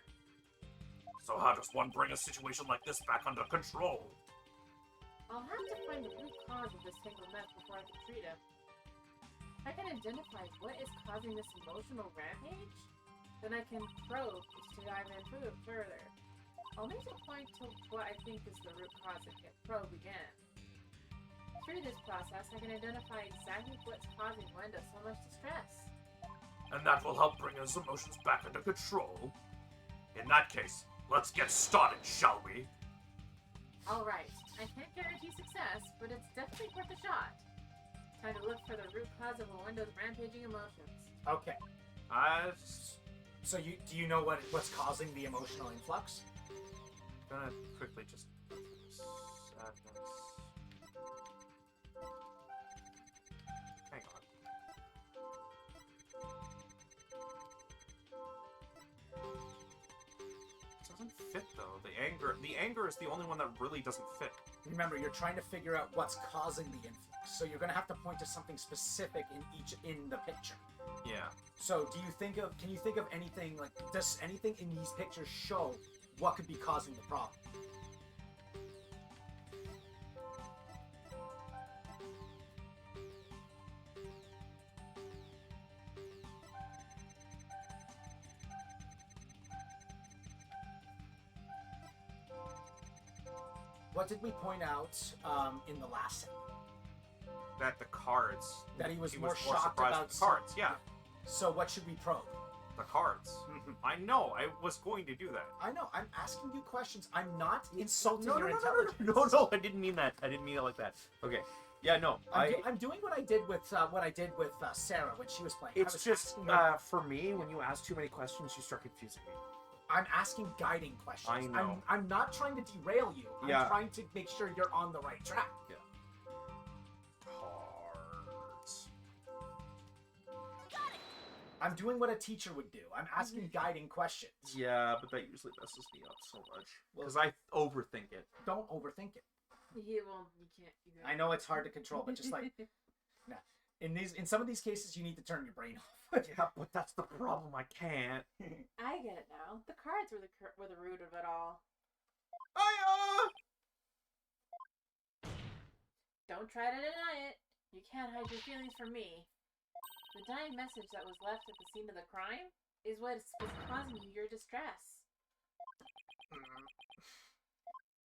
So how does one bring a situation like this back under control? I'll have to find the root cause of this tangled mess before I can treat him. If I can identify what is causing this emotional rampage, then I can probe to dive in further. I'll need to point to what I think is the root cause and get probe again. Through this process, I can identify exactly what's causing Wenda so much distress. And that will help bring his emotions back under control? In that case, let's get started, shall we? Alright, I can't guarantee success, but it's definitely worth a shot. Time to look for the root cause of Wenda's rampaging emotions. Okay. So do you know what's causing the emotional influx? Gonna quickly just sadness. Hang on. It doesn't fit though. The anger is the only one that really doesn't fit. Remember, you're trying to figure out what's causing the influx, so you're gonna have to point to something specific in the picture. Yeah. So, can you think of anything, like, does anything in these pictures show what could be causing the problem? What did we point out in the last set? That the cards. That he was more surprised shocked with about the cards. Yeah. So what should we probe? The cards. I know. I was going to do that. I know. I'm asking you questions. I'm not insulting No, your no, intelligence. no, I didn't mean that. I didn't mean it like that. Okay. Yeah, no. I'm doing what I did with Sarah when she was playing. I It's was just asking her- for me. When you ask too many questions, you start confusing me. I'm asking guiding questions. I know. I'm not trying to derail you. I'm Yeah. trying to make sure you're on the right track. Cards. I'm doing what a teacher would do. I'm asking guiding questions. Yeah, but that usually messes me up so much because I overthink it. Don't overthink it. Yeah, well, you can't do that. I know it's hard to control, but just like in some of these cases, you need to turn your brain off. Yeah, but that's the problem. I can't. I get it now. The cards were the root of it all. Don't try to deny it. You can't hide your feelings from me. The dying message that was left at the scene of the crime is what is causing you your distress.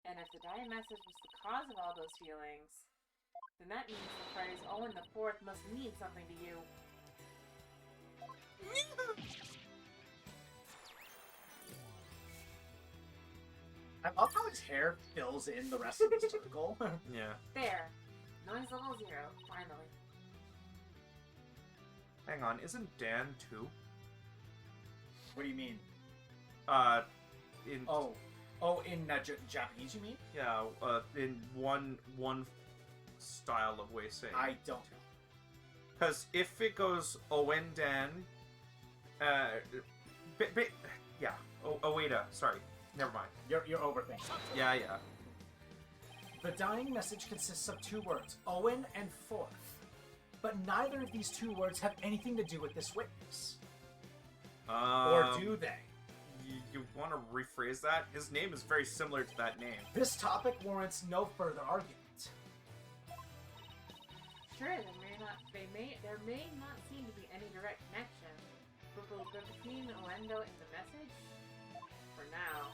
And if the dying message was the cause of all those feelings, then that means the phrase Owen the Fourth must mean something to you. I love how his hair fills in the rest of the circle. Yeah. There. Noise level 0, finally. Hang on. Isn't Dan too? What do you mean? In In Japanese, you mean? yeah, in one style of way saying. I don't know. Because if it goes Owen Den, yeah, Oeda. Sorry, never mind. You're overthinking. Yeah. The dying message consists of 2 words, Owen and Forth. But neither of these 2 words have anything to do with this witness. Or do they? You want to rephrase that? His name is very similar to that name. This topic warrants no further argument. Sure, there may not seem to be any direct connection between Oendo and the message, for now.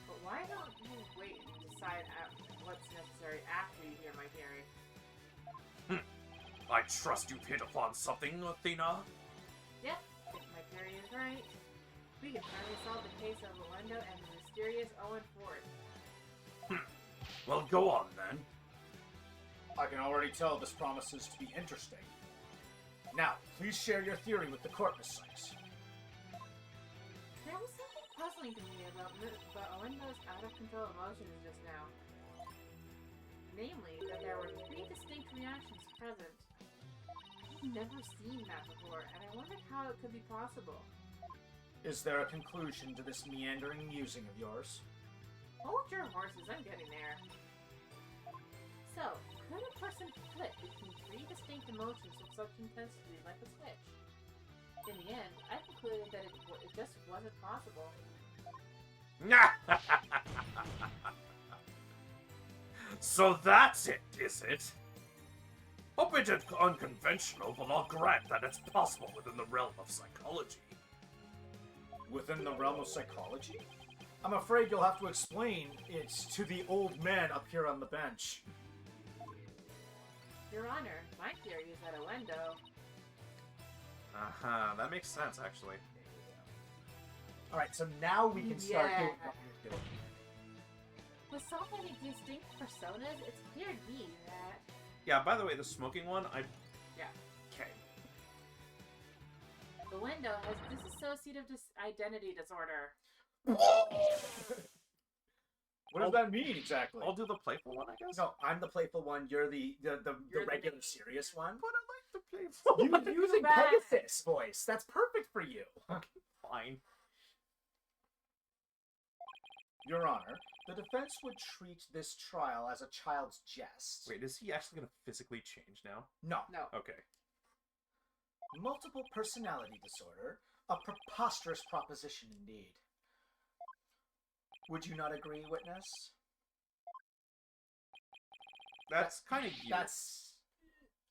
But why don't you wait and decide what's necessary after you hear my theory? I trust you've hit upon something, Athena. Yep, if my theory is right, we can finally solve the case of Oendo and the mysterious Owen Ford. Well, go on then. I can already tell this promises to be interesting. Now, please share your theory with the court, Miss Sykes. There was something puzzling to me about Oendo's out-of-control emotions just now. Namely, that there were 3 distinct reactions present. I've never seen that before, and I wondered how it could be possible. Is there a conclusion to this meandering musing of yours? Hold your horses, I'm getting there. So, could a person flip between 3 distinct emotions with such intensity like a switch? In the end, I concluded that it just wasn't possible. So that's it, is it? A bit unconventional, but I'll grant that it's possible within the realm of psychology. Within the realm of psychology? I'm afraid you'll have to explain it to the old man up here on the bench. Your Honor, my theory is that Oendo... That makes sense, actually. Alright, so now we can start doing what we're doing. With so many distinct personas, it's clear to me that... Yeah, by the way, the smoking one, Yeah. Okay. Oendo has dissociative identity disorder. What does that mean exactly? I'll do the playful one, I guess? No, I'm the playful one. You're the You're regular the- serious one. But I like the playful one. You're using Bad. Pegasus voice. That's perfect for you. Fine. Your Honor, the defense would treat this trial as a child's jest. Wait, is he actually going to physically change now? No. No. Okay. Multiple personality disorder. A preposterous proposition indeed. Would you not agree, witness? That's kind of you.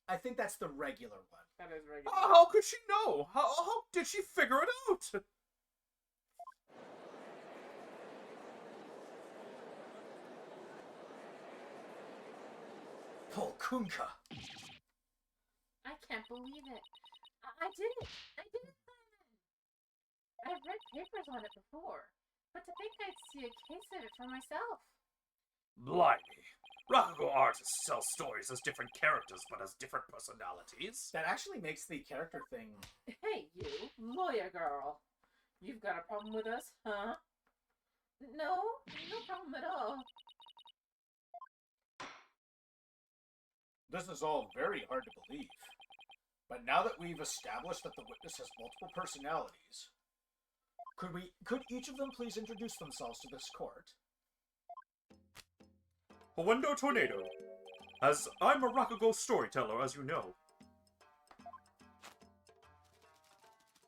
I think that's the regular one. That is regular. How could she know? How did she figure it out? Polkunka. I can't believe it. I did it, Simon! I've read papers on it before, but to think I'd see a case of it for myself. Blimey. Rakugo artists tell stories as different characters, but as different personalities. That actually makes the character thing. Hey, you, lawyer girl. You've got a problem with us, huh? No problem at all. This is all very hard to believe. But now that we've established that the witness has multiple personalities, could each of them please introduce themselves to this court? Oendo Tornado. As I'm a Rakugo storyteller, as you know.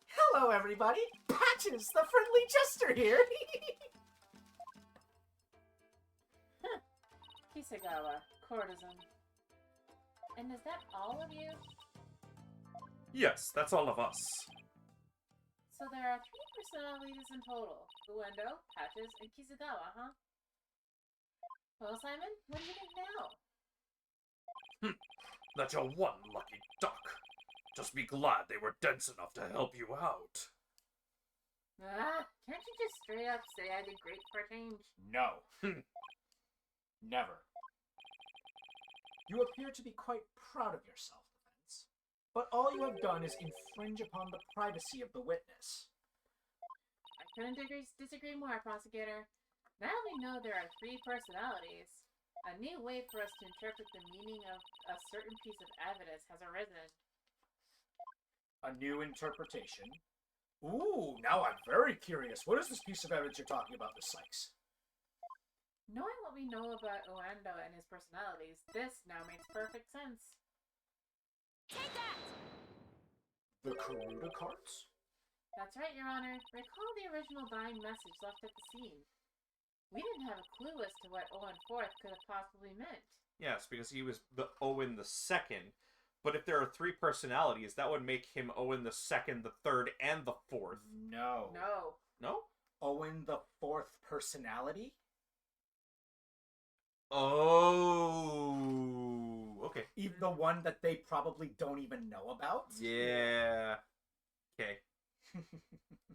Hello, everybody! Patches, the friendly jester here! Kisagawa, courtesan. And is that all of you? Yes, that's all of us. So there are 3 personalities in total. Uendo, Patches, and Kisagawa, huh? Well, Simon, what do you think now? That you're one lucky duck. Just be glad they were dense enough to help you out. Can't you just straight up say I did great for a change? No. Never. You appear to be quite proud of yourself, Defense. But all you have done is infringe upon the privacy of the witness. I couldn't disagree more, prosecutor. Now we know there are 3 personalities. A new way for us to interpret the meaning of a certain piece of evidence has arisen. A new interpretation. Ooh, now I'm very curious. What is this piece of evidence you're talking about, Miss Sykes? Knowing what we know about Uendo and his personalities, this now makes perfect sense. Take that! The Karuta cards? That's right, Your Honor. Recall the original dying message left at the scene. We didn't have a clue as to what Owen Fourth could have possibly meant. Yes, because he was the Owen the Second. But if there are 3 personalities, that would make him Owen the Second, the Third, and the Fourth. No. No. No? Owen the Fourth personality? Oh. Okay. Even the one that they probably don't even know about? Yeah. Okay.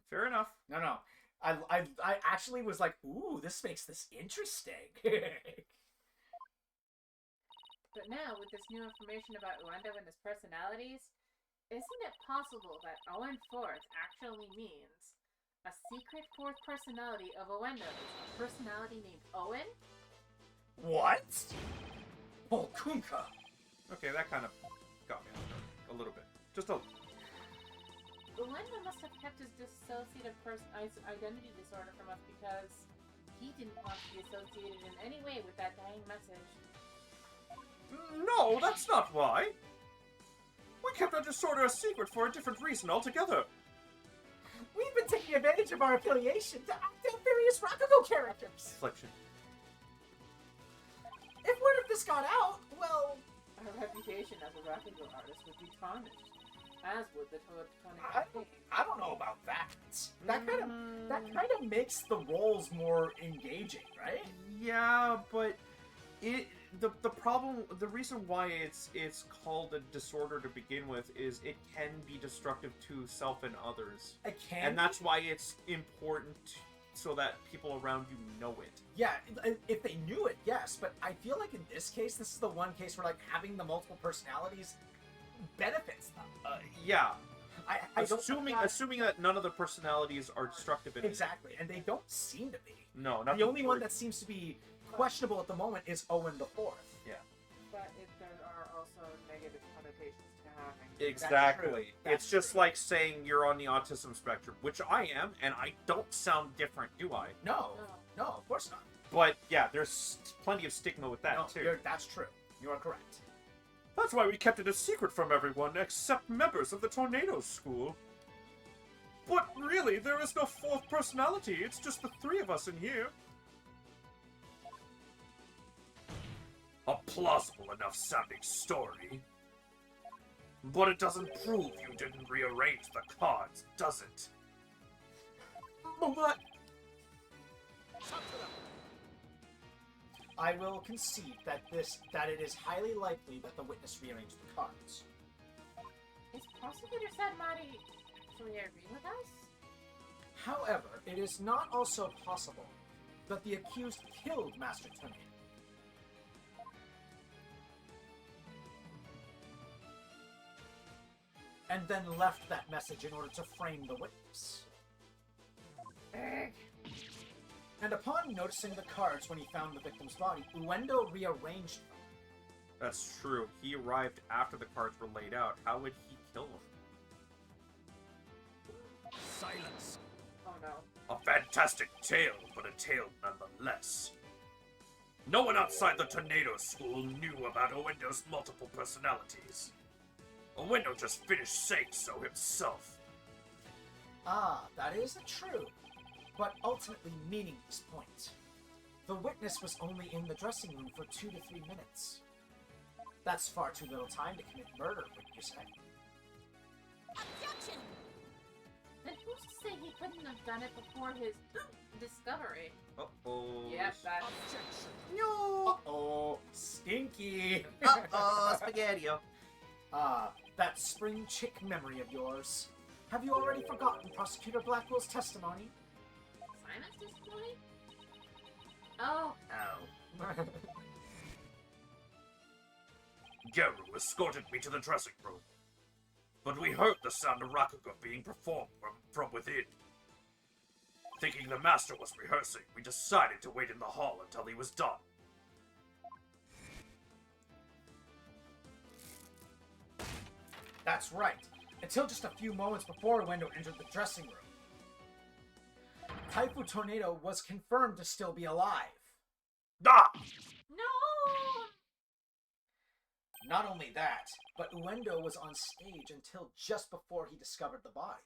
Fair enough. No. I actually was like, ooh, this makes this interesting. But now, with this new information about Uendo and his personalities, isn't it possible that Owen Fourth actually means a secret fourth personality of Uendo's, a personality named Owen? What? Volkunka. Okay, that kind of got me a little bit. Just a... Uendo must have kept his dissociative identity disorder from us because he didn't want to be associated in any way with that dying message. No, that's not why. We kept our disorder a secret for a different reason altogether. We've been taking advantage of our affiliation to act out various Rakugo characters. Affliction. If word of this got out, well, Our reputation as a Rakugo artist would be tarnished, as would the I don't know about that. That kind of makes the roles more engaging, right? Yeah, but the problem, the reason why it's called a disorder to begin with is it can be destructive to self and others. It can. And that's why it's important so that people around you know it. Yeah, if they knew it, yes. But I feel like in this case, this is the one case where like having the multiple personalities benefits them. Yeah. I don't Assuming that none of the personalities are destructive in exactly, and they don't seem to be. No, not The only one that seems to be questionable at the moment is Owen the Fourth. Yeah. But there are also negative connotations to having. Exactly. That's It's just true. like saying you're on the autism spectrum, which I am, and I don't sound different, do I? No, No. of course not. But yeah, there's plenty of stigma with that No, too. that's true. You are correct. That's why we kept it a secret from everyone except members of the Tornado School. But really, there is no fourth personality. It's just the 3 of us in here. A plausible enough sounding story. But it doesn't prove you didn't rearrange the cards, does it? But I will concede that it is highly likely that the witness rearranged the cards. Is Prosecutor Sadmari actually agree with us? However, it is not also possible that the accused killed Master Tornado. And then left that message in order to frame the witness. And upon noticing the cards when he found the victim's body, Uendo rearranged them. that's true. He arrived after the cards were laid out. How would he kill him? Silence. Oh no. A fantastic tale, but a tale nonetheless. No one outside the Tornado School knew about Owendo's multiple personalities. Owendo just finished saying so himself. Ah, that is a true, but ultimately meaningless point. The witness was only in the dressing room for 2 to 3 minutes. That's far too little time to commit murder, wouldn't you say? Objection! Then who's to say he couldn't have done it before his discovery? Uh-oh. Yep, that's... Objection. Uh-oh, stinky! Uh-oh, Spaghetti-O. Ah, that spring chick memory of yours. Have you already forgotten Prosecutor Blackwell's testimony? Simon's testimony? Oh, Oh. Geru escorted me to the dressing room. But we heard the sound of Rakugo being performed from within. Thinking the master was rehearsing, we decided to wait in the hall until he was done. That's right. until just a few moments before Uendo entered the dressing room. Taifu Tornado was confirmed to still be alive. Ah! No! Not only that, but Uendo was on stage until just before he discovered the body.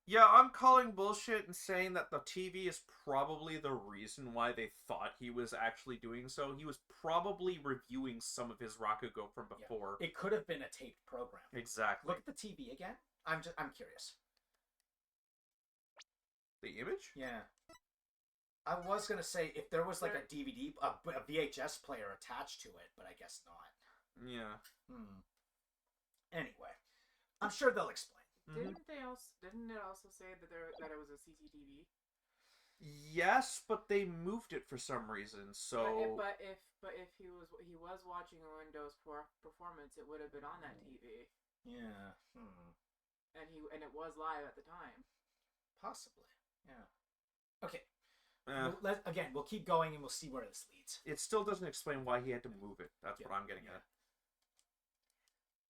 Yeah, I'm calling bullshit and saying that the TV is probably the reason why they thought he was actually doing so. He was probably reviewing some of his Rakugo from before. It could have been a taped program. Exactly. Look at the TV again. I'm curious. The image? Yeah. I was gonna say if there was like a DVD, a VHS player attached to it, but I guess not. Yeah. Anyway, I'm sure they'll explain. Didn't it also say that it was a CCTV? Yes, but they moved it for some reason. So. But if he was watching Orendo's performance, it would have been on that TV. Yeah. And it was live at the time. Possibly. Yeah. Okay. Eh. We'll keep going and we'll see where this leads. It still doesn't explain why he had to move it. That's what I'm getting at.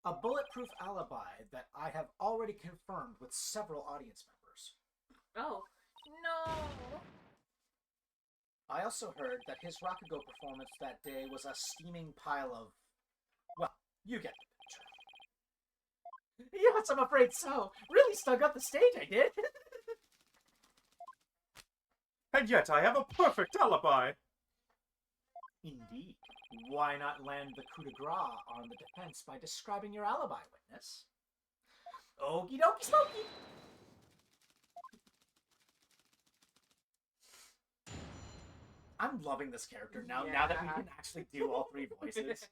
A bulletproof alibi that I have already confirmed with several audience members. Oh, no! I also heard that his Rakugo performance that day was a steaming pile of... Well, you get the picture. Yes, I'm afraid so. Really stunk up the stage, I did. And yet I have a perfect alibi! Indeed. Why not land the coup de grace on the defense by describing your alibi, witness? Okie dokie smoky! I'm loving this character now that we can actually do all three voices.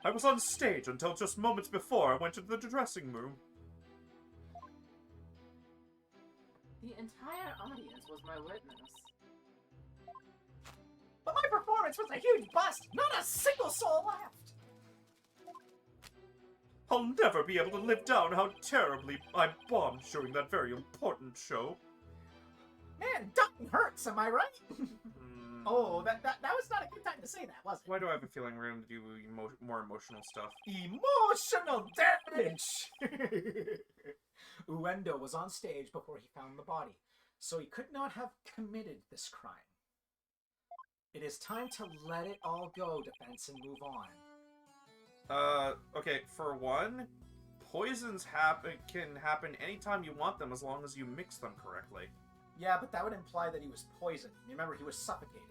I was on stage until just moments before I went to the dressing room. The entire audience was my witness. But my performance was a huge bust! Not a single soul left! I'll never be able to live down how terribly I bombed during that very important show. Man, ducking hurts, am I right? Oh, that was not a good time to say that, was it? Why do I have a feeling we're going to do more emotional stuff? Emotional damage! Uendo was on stage before he found the body, so he could not have committed this crime. It is time to let it all go, defense, and move on. Okay, for one, poisons can happen anytime you want them as long as you mix them correctly. Yeah, but that would imply that he was poisoned. Remember, he was suffocated.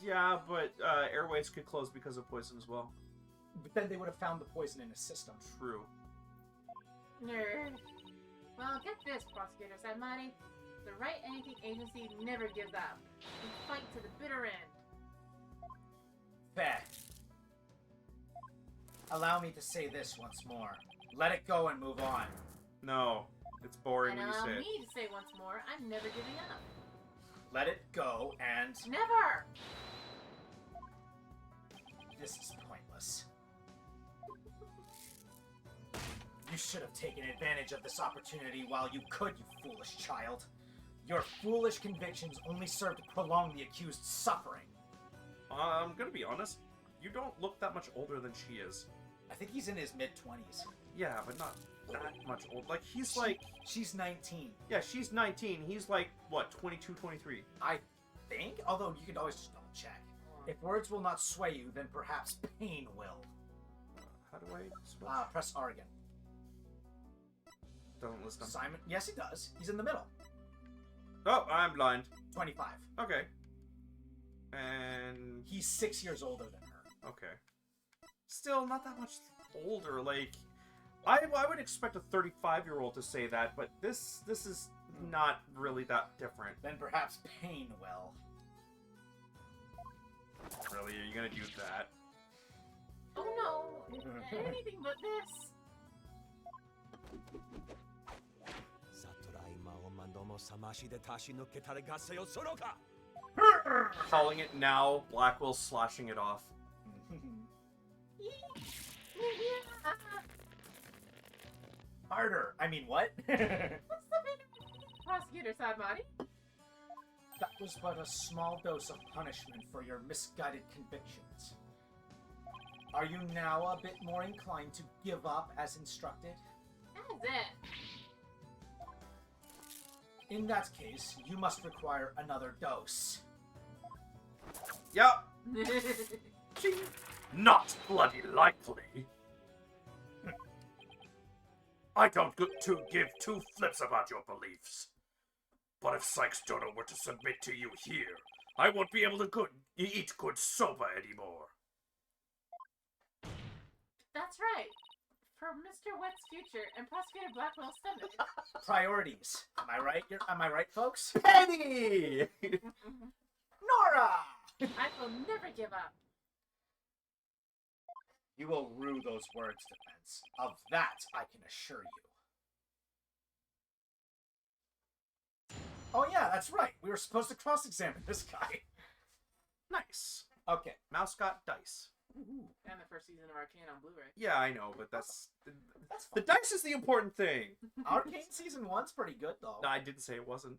Yeah, but airways could close because of poison as well. But then they would have found the poison in his system. True. Nerd. Well, get this, Prosecutor Sanmari. The Wright Anything Agency never gives up. We fight to the bitter end. Fair. Allow me to say this once more. Let it go and move on. No, it's boring And when you allow say it. me to say once more, I'm never giving up. Let it go and... Never! This is pointless. You should have taken advantage of this opportunity while you could, you foolish child. Your foolish convictions only serve to prolong the accused's suffering. I'm gonna be honest, you don't look that much older than she is. I think he's in his mid-20s. Yeah, but not that much old. Like, he's like... She's 19. Yeah, she's 19. He's like, what, 22, 23? I think? Although, you could always just double-check. If words will not sway you, then perhaps pain will. How do I switch? Press R again. Doesn't list them. Simon? Yes, he does. He's in the middle. Oh, I'm blind. 25. Okay. And... He's 6 years older than her. Okay. Still, not that much older. Like, I would expect a 35-year-old to say that, but this is not really that different. Then perhaps pain will. Really? Are you gonna do that? Oh no! Anything but this! Calling it now, Blackwell slashing it off. Harder! I mean, what? What's the big Prosecutor Sanmari? That was but a small dose of punishment for your misguided convictions. Are you now a bit more inclined to give up as instructed? That is it. In that case, you must require another dose. Yep. Not bloody likely. I don't give two flips about your beliefs. But if Sykes Dodo were to submit to you here, I won't be able to eat good soba anymore. That's right. For Mr. Wet's future and Prosecutor Blackwell's stomach. Priorities. Am I right? Am I right, folks? Penny! Nora! I will never give up. You will rue those words, Defense. Of that, I can assure you. Oh yeah, that's right. We were supposed to cross-examine this guy. Nice. Okay. Mouse got dice. And the first season of Arcane on Blu-ray. Yeah, I know, but that's That's the fine. dice is the important thing. Arcane Season 1's pretty good, though. No, I didn't say it wasn't.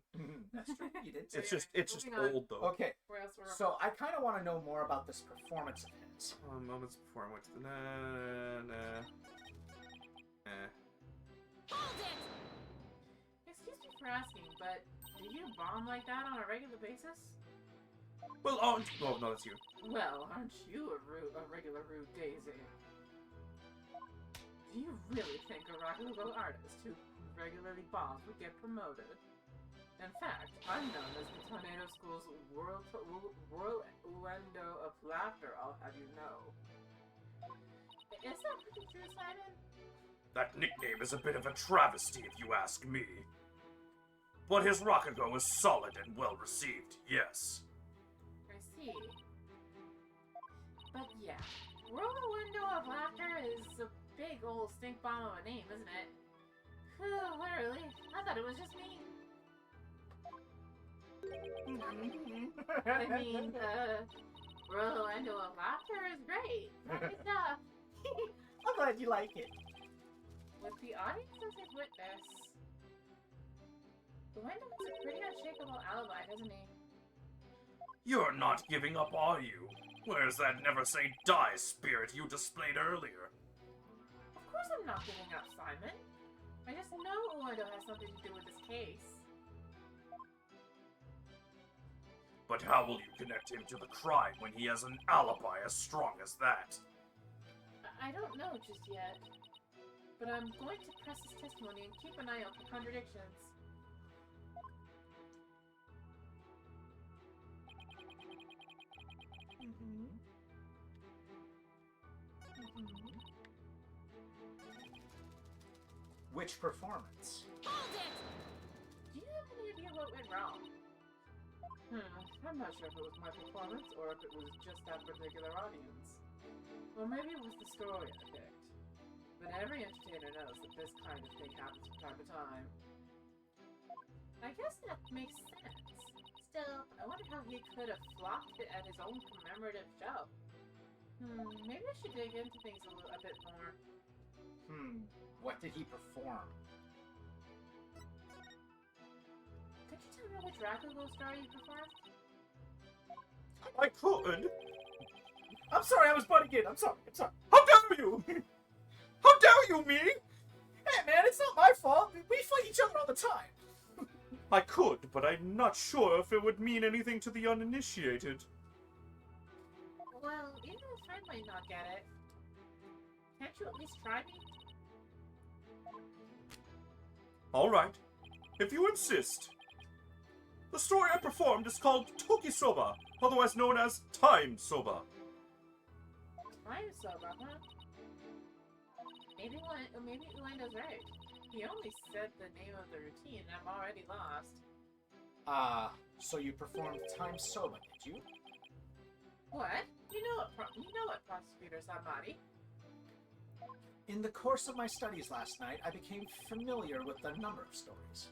That's true. You did say It's it. just Moving on. old though. Okay, Where else were so I kind of want to know more about this performance of his. Moments before I went to the Hold it! Excuse me for asking, but do you bomb like that on a regular basis? Well, oh no, that's you. Well, aren't you a regular rude daisy? Do you really think a Rakugo artist who regularly bombs would get promoted? In fact, I'm known as the Tornado School's whirlendo of laughter, I'll have you know. Is that pretty true, Simon? That nickname is a bit of a travesty if you ask me. But his Rakugo is solid and well received, yes. I see. But yeah, Whirlwindo of Laughter is a big old stink bomb of a name, isn't it? Literally, I thought it was just me. I mean, Whirlwindo of Laughter is great. Great stuff. I'm glad you like it. With the audience as his witness, the window has a pretty unshakable alibi, doesn't he? You're not giving up, are you? Where's that never say die spirit you displayed earlier? Of course I'm not giving up, Simon. I just know Uendo has something to do with this case. But how will you connect him to the crime when he has an alibi as strong as that? I don't know just yet. But I'm going to press his testimony and keep an eye out for contradictions. Which performance? Hold it! Do you have any idea what went wrong? I'm not sure if it was my performance or if it was just that particular audience. Or maybe it was the story I picked. But every entertainer knows that this kind of thing happens from time to time. I guess that makes sense. Still, I wonder how he could have flopped it at his own commemorative show. Maybe I should dig into things a bit more. What did he perform? Could you tell me which Rakugo star you performed? I could. I'm sorry, I was butting in. I'm sorry. How dare you? How dare you, me? Hey, man, it's not my fault. We fight each other all the time. I could, but I'm not sure if it would mean anything to the uninitiated. Well, even a friend might not get it. Can't you at least try me? All right, if you insist. The story I performed is called Toki Soba, otherwise known as Time Soba. Time soba, huh? Maybe Uendo's right. He only said the name of the routine, and I'm already lost. So you performed Time Soba, did you? What? You know what, Prosecutor Samari? In the course of my studies last night, I became familiar with a number of stories.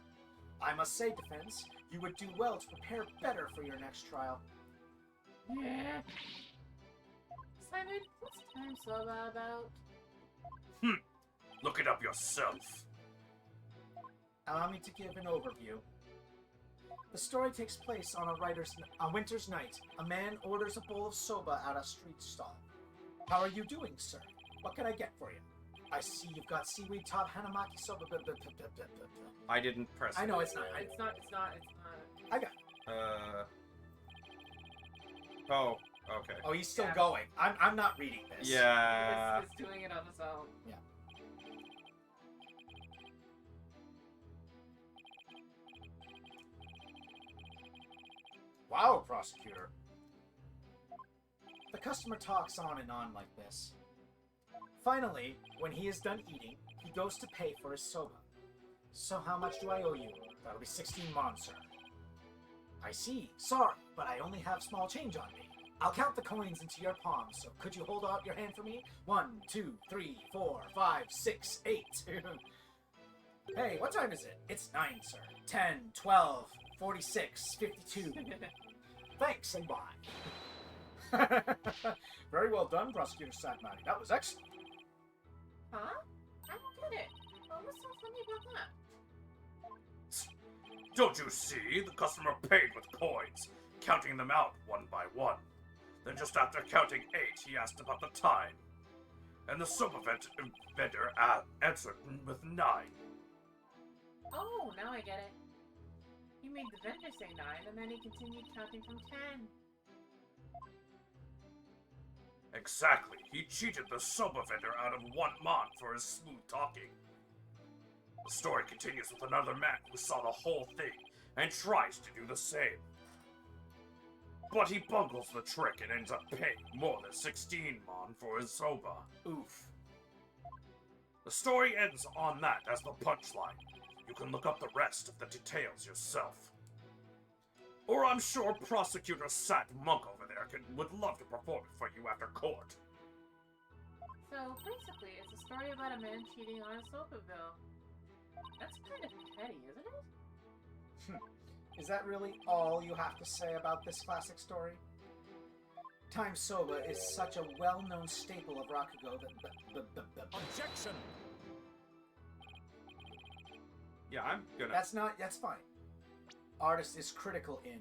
I must say, Defense, you would do well to prepare better for your next trial. Yeah. Simon, what's Time Soba about? Look it up yourself. Allow me to give an overview. The story takes place on a winter's night. A man orders a bowl of soba at a street stall. How are you doing, sir? What can I get for you? I see you've got seaweed top hanamaki soba. I didn't press I it. know it's not. It's not. I got. Oh, okay. Oh, he's still Yeah. going. I'm not reading this. Yeah. It's doing it on its own. Wow, prosecutor. The customer talks on and on like this. Finally, when he is done eating, he goes to pay for his soba. So how much do I owe you? That'll be 16 mon, sir. I see. Sorry, but I only have small change on me. I'll count the coins into your palm, so could you hold out your hand for me? 1, 2, 3, 4, 5, 6, 8. Hey, what time is it? It's 9, sir. 10, 12, 46, 52. Thanks and bye. Very well done, Prosecutor Satmati. That was excellent. Huh? I don't get it. What's so funny about that? Don't you see? The customer paid with coins, counting them out one by one. Then just after counting 8, he asked about the time. And the soba vendor answered with 9. Oh, now I get it. He made the vendor say 9, and then he continued counting from 10. Exactly. He cheated the soba vendor out of 1 mon for his smooth talking. The story continues with another man who saw the whole thing and tries to do the same. But he bungles the trick and ends up paying more than 16 mon for his soba. Oof. The story ends on that as the punchline. You can look up the rest of the details yourself. Or I'm sure Prosecutor Sat Monk over there would love to perform it for you after court. So, basically, it's a story about a man cheating on a sofa bill. That's kind of petty, isn't it? Is that really all you have to say about this classic story? Time soba is such a well-known staple of Rakugo that Objection! Yeah, I'm gonna. that's fine. Artist is critical in.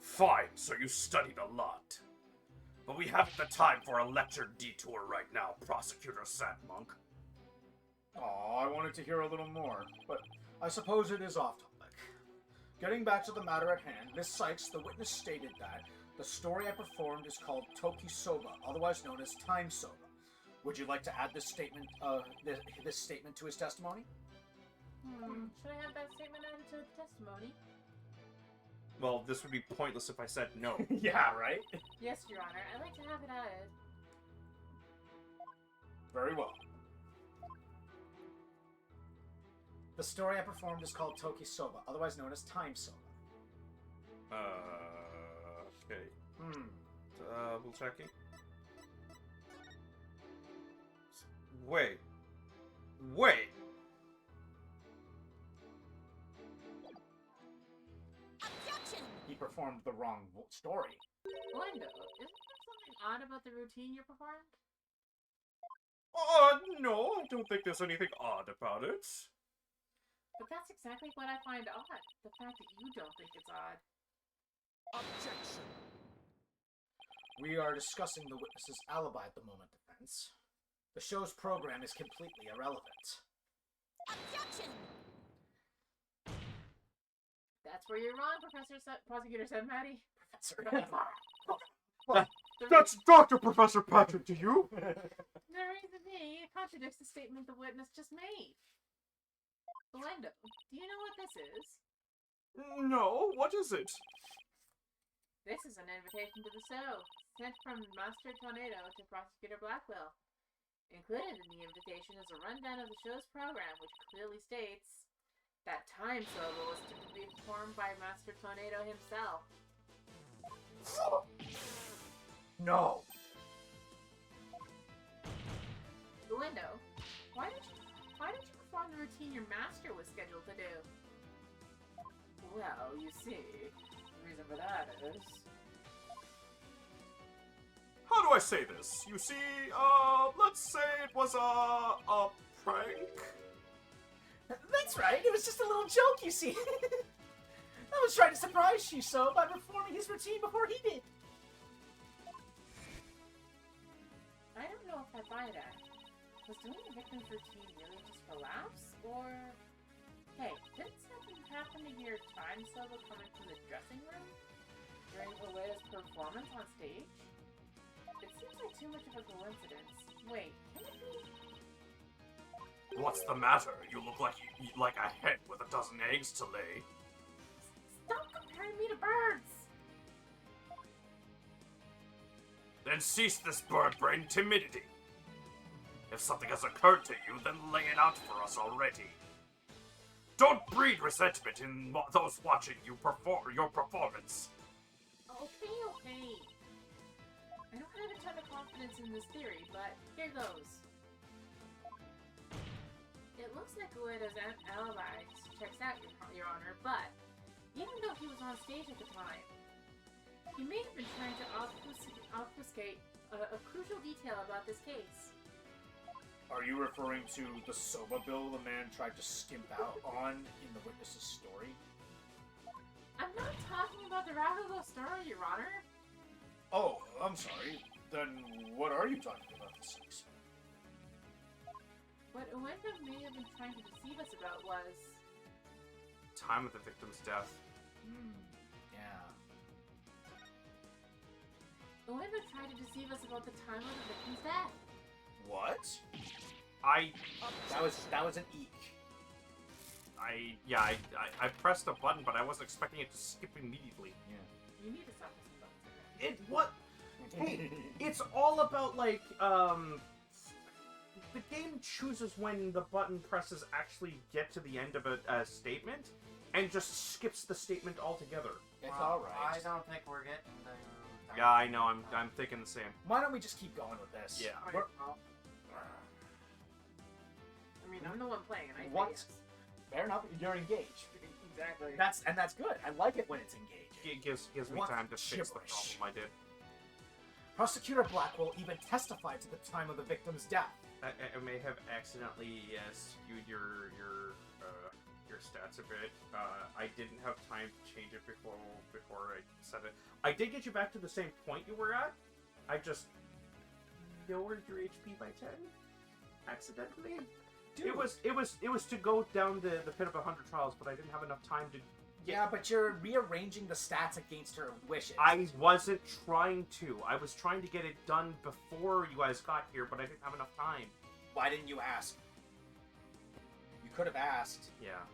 Fine, so you studied a lot. But we haven't the time for a lecture detour right now, Prosecutor Sat Monk. Oh, I wanted to hear a little more, but I suppose it is off topic. Getting back to the matter at hand, Miss Sykes, the witness, stated that the story I performed is called Toki Soba, otherwise known as Time Soba. Would you like to add this statement, this statement to his testimony? Should I have that statement added to the testimony? Well, this would be pointless if I said no. Yeah, right? Yes, Your Honor. I'd like to have it added. Very well. The story I performed is called Toki Soba, otherwise known as Time Soba. Okay. Double checking. Wait. Objection! He performed the wrong story. Glendo, isn't there something odd about the routine you performed? No, I don't think there's anything odd about it. But that's exactly what I find odd. The fact that you don't think it's odd. Objection! We are discussing the witness's alibi at the moment, defense. The show's program is completely irrelevant. Objection! That's where you're wrong, Prosecutor Senmati. That's Dr. Professor Patrick to you? No reason being, it contradicts the statement the witness just made. Glendo, do you know what this is? No, what is it? This is an invitation to the show, sent from Master Tornado to Prosecutor Blackwell. Included in the invitation is a rundown of the show's program, which clearly states that Time Soba was to be performed by Master Tornado himself. No. Glendo, why did you perform the routine your master was scheduled to do? Well, you see, the reason for that is... How do I say this? You see, let's say it was a prank? That's right, it was just a little joke, you see. I was trying to surprise Shiso by performing his routine before he did. I don't know if I buy that. Was doing the victim's routine really just for laughs? Or... Hey, didn't something happen to hear Time Silver coming from the dressing room? During Ueda's performance on stage? It seems like too much of a coincidence. Wait, can it be? What's the matter? You look like like a hen with a dozen eggs to lay. Stop comparing me to birds! Then cease this bird-brain timidity. If something has occurred to you, then lay it out for us already. Don't breed resentment in those watching you perform your performance. Okay. I don't have a ton of confidence in this theory, but here goes. It looks like Ueda's alibi checks out, Your Honor, but even though he was on stage at the time, he may have been trying to obfuscate a crucial detail about this case. Are you referring to the Soba bill the man tried to skimp out on in the witness's story? I'm not talking about the Rakugo story, Your Honor. Oh, I'm sorry. Then what are you talking about this case? What Ueda may have been trying to deceive us about was... Time of the victim's death. Yeah. Ueda tried to deceive us about the time of the victim's death. What? That was an eek. I pressed a button, but I wasn't expecting it to skip immediately. You need to stop this button. It what? Hey, it's all about like the game chooses when the button presses actually get to the end of a statement, and just skips the statement altogether. It's alright. I don't think we're getting the... Yeah, I know. I'm thinking the same. Why don't we just keep going with this? Yeah. Alright, well. I mean, I'm the one playing, and I What? say yes. Fair enough. You're engaged. Exactly. That's good. I like it when it's engaged. It gives me What time to fix the gibberish. problem I did. Prosecutor Blackwell even testified to the time of the victim's death. I may have accidentally skewed your stats a bit. I didn't have time to change it before I said it. I did get you back to the same point you were at. I just lowered your HP by 10 accidentally. Dude. It was to go down the pit of 100 trials, but I didn't have enough time to. Yeah, but you're rearranging the stats against her wishes. I wasn't trying to. I was trying to get it done before you guys got here, but I didn't have enough time. Why didn't you ask? You could have asked. Yeah.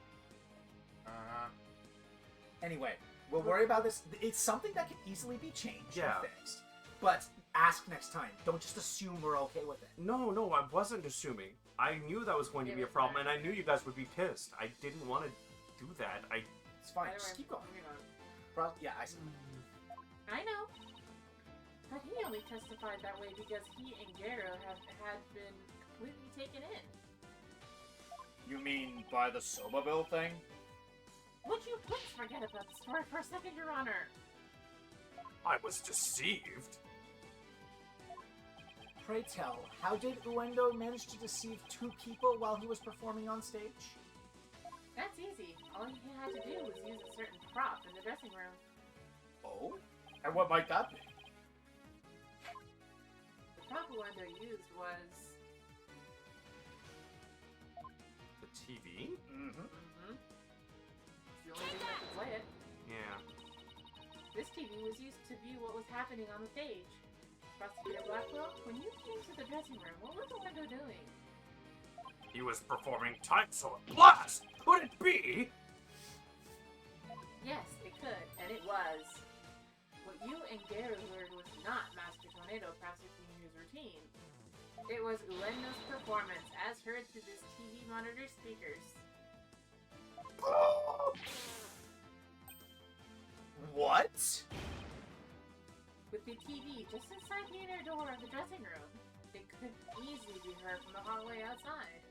Anyway, we'll worry about this. It's something that can easily be changed Yeah. and fixed. But ask next time. Don't just assume we're okay with it. No, I wasn't assuming. I knew that was going to be a problem, and I knew you guys would be pissed. I didn't want to do that. It's fine. Anyway, Just keep going. moving on. Yeah, I know. But he only testified that way because he and Gero had been completely taken in. You mean by the Soba bill thing? Would you please forget about the story for a second, Your Honor? I was deceived. Pray tell, how did Uendo manage to deceive 2 people while he was performing on stage? That's easy. All he had to do was use a certain prop in the dressing room. Oh? And what might that be? The prop Uendo used was... The TV? Mm-hmm. It's the only thing that could play it. Yeah. This TV was used to view what was happening on the stage. Prosecutor Blackwell, when you came to the dressing room, what was Uendo doing? He was performing Time Sword Blast! Could it be? Yes, it could, and it was. What you and Gero heard was not Master Tornado prosecuting his routine. It was Uendo's performance, as heard through this TV monitor speakers. What? With the TV just inside the inner door of the dressing room, it could easily be heard from the hallway outside.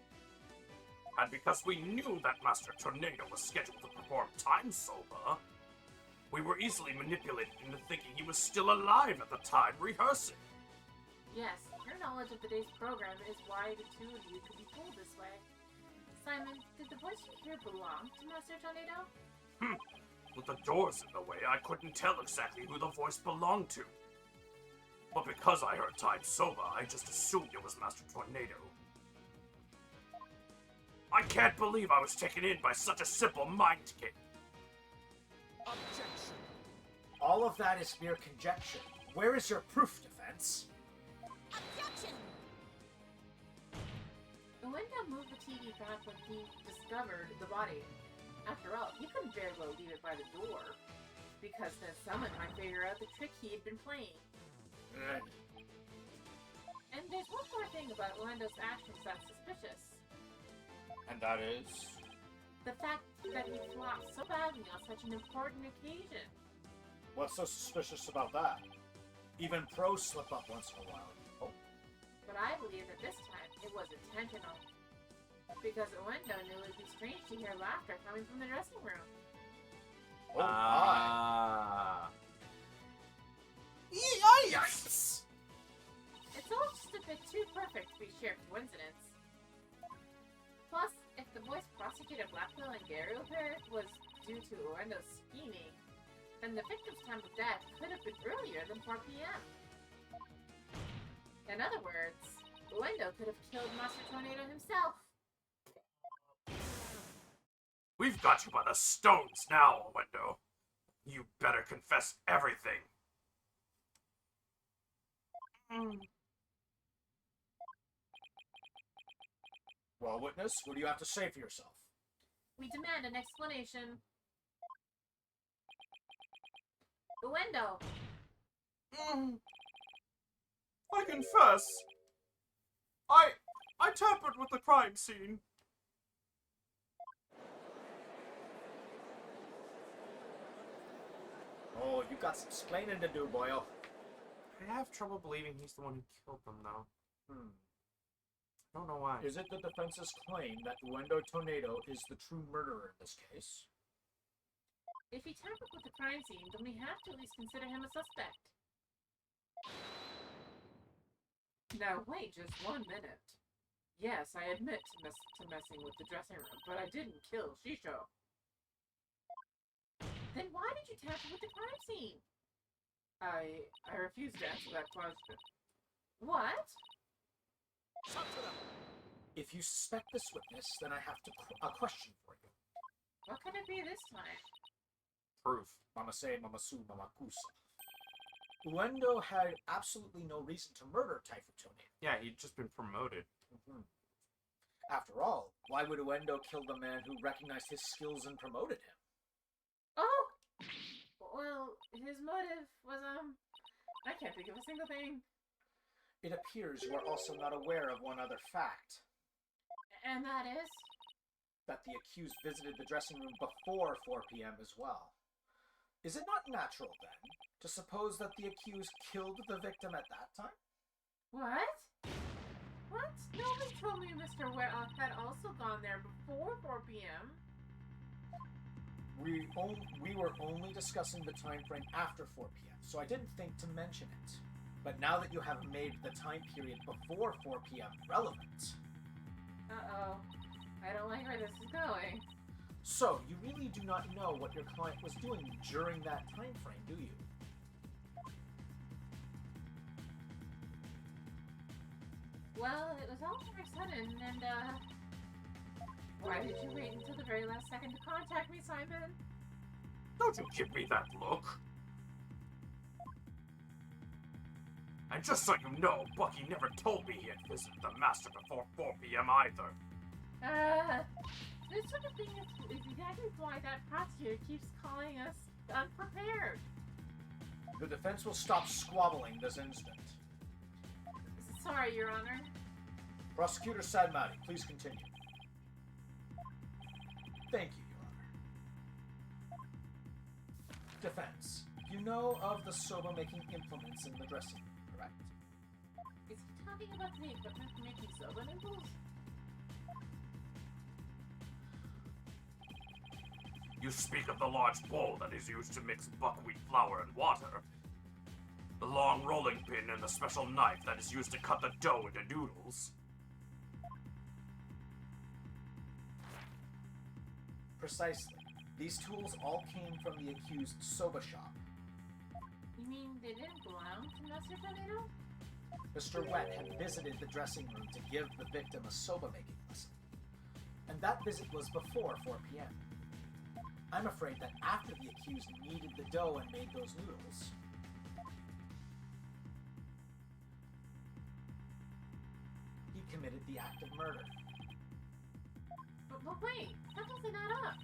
And because we knew that Master Tornado was scheduled to perform Time Soba, we were easily manipulated into thinking he was still alive at the time rehearsing. Yes, your knowledge of the day's program is why the two of you could be fooled this way. Simon, did the voice you hear belong to Master Tornado? With the doors in the way, I couldn't tell exactly who the voice belonged to. But because I heard Time Soba, I just assumed it was Master Tornado. can't believe I was taken in by such a simple mind game. Objection. All of that is mere conjecture. Where is your proof, defense? Objection! Uendo moved the TV back when he discovered the body. After all, he couldn't very well leave it by the door, because then someone might figure out the trick he had been playing. And there's one more thing about Uendo's actions that's suspicious. And that is? The fact that he flopped so badly on such an important occasion. What's so suspicious about that? Even pros slip up once in a while. Oh. But I believe that this time it was intentional. Because Uendo knew it would be strange to hear laughter coming from the dressing room. Oh my! Ah. Yikes! It's all just a bit too perfect to be sheer coincidence. Plus, if the voice prosecutor Blackwell and Gary affair was due to Uendo's scheming, then the victim's time of death could have been earlier than 4 p.m. In other words, Uendo could have killed Master Tornado himself. We've got you by the stones now, Wendo. You better confess everything. Well, witness, what do you have to say for yourself? We demand an explanation. Uendo! I confess. I tampered with the crime scene. Oh, you got some explaining to do, boyo. I have trouble believing he's the one who killed them, though. I don't know why. Is it the defense's claim that Uendo Tornado is the true murderer in this case? If he tampered with the crime scene, then we have to at least consider him a suspect. Now wait just 1 minute. Yes, I admit to messing with the dressing room, but I didn't kill Shisho. Then why did you tamper with the crime scene? I refuse to answer that question. What? If you suspect this witness, then I have a question for you. What could it be this time? Proof. Mama say, mama su, mama kusa. Uendo had absolutely no reason to murder Typhoon Tornado. Yeah, he'd just been promoted. After all, why would Uendo kill the man who recognized his skills and promoted him? Oh! Well, his motive was, I can't think of a single thing. It appears you are also not aware of one other fact. And that is? That the accused visited the dressing room before 4 p.m. as well. Is it not natural, then, to suppose that the accused killed the victim at that time? What? What? Nobody told me Mr. Wright had also gone there before 4 p.m. We were only discussing the time frame after 4 p.m., so I didn't think to mention it. But now that you have made the time period before 4 p.m. relevant... Uh-oh. I don't like where this is going. So, you really do not know what your client was doing during that time frame, do you? Well, it was all very sudden, and, why did you wait until the very last second to contact me, Simon? Don't you give me that look. And just so you know, Bucky never told me he had visited the Master before 4 p.m. either. This sort of thing is exactly why that prosecutor keeps calling us unprepared. The defense will stop squabbling this instant. Sorry, Your Honor. Prosecutor Sadmati, please continue. Thank you, Your Honor. Defense, you know of the soba-making implements in the dressing room, correct? Is he talking about the equipment for making soba noodles? You speak of the large bowl that is used to mix buckwheat flour and water. The long rolling pin and the special knife that is used to cut the dough into noodles. Precisely. These tools all came from the accused soba shop. You mean they didn't belong to Master Tornado? Mr. Wet had visited the dressing room to give the victim a soba-making lesson. And That visit was before 4 p.m. I'm afraid that after the accused kneaded the dough and made those noodles, he committed the act of murder. But wait, that doesn't add up.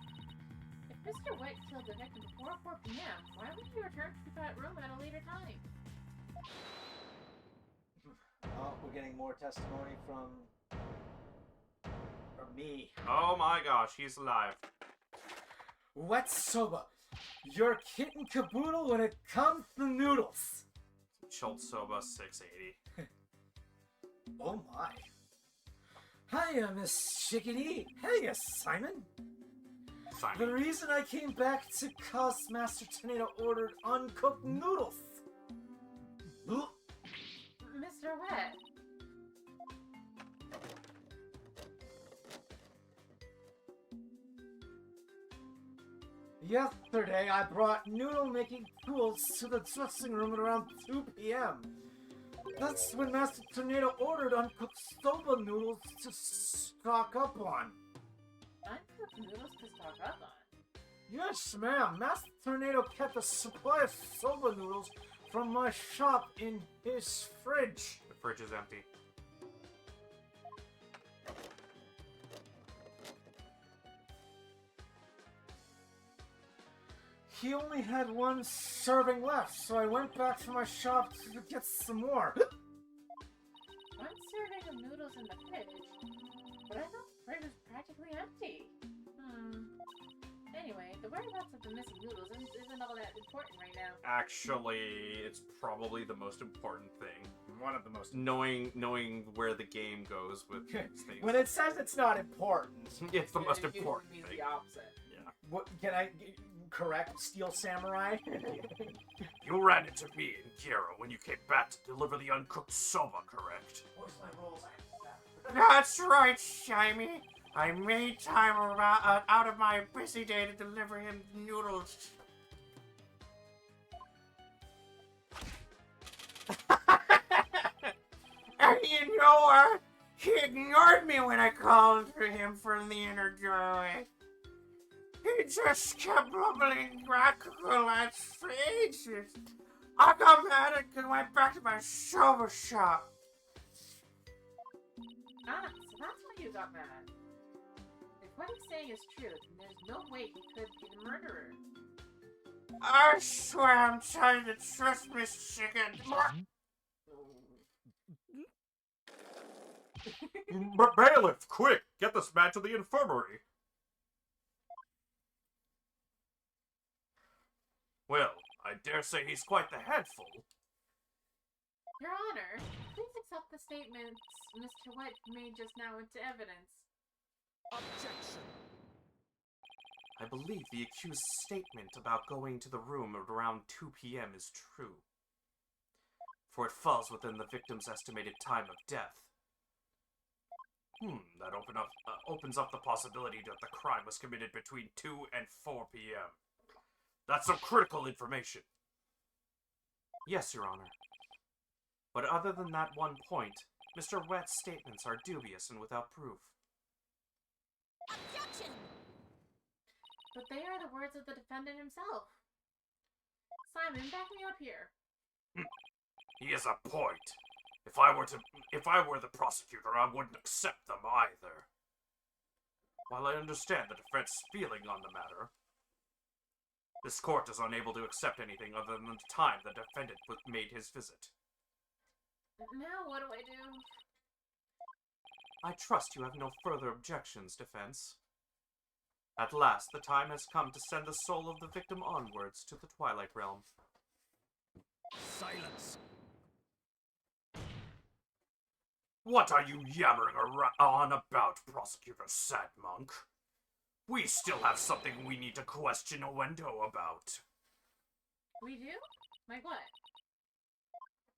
If Mr. White killed the victim before 4 p.m., why would he return to that room at a later time? Oh, we're getting more testimony from me. Oh my gosh, he's alive. Wet Soba, you're kit and caboodle when it comes to noodles. Chilled Soba 680. Oh my. Hiya, Miss Chickadee. Hey, Simon. The Simon. reason I came back to cause Master Tornado ordered uncooked noodles. Ugh. Mr. Wet. Yesterday, I brought noodle-making tools to the dressing room at around 2 p.m. That's when Master Tornado ordered uncooked soba noodles to stock up on. Uncooked noodles to stock up on? Yes, ma'am. Master Tornado kept a supply of soba noodles from my shop in his fridge. The fridge is empty. He only had one serving left, so I went back to my shop to get some more. One serving of noodles in the fridge? But I thought the fridge was practically empty. Anyway, the whereabouts of the missing noodles isn't all that important right now. Actually, it's probably the most important thing. One of the most. Knowing where the game goes with these things. When it says it's not important, It's the most It important means thing. the opposite. Yeah. what can I correct? Steel Samurai? You ran into me and Kira when you came back to deliver the uncooked soba, correct? Where's my rules? That's right, Shimey. I made time out of my busy day to deliver him noodles. And you know what? He ignored me when I called for him from the inner doorway. He just kept bubbling Dracula's faces. I got mad and went back to my soba shop. Ah, so that's why you got mad. If what he's saying is true, then there's no way he could be the murderer. I swear I'm trying to trust Miss Chicken. Bailiff, quick! Get this man to the infirmary! Well, I dare say he's quite the handful. Your Honor, please accept the statements Mr. White made just now into evidence. Objection. I believe the accused's statement about going to the room at around 2 p.m. is true, for it falls within the victim's estimated time of death. That opens up the possibility that the crime was committed between 2 and 4 p.m. That's some critical information. Yes, Your Honor. But other than that one point, Mr. Wett's statements are dubious and without proof. Objection! But they are the words of the defendant himself. Simon, back me up here. He has a point. If I were the prosecutor, I wouldn't accept them either. While I understand the defense's feeling on the matter, this court is unable to accept anything other than the time the defendant made his visit. Now what do I do? I trust you have no further objections, defense. At last, the time has come to send the soul of the victim onwards to the Twilight Realm. Silence. What are you yammering on about, Prosecutor Sadmonk? We still have something we need to question Owendo about. We do? Like what?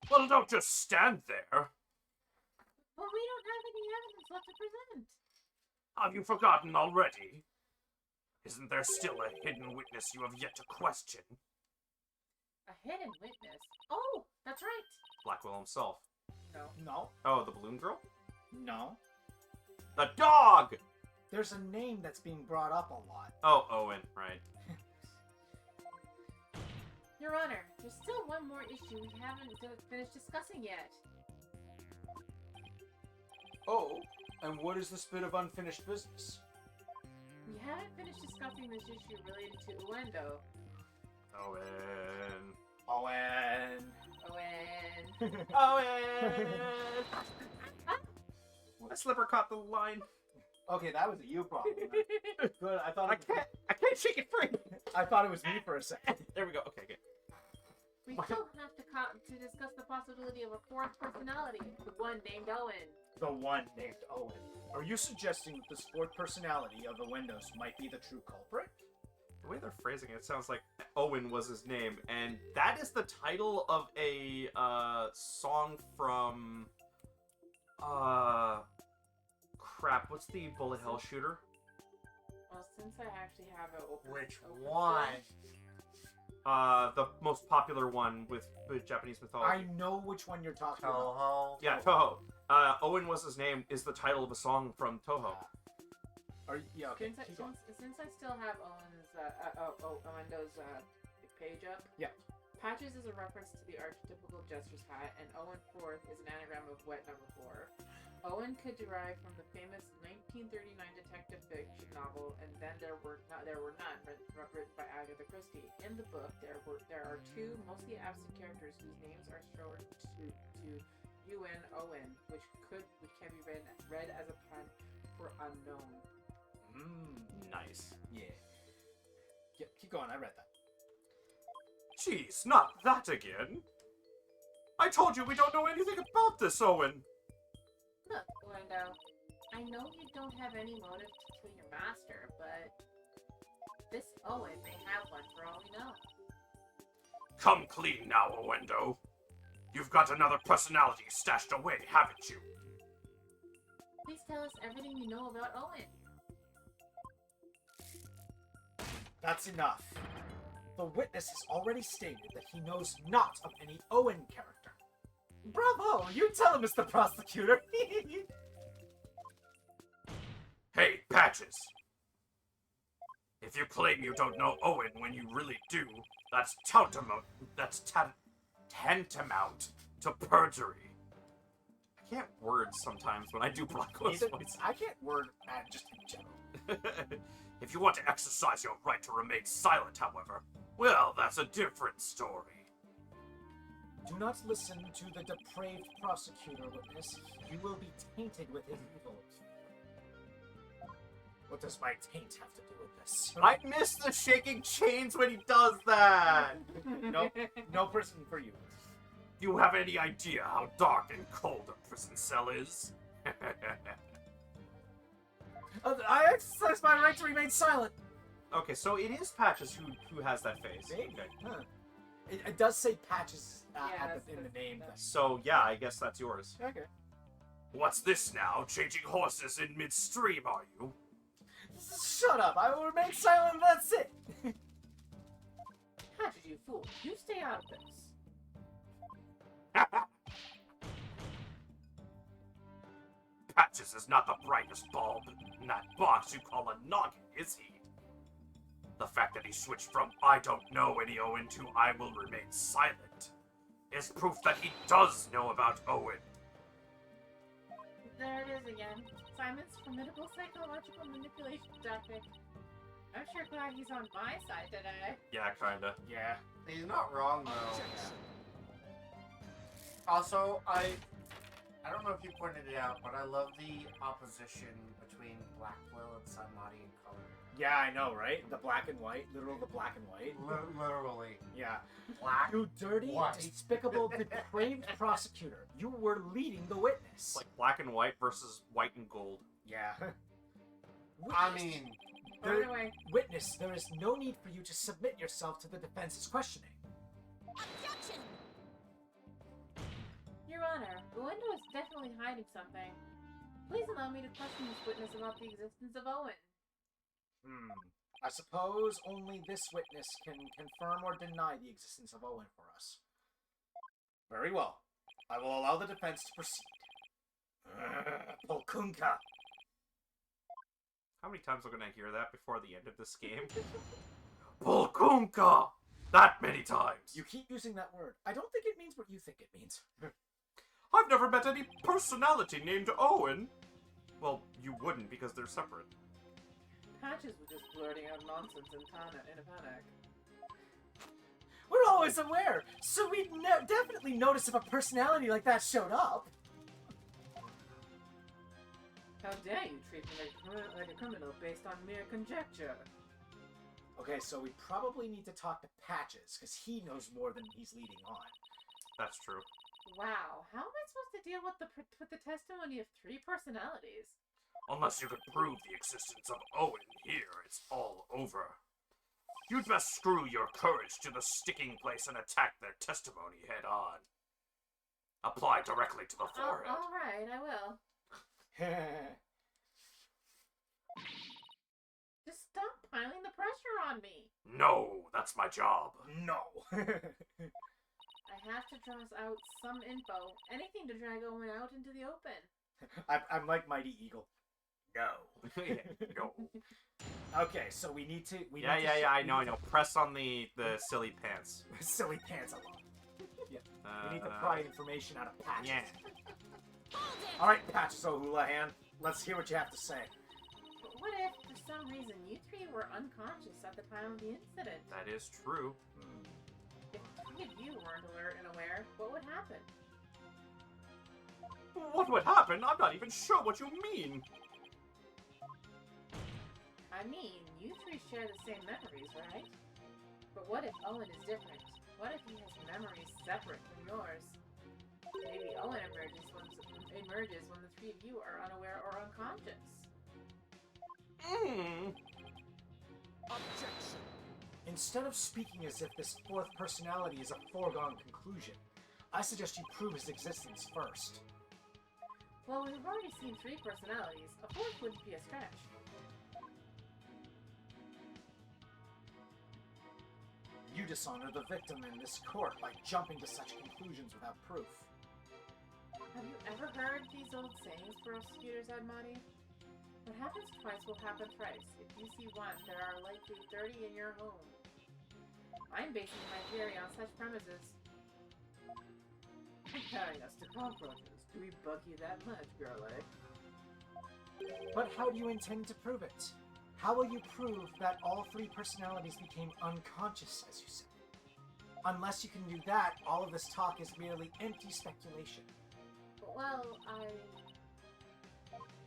Well, don't just stand there. But we don't have any evidence left to present. Have you forgotten already? Isn't there still a hidden witness you have yet to question? A hidden witness? Oh, that's right. Blackwell himself. No. Oh, the balloon girl? No. The dog! There's a name that's being brought up a lot. Oh, Owen, right. Your Honor, there's still one more issue we haven't finished discussing yet. Oh, and what is this bit of unfinished business? We haven't finished discussing this issue related to Uendo. Owen. Owen. Owen. Owen! My slipper caught the line. Okay, that was a you problem. Good. I thought I can't shake it free. I thought it was me for a second. There we go. Okay, good. We still have to discuss the possibility of a fourth personality, the one named Owen. The one named Owen. Are you suggesting that this fourth personality of the Windows might be the true culprit? The way they're phrasing it sounds like Owen was his name, and that is the title of a song from crap. What's the bullet hell shooter? Well, since I actually have it open. Which open one? The most popular one with Japanese mythology. I know which one you're talking about. Toho. Yeah, Toho. Owen was his name is the title of a song from Toho. Yeah, okay. Since I still have Owendo's page up. Yeah. Patches is a reference to the archetypical jester's hat, and Owen Fourth is an anagram of wet number 4. Owen could derive from the famous 1939 detective fiction novel, and then there were none, written by Agatha Christie. In the book, there are two mostly absent characters whose names are shortened to UN Owen, which can be read as a pun for unknown. Nice. Yeah. Keep going. I read that. Jeez, not that again. I told you we don't know anything about this, Owen. Look, Orlando, I know you don't have any motive to kill your master, but this Owen may have one for all we know. Come clean now, Owendo. You've got another personality stashed away, haven't you? Please tell us everything you know about Owen. That's enough. The witness has already stated that he knows not of any Owen character. Bravo! You tell him, Mr. Prosecutor! Hey, Patches! If you claim you don't know Owen when you really do, that's tantamount to perjury. I can't word sometimes when I do Blacklist voice. I can't word just in general. If you want to exercise your right to remain silent, however, well, that's a different story. Do not listen to the depraved prosecutor, witness. You will be tainted with his evil. What does my taint have to do with this? I miss the shaking chains when he does that! No prison for you. Do you have any idea how dark and cold a prison cell is? I exercise my right to remain silent. Okay, so it is Patches who has that face. Maybe. Okay. Huh. It does say Patches Yeah, in the name. So, yeah, I guess that's yours. Okay. What's this now? Changing horses in midstream, are you? Shut up! I will remain silent. That's it. Patches, you fool. You stay out of this. Patches is not the brightest bulb in that box you call a noggin, is he? The fact that he switched from I don't know any Owen to I will remain silent is proof that he does know about Owen. There it is again. Simon's formidable psychological manipulation tactic. I'm sure glad he's on my side today. Yeah, kinda. Yeah. He's not wrong though. Objection. Also, I don't know if you pointed it out, but I love the opposition between Black Quill and Sunmati in color. Yeah, I know, right? The black and white, literal the black and white. Literally. Yeah. Black. You dirty, White. despicable, depraved prosecutor. You were leading the witness. It's like black and white versus white and gold. Yeah. I mean, By the way, Witness, there is no need for you to submit yourself to the defense's questioning. Objection! Your Honor, Uendo is definitely hiding something. Please allow me to question this witness about the existence of Owen. I suppose only this witness can confirm or deny the existence of Owen for us. Very well. I will allow the defense to proceed. Polkunka. How many times am I gonna hear that before the end of this game? Pulkunka! That many times! You keep using that word. I don't think it means what you think it means. I've never met any personality named Owen. Well, you wouldn't because they're separate. Patches was just blurting out nonsense in a panic. We're always aware, so we'd definitely notice if a personality like that showed up. How dare you treat me like a criminal based on mere conjecture? Okay, so we probably need to talk to Patches, because he knows more than he's leading on. That's true. Wow, how am I supposed to deal with the testimony of 3 personalities? Unless you could prove the existence of Owen here, it's all over. You'd best screw your courage to the sticking place and attack their testimony head on. Apply directly to the forehead. Alright, I will. Just stop piling the pressure on me. No, that's my job. No. I have to draw out some info. Anything to drag Owen out into the open. I'm like Mighty Eagle. No. No. Okay, so we need to... Yeah, I know. Press on the silly pants. Silly pants alone. Yeah. We need to pry information out of Patches. Yeah. Alright, Patches O'Houlihan. Let's hear what you have to say. But what if, for some reason, you 3 were unconscious at the time of the incident? That is true. If 3 of you weren't alert and aware, what would happen? What would happen? I'm not even sure what you mean. I mean, you 3 share the same memories, right? But what if Owen is different? What if he has memories separate from yours? Maybe Owen emerges when the 3 of you are unaware or unconscious. Objection. Instead of speaking as if this 4th personality is a foregone conclusion, I suggest you prove his existence first. Well, we've already seen 3 personalities. A 4th wouldn't be a stretch. You dishonor the victim in this court by jumping to such conclusions without proof. Have you ever heard these old sayings, prosecutors Admati? What happens twice will happen thrice. If you see 1, there are likely 30 in your home. I'm basing my theory on such premises. Comparing us to cockroaches. Do we bug you that much, girlie? But how do you intend to prove it? How will you prove that all 3 personalities became unconscious, as you said? Unless you can do that, all of this talk is merely empty speculation. Well,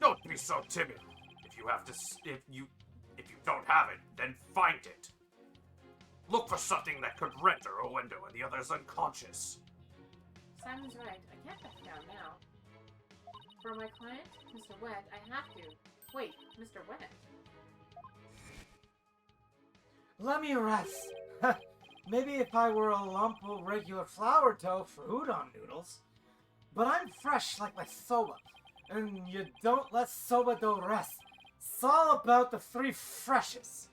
Don't be so timid. If you don't have it, then find it. Look for something that could render Owendo and the others unconscious. Simon's right. I can't back down now. For my client, Mr. Wet, I have to. Wait, Mr. Wet? Let me rest. Maybe if I were a lump of regular flour dough for udon noodles. But I'm fresh like my soba. And you don't let soba dough rest. It's all about the 3 freshes.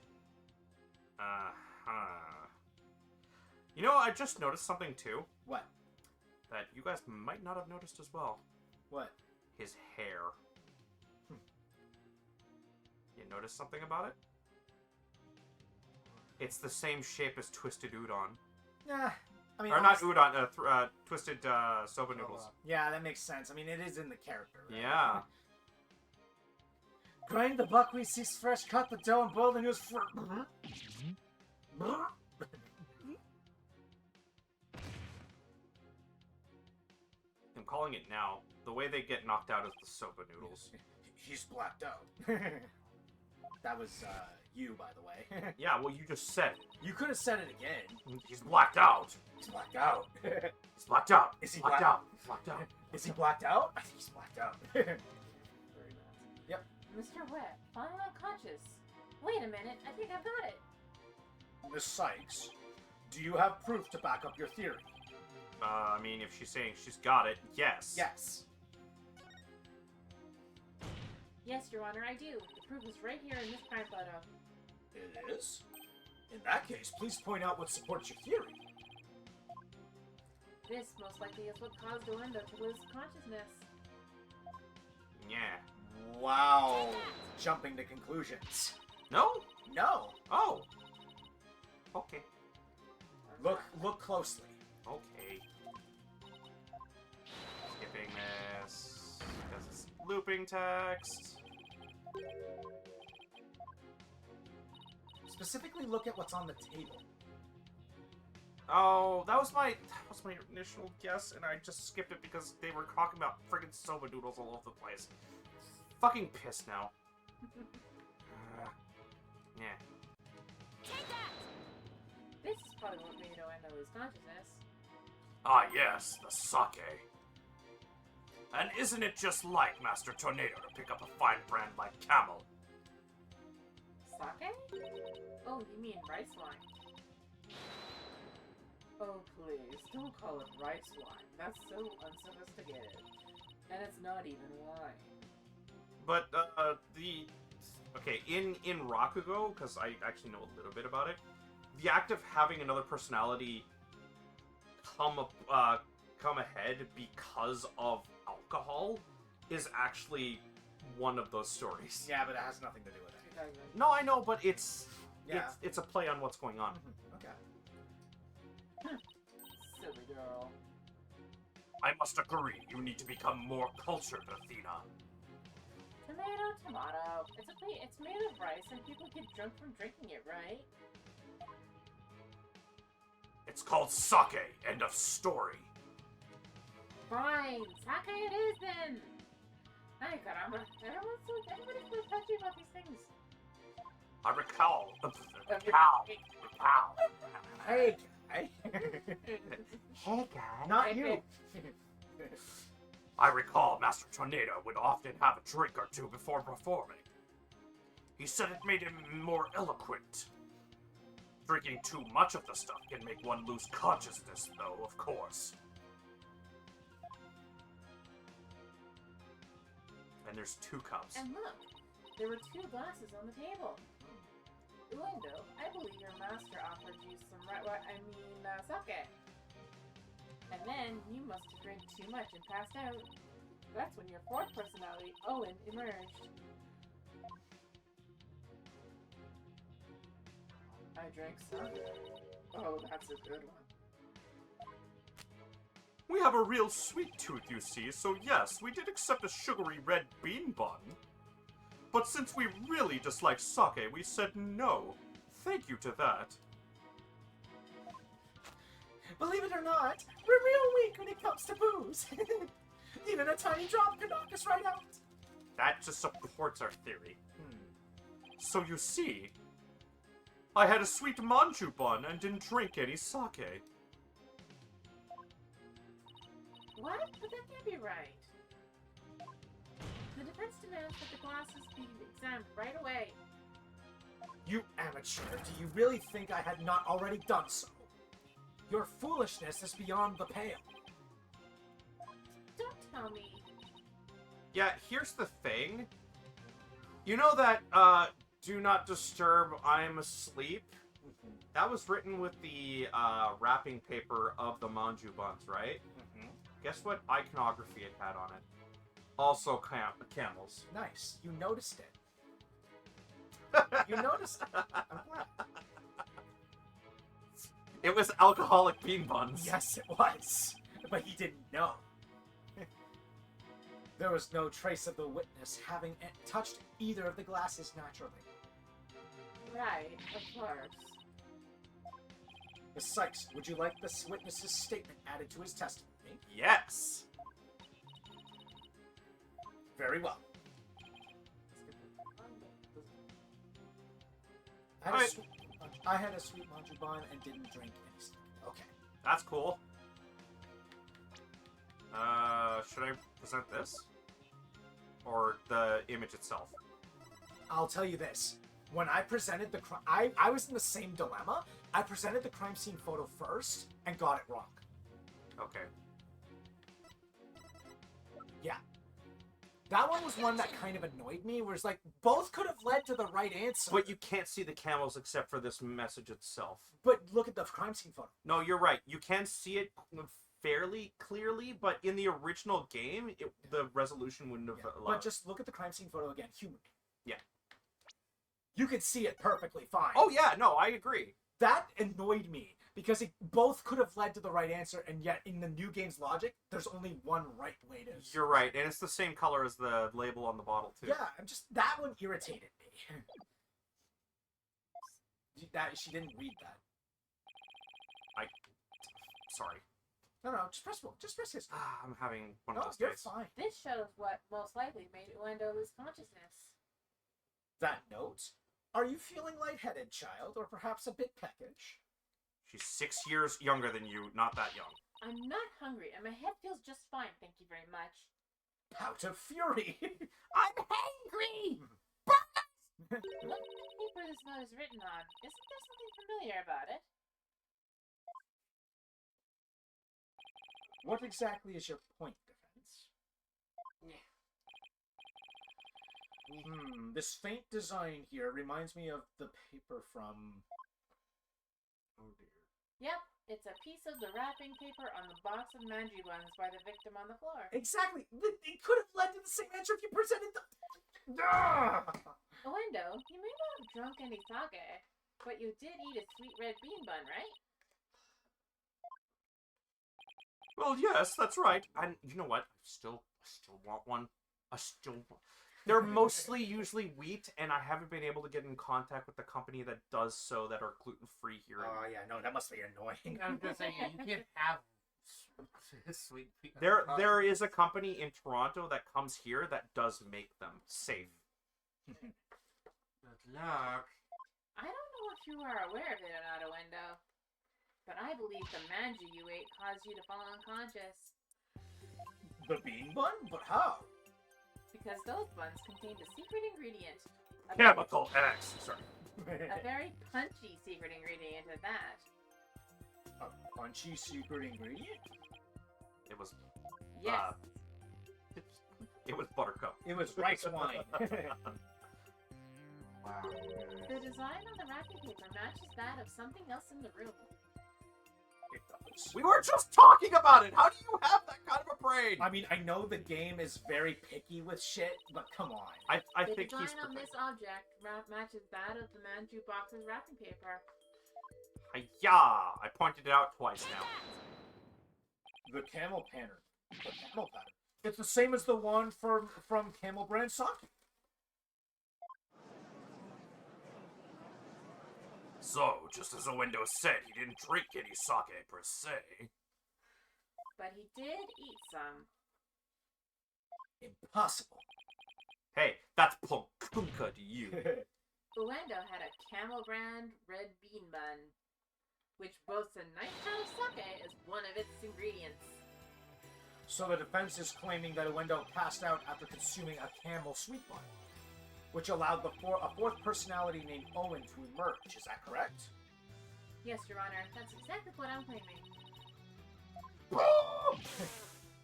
You know, I just noticed something too. What? That you guys might not have noticed as well. What? His hair. You notice something about it? It's the same shape as Twisted Udon. Yeah, I mean... Or not udon, Twisted Soba Noodles. Yeah, that makes sense. I mean, it is in the character, right? Yeah. Grind the buckwheat seeds fresh, cut the dough, and boil the noodles for... I'm calling it now. The way they get knocked out is the soba noodles. He's blacked out. That was, you, by the way. Yeah, well, you just said it. You could have said it again. He's blacked out. He's blacked out. He's blacked out. Is he blacked black- out? Blacked out. Is he blacked out? I think he's blacked out. Very bad. Yep. Mr. Wet, I'm unconscious. Wait a minute, I think I've got it. Miss Sykes, do you have proof to back up your theory? I mean, if she's saying she's got it, yes. Yes. Yes, Your Honor, I do. The proof is right here in this crime photo. It is? In that case, please point out what supports your theory. This most likely is what caused Orlando to lose consciousness. Yeah, Wow. Jumping to conclusions. No? No. Oh. Okay. Look closely. Okay. Skipping this because it's looping text. Specifically, look at what's on the table. Oh, that was my initial guess, and I just skipped it because they were talking about friggin' soba noodles all over the place. Fucking pissed now. Yeah. Take that! This is probably what made Oendo lose consciousness. Ah, yes, the sake. And isn't it just like Master Tornado to pick up a fine brand like Camel? Sake? Oh, you mean rice wine. Oh, please, don't call it rice wine. That's so unsophisticated. And it's not even wine. But okay, in Rakugo, because I actually know a little bit about it, the act of having another personality come ahead because of alcohol is actually one of those stories. Yeah, but it has nothing to do with it. No, I know, but it's Yeah. it's a play on what's going on. Okay. Silly girl. I must agree, you need to become more cultured, Athena. Tomato. It's made of rice and people get drunk from drinking it, right? It's called sake, end of story. Fine, sake it is then! Ay, caramba. Everybody's so touchy about these things. I recall. Hey, guy. Hey, guy. Not you. I recall Master Tornado would often have a drink or two before performing. He said it made him more eloquent. Drinking too much of the stuff can make one lose consciousness, though, of course. And there's 2 cups. And look, there were 2 glasses on the table. Uendo, I believe your master offered you some sake. And then you must have drank too much and passed out. That's when your 4th personality, Owen, emerged. I drank sake. Oh, that's a good one. We have a real sweet tooth, you see, so yes, we did accept a sugary red bean bun. But since we really dislike sake, we said no. Thank you to that. Believe it or not, we're real weak when it comes to booze. Even a tiny drop can knock us right out. That just supports our theory. So you see, I had a sweet manju bun and didn't drink any sake. What? But that can't be right. The defense demands that the glasses be examined right away. You amateur, do you really think I had not already done so? Your foolishness is beyond the pale. Don't tell me. Yeah, here's the thing. You know that, do not disturb, I'm asleep? That was written with the, wrapping paper of the manju buns, right? Guess what iconography it had on it? Also camels. Nice. You noticed it. You noticed it. I'm glad. It was alcoholic bean buns. Yes, it was. But he didn't know. There was no trace of the witness having touched either of the glasses naturally. Right, of course. Miss Sykes, would you like this witness's statement added to his testimony? Yes. Very well. Alright. I had a sweet manju bun and didn't drink any sake. Okay. That's cool. Should I present this? Or the image itself? I'll tell you this. When I presented the crime... I was in the same dilemma. I presented the crime scene photo first and got it wrong. Okay. Yeah. That one was one that kind of annoyed me, where it's like, both could have led to the right answer. But you can't see the camels except for this message itself. But look at the crime scene photo. No, you're right. You can see it fairly clearly, but in the original game, the resolution wouldn't have allowed. But just look at the crime scene photo again. Humor me. Yeah. You could see it perfectly fine. Oh yeah, no, I agree. That annoyed me because it both could have led to the right answer, and yet in the new game's logic, there's only one right way to. You're right, and it's the same color as the label on the bottle too. Yeah, that one irritated me. That she didn't read that. Sorry. No, just press history. I'm having one of No, those you're days. fine. This shows what most likely made Uendo lose consciousness. That note? Are you feeling lightheaded, child, or perhaps a bit peckish? She's 6 years younger than you, not that young. I'm not hungry, and my head feels just fine, thank you very much. Pout of fury! I'm hangry! Look at the paper this note is written on. Isn't there something familiar about it? What exactly is your point, Defense? This faint design here reminds me of the paper from... Oh dear. Yep, it's a piece of the wrapping paper on the box of manji buns by the victim on the floor. Exactly! It could have led to the same answer if you presented the... Ah! Uendo, you may not have drunk any sake, but you did eat a sweet red bean bun, right? Well, yes, that's right. And you know what? I still want one. They're mostly usually wheat, and I haven't been able to get in contact with the company that does so that are gluten-free here. Oh yeah, no, that must be annoying. I'm just saying, you can't have sweet peanut There butter. is a company in Toronto that comes here that does make them safe. Good luck. I don't know if you are aware of it or not, Uendo, but I believe the manji you ate caused you to fall unconscious. The bean bun? But how? Because those buns contained a secret ingredient. Chemical X. Sorry. A very punchy secret ingredient at that. A punchy secret ingredient? It was Yes. it was buttercup. It was rice wine. Wow. The design on the wrapping paper matches that of something else in the room. It does. We were just talking about it. How do you have that kind of a brain? I mean, I know the game is very picky with shit, but come on. I The think design he's on this object matches that of the manju box's wrapping paper. Hi-ya! I pointed it out twice now. The camel pattern. The camel pattern. It's the same as the one from Camel Brand Sake. So, just as Uendo said, he didn't drink any sake per se. But he did eat some. Impossible. Hey, that's punkunka to you. Uendo had a Camel Brand red bean bun, which boasts a nice shot of sake as one of its ingredients. So the defense is claiming that Uendo passed out after consuming a camel sweet bun, which allowed a fourth personality named Owen to emerge. Is that correct? Yes, Your Honor, that's exactly what I'm claiming. But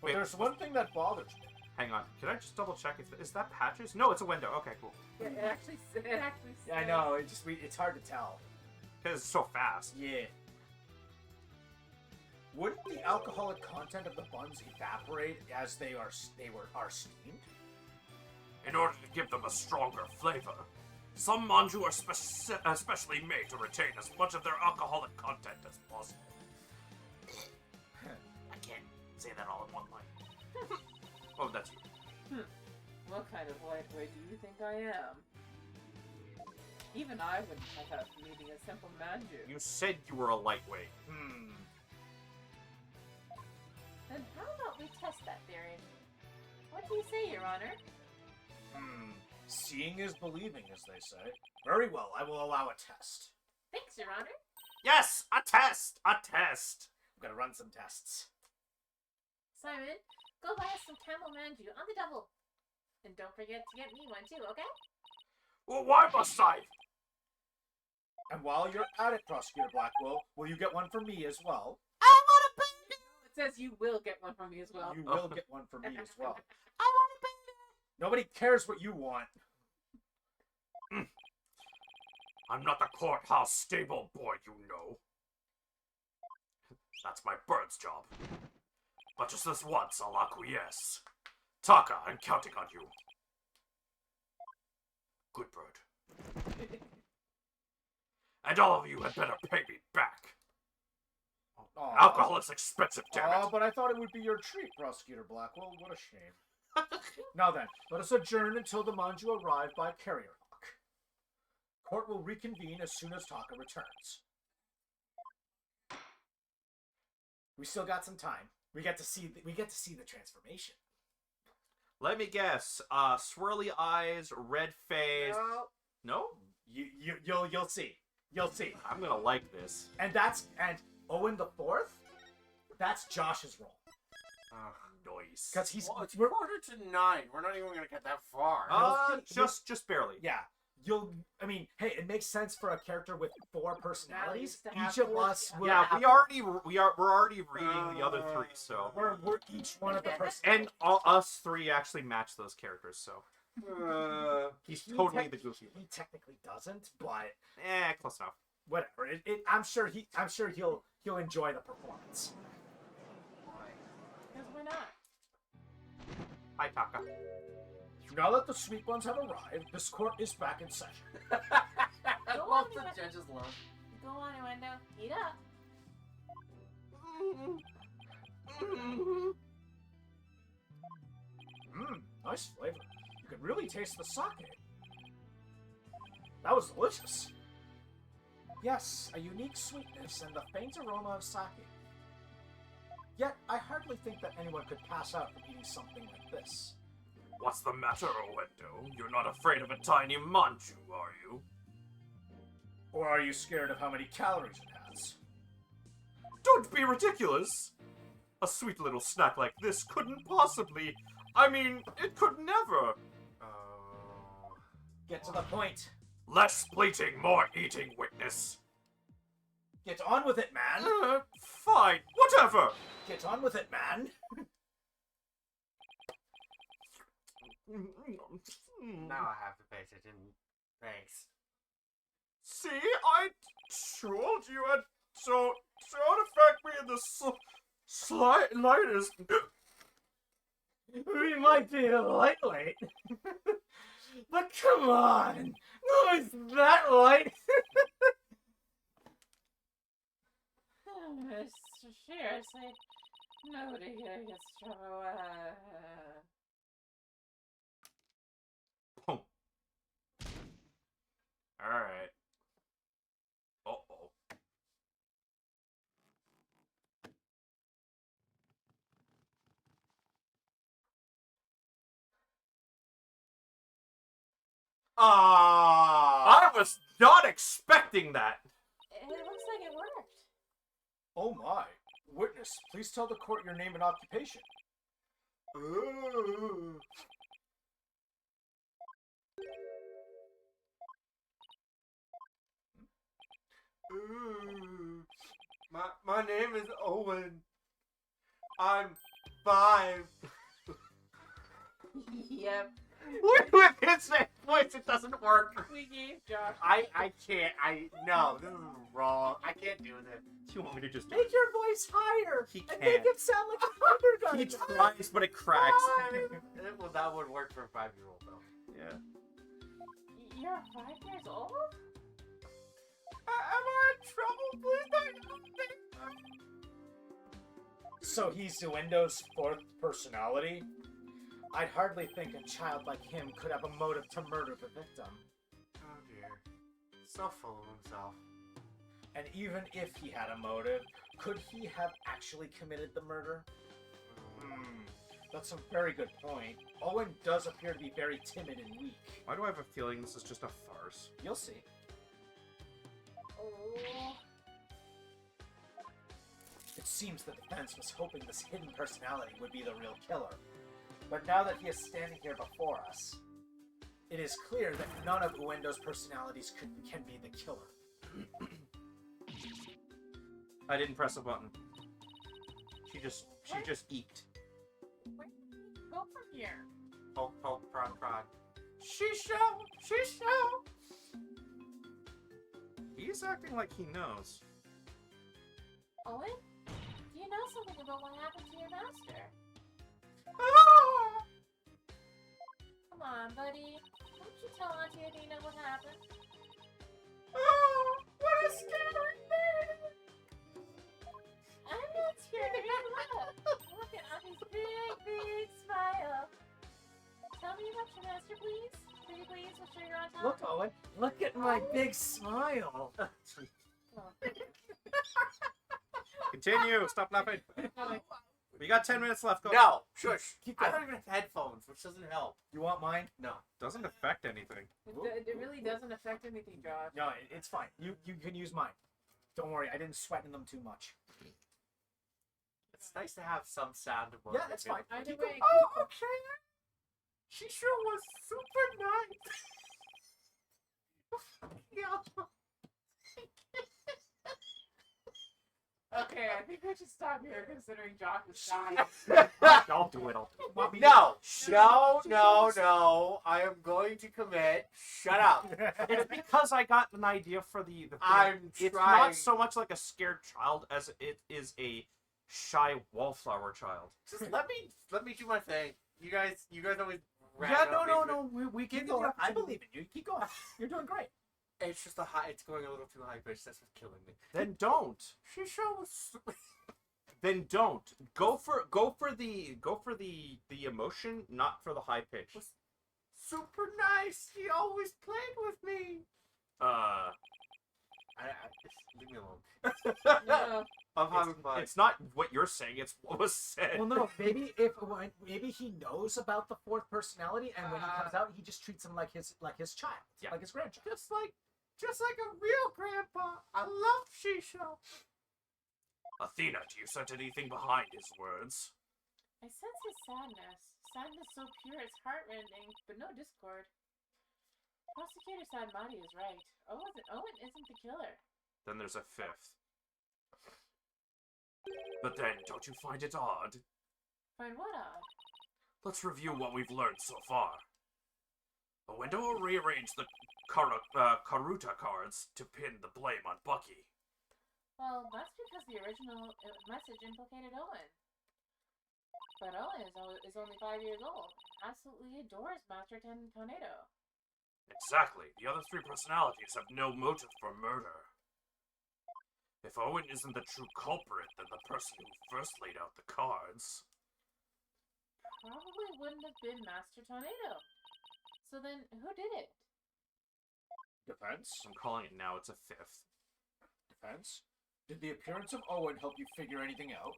Wait, there's one thing that bothers me. Hang on. Can I just double check? Is that Patches? No, it's a window. Okay, cool. Yeah, it actually says. Yeah, I know. It's hard to tell. Because it's so fast. Yeah. Wouldn't the alcoholic content of the buns evaporate as they are steamed? In order to give them a stronger flavor, some manju are especially made to retain as much of their alcoholic content as possible. I can't say that all in one line. Oh, that's you. What kind of lightweight do you think I am? Even I wouldn't cut out from eating a simple manju. You said you were a lightweight. Then how about we test that theory? What do you say, Your Honor? Seeing is believing, as they say. Very well, I will allow a test. Thanks, Your Honor. Yes! A test! A test! I'm gonna run some tests. Simon, go buy us some camel manju on the double. And don't forget to get me one too, okay? Well, why must I? And while you're at it, Prosecutor Blackwell, will you get one for me as well? It says you will get one from me as well. You will get one for me as well. Nobody cares what you want. I'm not the courthouse stable boy, you know. That's my bird's job. But just this once, I'll acquiesce. Taka, I'm counting on you. Good bird. And all of you had better pay me back. Aw. Alcohol is expensive, damn it. But I thought it would be your treat, Prosecutor Blackwell. What a shame. Now then, let us adjourn until the Manju arrive by carrier lock. Court will reconvene as soon as Taka returns. We still got some time. We get to see the transformation. Let me guess. Swirly eyes, red face. No? You'll see. You'll see. I'm gonna like this. And Owen the Fourth. That's Josh's role. Noise. Because he's Well, it's 8:45. We're not even gonna get that far. Just barely. yeah. Hey, it makes sense for a character with 4 personalities. Now, Each of us will Yeah, have, we're already reading the other 3, so. we're each one of the And personalities. us 3 actually match those characters, so. He's He totally tec- the goofy one. He technically doesn't, but Close enough. whatever. I'm sure he'll enjoy the performance. Because why not? Hi, Taka. Now that the sweet ones have arrived, this court is back in session. I Go love on, the Iwendo. judge's love. Go on, Iwendo. Eat up. Nice flavor. You can really taste the sake. That was delicious. Yes, a unique sweetness and the faint aroma of sake. Yet, I hardly think that anyone could pass out from eating something like this. What's the matter, Owendo? You're not afraid of a tiny Manju, are you? Or are you scared of how many calories it has? Don't be ridiculous! A sweet little snack like this couldn't possibly... I mean, it could never! Get to the point. Less bleating, more eating, witness! Get on with it, man. Fine, whatever! Get on with it, man. Now I have to pay attention. Thanks. See, I told you I'd don't affect me in the slightest. We might be a lightweight. But come on. No, it's that light. Seriously, nobody here gets trouble. Boom. Alright. Uh-oh. I was not expecting that. It looks like it worked. Oh my. Witness, please tell the court your name and occupation. My name is Owen. I'm 5. Yep. With his voice, it doesn't work. We gave Josh. I can't. No, this is wrong. I can't do this. Do you want me to just do Make it? your voice higher. He And can't. make it sound like a thunder He gun. tries, but it cracks. Well, that would work for a 5-year-old though. Yeah. You're 5 years old? Am I in trouble? Please don't. So he's Windows' 4th personality? I'd hardly think a child like him could have a motive to murder the victim. Oh dear. So full of himself. And even if he had a motive, could he have actually committed the murder? That's a very good point. Owen does appear to be very timid and weak. Why do I have a feeling this is just a farce? You'll see. Oh. It seems the defense was hoping this hidden personality would be the real killer. But now that he is standing here before us, it is clear that none of Uendo's personalities can be the killer. I didn't press a button. She just eeked. Where do we go from here? Poke, poke, prod, prod. She shall. He's acting like he knows. Owen? Do you know also think about what happened to your master. Come on, buddy. Won't you tell Auntie Athena what happened? What a scary thing! I'm not scared. Look at Auntie's big smile. Tell me about your master, please. Pretty please, we'll show you're on top. Look, Owen. Look at my big smile. Continue. Stop laughing. We got 10 minutes left. Go. No, shush. Keep I going. don't even have headphones, which doesn't help. You want mine? No. Doesn't affect anything. It really doesn't affect anything, Josh. No, it's fine. You can use mine. Don't worry, I didn't sweaten them too much. It's nice to have some sound. Yeah, that's fine. Either Keep way, going. Oh, okay. She sure was super nice. Yeah. okay, I think we should stop here considering Josh is dying. I'll do it. I'll do it. Want me No. No. I am going to commit. Shut up. It's because I got an idea for the thing. I'm It's trying. not so much like a scared child as it is a shy wallflower child. Just let me do my thing. You guys always. Yeah, rag on me for- no. We Keep give going. you. I believe in you. Keep going. You're doing great. It's just it's going a little too high pitch. That's what's killing me. Then don't. She sure was. Then don't. Go for the emotion, not for the high pitch. Super nice. He always played with me. Just leave me alone. No. I'm having fun. It's not what you're saying. It's what was said. Well, no. Maybe maybe he knows about the fourth personality, and when he comes out, he just treats him like his child, Yeah. like his grandchild. Just like a real grandpa. I love Shisho. Athena, do you sense anything behind his words? I sense his sadness. Sadness so pure it's heartrending, but no discord. Prosecutor Sadmati is right. Owen isn't the killer. Then there's a fifth. But then, don't you find it odd? Find what odd? Let's review what we've learned so far. Owendo rearranged the Karuta cards to pin the blame on Bucky. Well, that's because the original message implicated Owen. But Owen is only 5 years old. Absolutely adores Master Tornado. Exactly. The other three personalities have no motive for murder. If Owen isn't the true culprit, then the person who first laid out the cards. Probably wouldn't have been Master Tornado. So then, who did it? Defense. I'm calling it now. It's a fifth. Defense. Did the appearance of Owen help you figure anything out?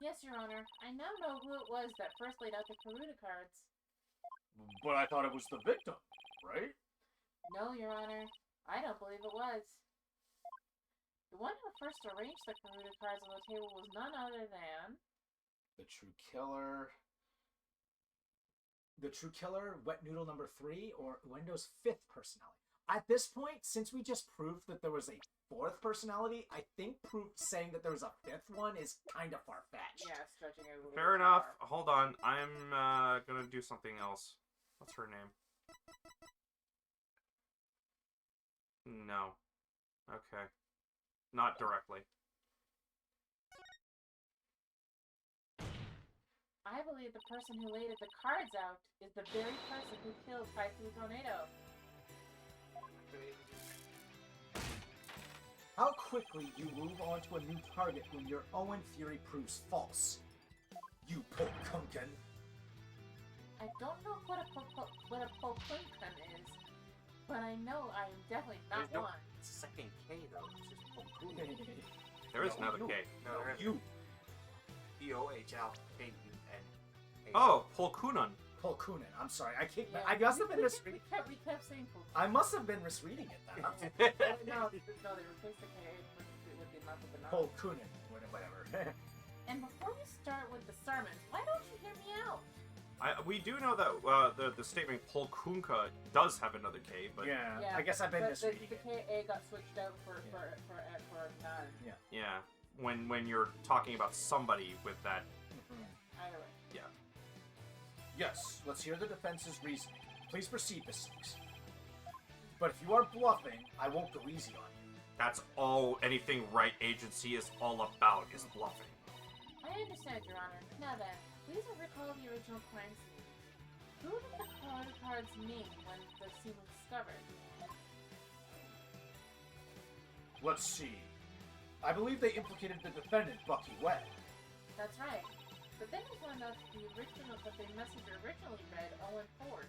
Yes, Your Honor. I now know who it was that first laid out the Karuta cards. But I thought it was the victim, right? No, Your Honor. I don't believe it was. The one who first arranged the Karuta cards on the table was none other than... The true killer. The true killer, Wet Noodle number 3, or Wendo's fifth personality. At this point, since we just proved that there was a fourth personality, I think saying that there was a fifth one is kind of far-fetched. Yeah, stretching it a little Fair bit enough. far. Hold on. I'm gonna do something else. What's her name? No. Okay. Not directly. I believe the person who laid the cards out is the very person who killed Kaiju Tornado. How quickly you move on to a new target when your Owen theory proves false. You Pokunkan. I don't know what a Pokunkan is, but I know I am definitely not There's no- one. It's a second K though. It's just Pokun. There is No, another you. K. No, You. P-O-H-L-K-U-N. Oh, Polkunan. Pokunan. I'm sorry. I can't. Yeah, I must have been we misreading. kept saying Pokunkan. I must have been misreading it then. No, they replaced the K with the mouth of the knuckle. Pokunan. Whatever. And before we start with the sermons, why don't you hear me out? We do know that the statement Polkunka does have another K, but yeah, Yeah, I guess I've been But misreading the it. KA got switched out for none. yeah, when you're talking about somebody with that, Either way. Yes, let's hear the defense's reasoning. Please proceed, Miss Six. But if you are bluffing, I won't go easy on you. That's all anything Wright Agency is all about, is bluffing. I understand, Your Honor. Now then, please recall the original crime scene. Who did the cards mean when the scene was discovered? Let's see. I believe they implicated the defendant, Bucky Webb. That's right. But then we found out that the messenger originally read Owen Ford.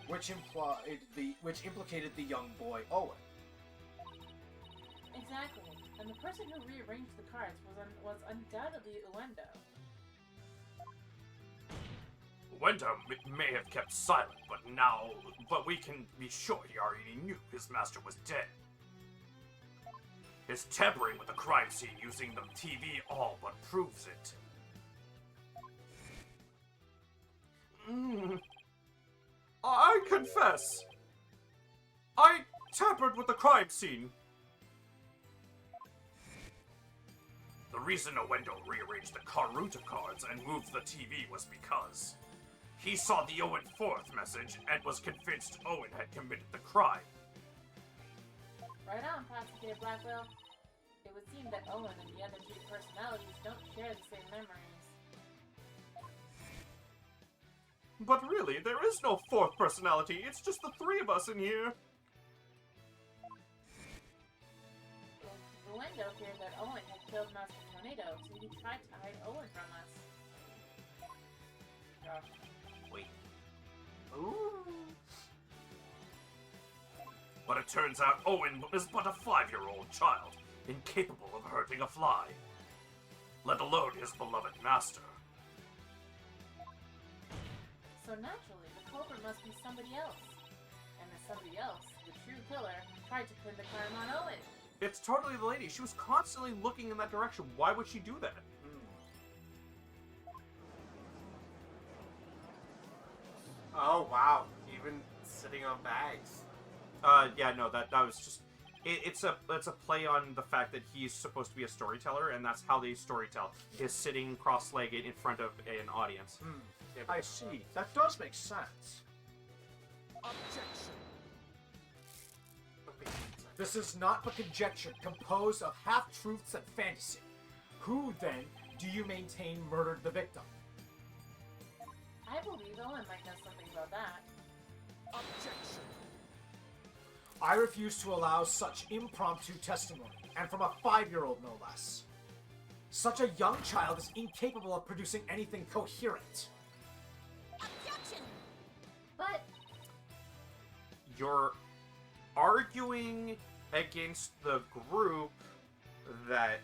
Which implicated the young boy Owen. Exactly. And the person who rearranged the cards was undoubtedly Uendo. Wenda may have kept silent, but we can be sure he already knew his master was dead. His tampering with the crime scene using the TV all but proves it. I confess, I tampered with the crime scene. The reason Owendo rearranged the Karuta cards and moved the TV was because he saw the Owen 4th message and was convinced Owen had committed the crime. Right on, Prosecutor Blackwell. It would seem that Owen and the other two personalities don't share the same memories. But really, there is no 4th personality, it's just the 3 of us in here. Uendo feared that Owen had killed Master Tornado, so he tried to hide Owen from us. Wait. But it turns out Owen is but a 5-year-old child, incapable of hurting a fly, let alone his beloved master. So naturally, the culprit must be somebody else. And the somebody else, the true killer, tried to pin the crime on Owen. It's totally the lady. She was constantly looking in that direction. Why would she do that? Oh wow, even sitting on bags. Yeah, no, that was just... It's a play on the fact that he's supposed to be a storyteller, and that's how they storytell, is sitting cross-legged in front of an audience. I see. That does make sense. Objection. This is not but conjecture composed of half-truths and fantasy. Who, then, do you maintain murdered the victim? I believe Owen might know something about that. Objection. I refuse to allow such impromptu testimony, and from a 5-year-old no less. Such a young child is incapable of producing anything coherent. Objection! But You're arguing against the group that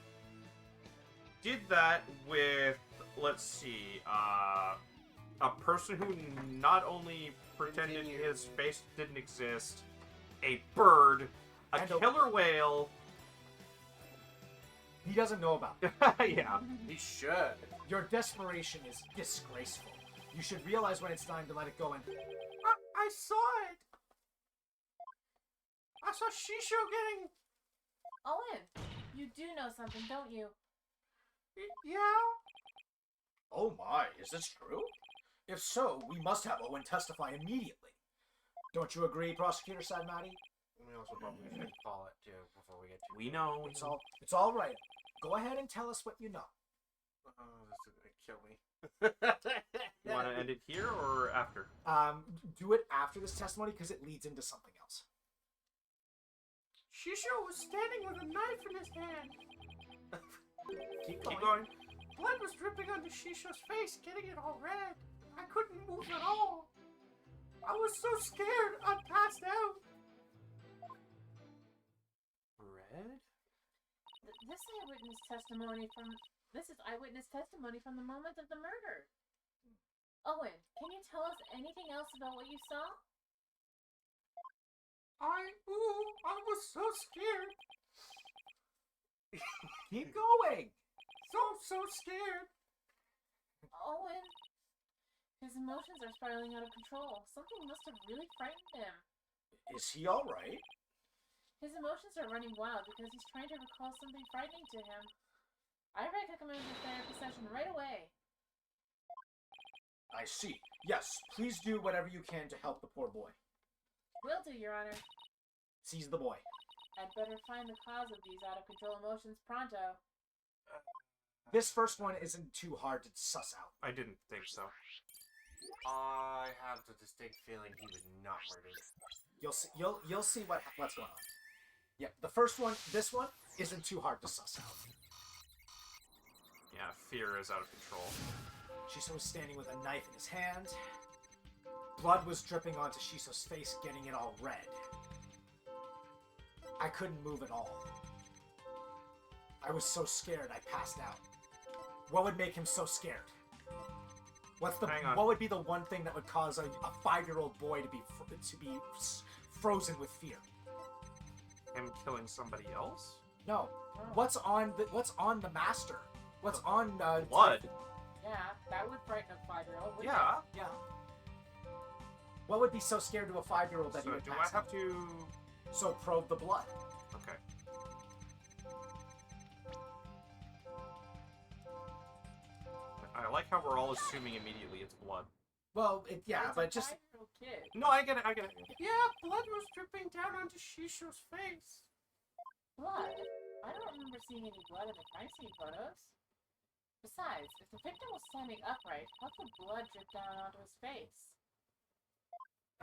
did that with, let's see, a person who not only pretended his face didn't exist, a bird, a And a- killer whale. He doesn't know about it. Yeah. He should. Your desperation is disgraceful. You should realize when it's time to let it go and... I saw it. I saw Shisho getting... Owen, you do know something, don't you? Yeah? Oh my, is this true? If so, we must have Owen testify immediately. Don't you agree, Prosecutor Sadmati? We also probably should call it too before we get too. We know. It's all right. Go ahead and tell us what you know. Oh, this is gonna kill me. You want to end it here or after? Do it after this testimony because it leads into something else. Shisho was standing with a knife in his hand. Keep Keep going. going. Blood was dripping onto Shisho's face, getting it all red. I couldn't move at all. I was so scared, I passed out. Red? This is eyewitness testimony from the moment of the murder. Owen, can you tell us anything else about what you saw? I was so scared. Keep going. So scared. Owen, his emotions are spiraling out of control. Something must have really frightened him. Is he all right? His emotions are running wild because he's trying to recall something frightening to him. I recommend a therapy session right away. I see. Yes, please do whatever you can to help the poor boy. Will do, Your Honor. Seize the boy. I'd better find the cause of these out-of-control emotions pronto. This first one isn't too hard to suss out. I didn't think so. I have the distinct feeling he was not murdered. You'll see what's going on. Yeah, the first one, this one, isn't too hard to suss out. Yeah, fear is out of control. Shiso was standing with a knife in his hand. Blood was dripping onto Shiso's face, getting it all red. I couldn't move at all. I was so scared I passed out. What would make him so scared? Hang on. What would be the one thing that would cause a 5-year-old boy to be frozen with fear? Him killing somebody else? No. What's on the master? What's on Blood. Yeah, that would frighten a 5-year-old. Yeah. Yeah. What would be so scared to a 5-year-old that he So would do pass I have out? to... So probe the blood. Okay. I like how we're all assuming immediately it's blood. Well, but A just 5-year-old kid. No, I get it. Yeah, blood was dripping down onto Shisho's face. Blood? I don't remember seeing any blood in the crime scene photos. Besides, if the victim was standing upright, how could blood drip down onto his face?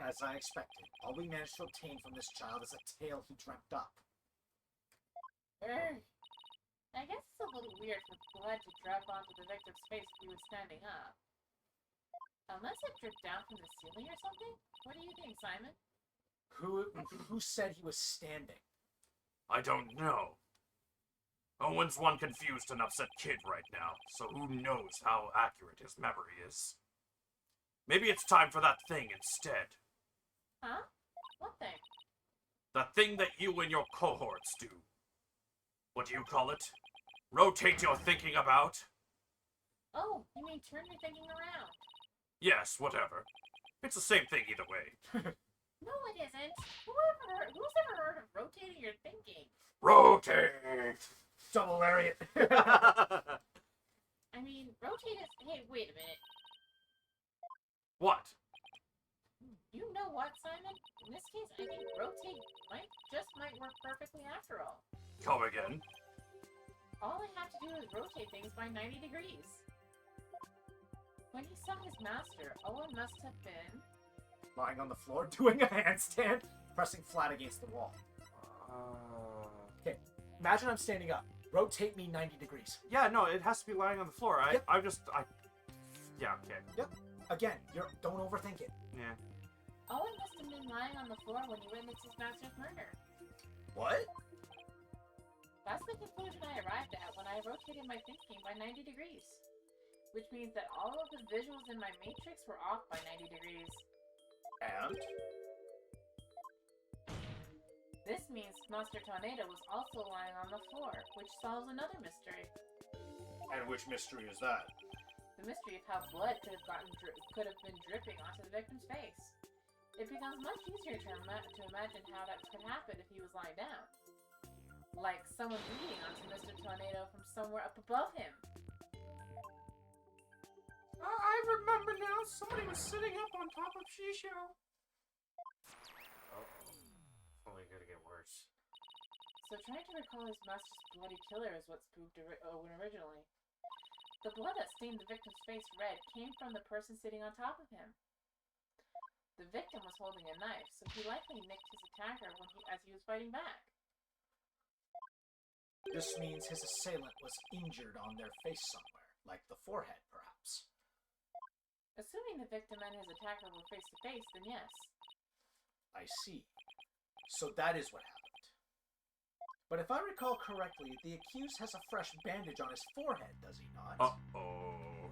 as I expected. All we managed to obtain from this child is a tale he dreamt up. I guess it's a little weird for blood to drip onto the victim's face if he was standing up. Unless it dripped down from the ceiling or something? What do you think, Simon? Who said he was standing? I don't know. Owen's one confused and upset kid right now, so who knows how accurate his memory is. Maybe it's time for that thing instead. Huh? What thing? That thing that you and your cohorts do. What do you call it? Rotate your thinking about? Oh, you mean turn your thinking around? Yes, whatever. It's the same thing either way. No, it isn't. Who's ever heard of rotating your thinking? Rotate! Double lariat. I mean, rotate is... Hey, wait a minute. What? You know what, Simon? In this case, I think rotate might work perfectly after all. Come again? All I have to do is rotate things by 90 degrees. When he saw his master, Owen must have been... Lying on the floor, doing a handstand, pressing flat against the wall. Okay, imagine I'm standing up. Rotate me 90 degrees. Yeah, no, it has to be lying on the floor. Yep. Yeah, okay. Yep. Again, don't overthink it. Yeah. Owen must have been lying on the floor when he witnessed his master's murder. What? That's the conclusion I arrived at when I rotated my thinking by 90 degrees. Which means that all of the visuals in my matrix were off by 90 degrees. And? This means Master Tornado was also lying on the floor, which solves another mystery. And which mystery is that? The mystery of how blood could have been dripping onto the victim's face. It becomes much easier to imagine how that could happen if he was lying down. Like someone bleeding onto Mr. Tornado from somewhere up above him. I remember now. Somebody was sitting up on top of Shisho. Oh, it's only gonna get worse. So trying to recall his master's bloody killer is what spooked Owen originally. The blood that stained the victim's face red came from the person sitting on top of him. The victim was holding a knife, so he likely nicked his attacker as he was fighting back. This means his assailant was injured on their face somewhere, like the forehead, perhaps. Assuming the victim and his attacker were face to face, then yes. I see. So that is what happened. But if I recall correctly, the accused has a fresh bandage on his forehead, does he not? Uh-oh.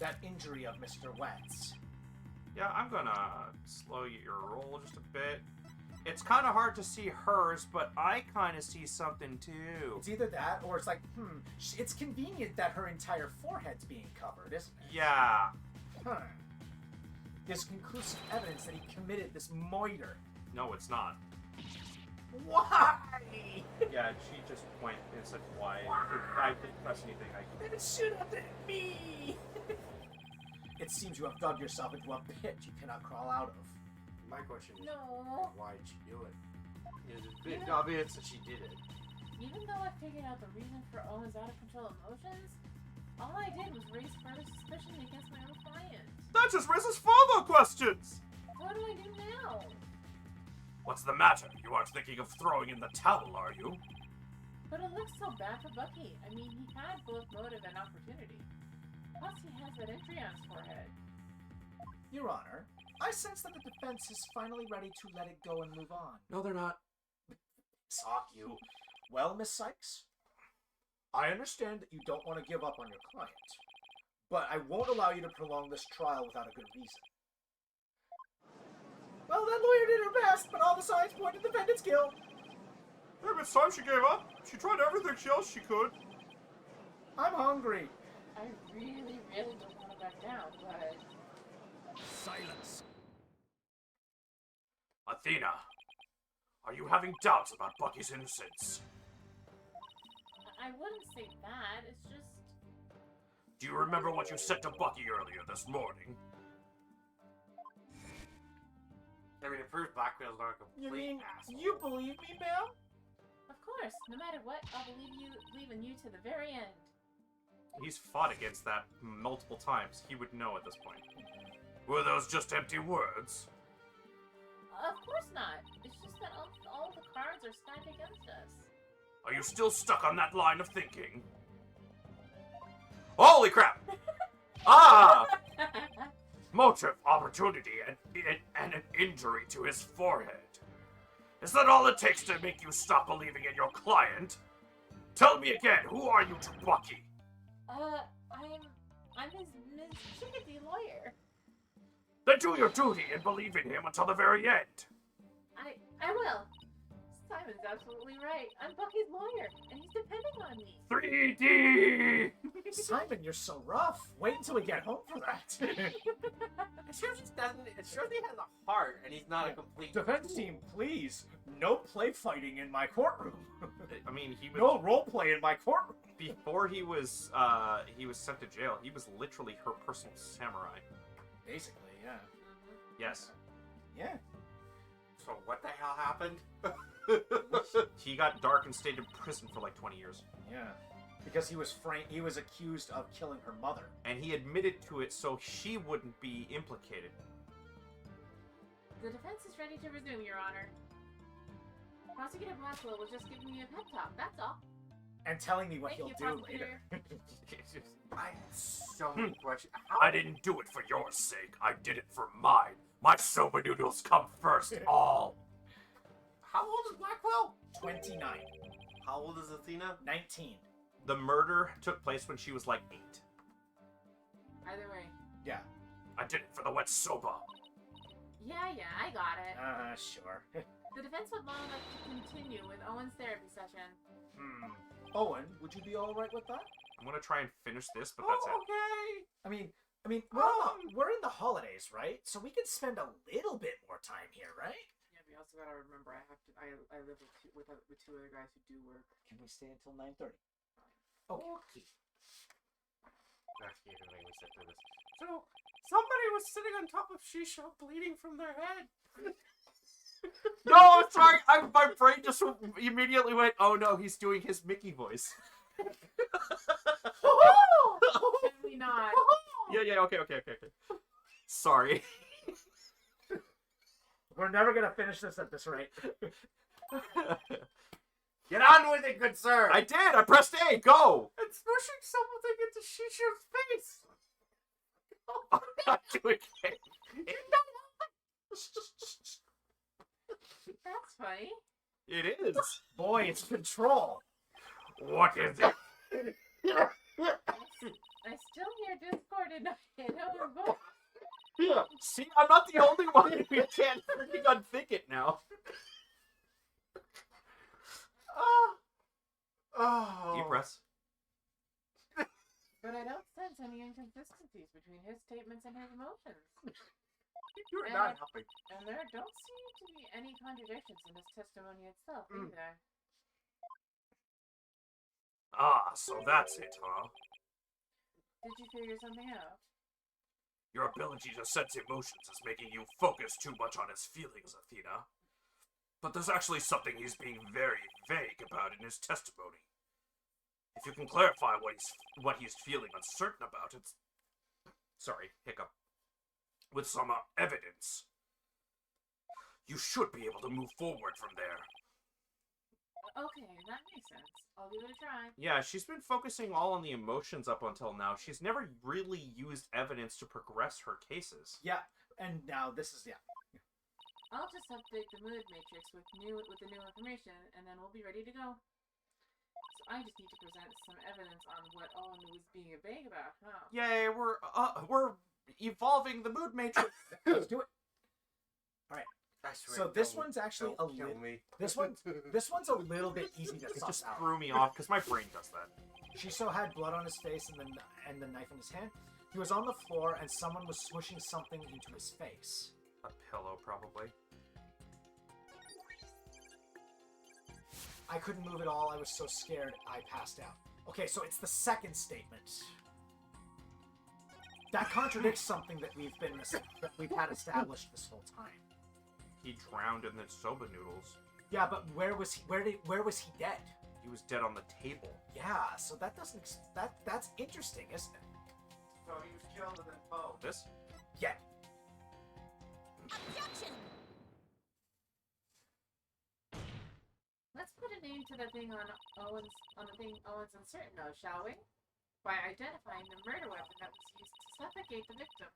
That injury of Mr. Wentz. Yeah, I'm gonna slow your roll just a bit. It's kind of hard to see hers, but I kind of see something too. It's either that, or it's like, it's convenient that her entire forehead's being covered, isn't it? Yeah. There's conclusive evidence that he committed this murder. No, it's not. Why? Yeah, she just went and said why. I didn't press anything. It should have been me. It seems you have dug yourself into a pit you cannot crawl out of. My question is, No. why'd she do it? It's obvious that she did it. Even though I figured out the reason for Owen's out of control emotions, all I did was raise further suspicion against my own client. That just raises further questions! What do I do now? What's the matter? You aren't thinking of throwing in the towel, are you? But it looks so bad for Bucky. I mean, he had both motive and opportunity. Plus, he has that injury on his forehead. Your Honor, I sense that the defense is finally ready to let it go and move on. No, they're not. Sock you. Well, Miss Sykes, I understand that you don't want to give up on your client, but I won't allow you to prolong this trial without a good reason. Well, that lawyer did her best, but all the signs point to the defendant's guilt. Maybe it's time she gave up. She tried everything else she could. I'm hungry. I really, really don't want to back down, but... Silence. Athena, are you having doubts about Bucky's innocence? I wouldn't say that, it's just... Do you remember what you said to Bucky earlier this morning? I mean, it proves Blackwell's not a complete You mean asshole. you believe me, ma'am? Of course, no matter what, I'll believe in you to the very end. He's fought against that multiple times. He would know at this point. Were those just empty words? Of course not. It's just that all the cards are stacked against us. Are you still stuck on that line of thinking? Holy crap! Ah! Motive, opportunity, and an injury to his forehead. Is that all it takes to make you stop believing in your client? Tell me again, who are you to Bucky? I'm his Chickadee lawyer. Then do your duty and believe in him until the very end. I will. Simon's absolutely right. I'm Bucky's lawyer, and he's depending on me. 3D! Simon, you're so rough. Wait until we get home for that. It shows he doesn't. It shows he has a heart, and he's not a complete. Defense team, please. No play fighting in my courtroom. I mean, he was No role play in my courtroom. before he was sent to jail. He was literally her personal samurai. Basically, yeah. Yes, Yeah. So what the hell happened? he got dark and stayed in prison for like 20 years, Yeah. Because he was accused of killing her mother. and he admitted to it so she wouldn't be implicated. The defense is ready to resume, Your Honor. Prosecutor Blackwell was just giving me a pep talk, that's all. And telling me what Thank he'll you, do later. I have so many questions. I didn't do it for your sake. I did it for mine. My soba noodles come first, all. How old is Blackwell? 29. How old is Athena? 19. The murder took place when she was like 8. Either way. Yeah. I did it for the wet soba. Yeah, I got it. Sure. The defense would now like to continue with Owen's therapy session. Owen, would you be alright with that? I'm gonna try and finish this, but that's it. Okay. I mean, we're in the holidays, right? So we can spend a little bit more time here, right? Yeah, we also gotta remember I live with two other guys who do work. Can we stay until 9:30? Okay. That's the other way we sit through this. So, somebody was sitting on top of Shisha, bleeding from their head. No, I'm sorry. My brain just immediately went, "Oh no, he's doing his Mickey voice." Definitely not. Yeah. Okay. Sorry. We're never gonna finish this at this rate. Get on with it, good sir. I did. I pressed A. Go. And smushing something into Shisha's face. I'm not doing it. That's funny. It is. Boy, it's control. What is it? I still hear Discord in Owen's voice. Yeah. See, I'm not the only one who can't freaking unthink it now. Oh. Deep breaths. But I don't sense any inconsistencies between his statements and his emotions. You're And- not helping. And there don't seem to be any contradictions in his testimony itself either. Ah, so that's it, huh? Did you figure something out? Your ability to sense emotions is making you focus too much on his feelings, Athena. But there's actually something he's being very vague about in his testimony. If you can clarify what he's feeling uncertain about, it's... Sorry, hiccup. With some evidence, you should be able to move forward from there. Okay, that makes sense. I'll give it a try. Yeah, she's been focusing all on the emotions up until now. She's never really used evidence to progress her cases. Yeah, and now this is, yeah. I'll just update the mood matrix with the new information, and then we'll be ready to go. So I just need to present some evidence on what Owen was being vague about, huh? Yay, we're evolving the mood matrix. Let's do it. All right. I swear, So this don't- one's actually don't a kill little. me. This one's a little bit easy to It suss just out. threw me off because my brain does that. Shisho had blood on his face and the knife in his hand. He was on the floor and someone was swishing something into his face. A pillow, probably. I couldn't move at all. I was so scared I passed out. Okay, so it's the second statement. That contradicts something that we've had established this whole time. He drowned in the soba noodles. Yeah, but where was he dead? He was dead on the table. Yeah, so that doesn't that's interesting, isn't it? So he was killed and then Poe. This? Yeah. Objection! Let's put a name to the thing on the thing Owen's uncertain of, shall we? By identifying the murder weapon that was used to suffocate the victim.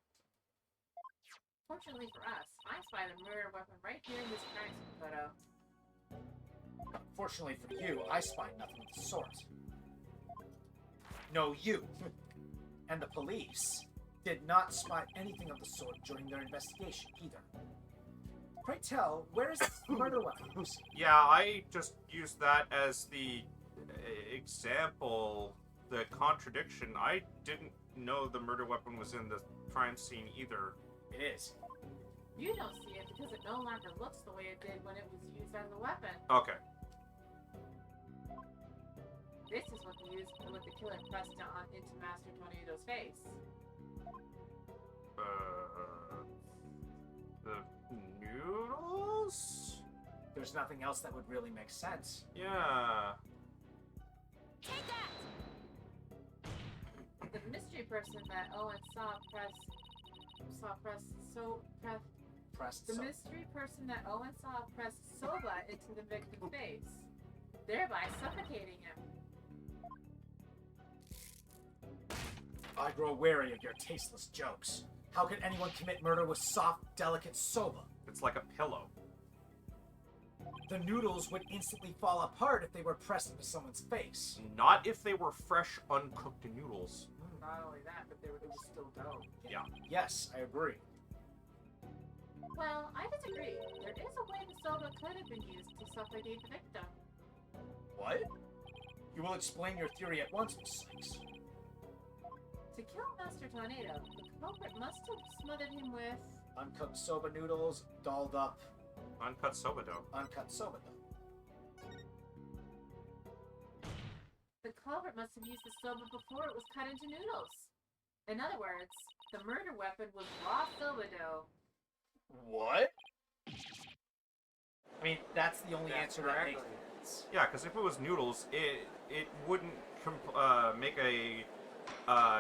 Fortunately for us, I spy the murder weapon right here in this crime scene photo. Fortunately for you, I spied nothing of the sort. No, you and the police did not spy anything of the sort during their investigation either. Pray tell, where is the murder weapon? Yeah, I just used that as the example, the contradiction. I didn't know the murder weapon was in the crime scene either. It is. You don't see it because it no longer looks the way it did when it was used as a weapon. Okay. This is what the killer pressed on into Master Tornado's face. The noodles? There's nothing else that would really make sense. Yeah. Take that! The mystery person that Owen Pressed. the so- mystery person that Owen saw press soba into the victim's face, thereby suffocating him. I grow wary of your tasteless jokes. How can anyone commit murder with soft, delicate soba? It's like a pillow. The noodles would instantly fall apart if they were pressed into someone's face. Not if they were fresh, uncooked noodles. Not only that, but it was still dough. Yeah. Yes, I agree. Well, I disagree. There is a way the soba could have been used to suffocate the victim. What? You will explain your theory at once, Miss Sykes. To kill Master Tornado, the culprit must have smothered him with... Uncooked soba noodles, dolled up, Uncut soba dough. uncut soba dough. The culprit must have used the soba before it was cut into noodles. In other words, the murder weapon was raw soba dough. What? I mean, that's the only That's answer that correct. makes sense. Yeah, because if it was noodles, it wouldn't make a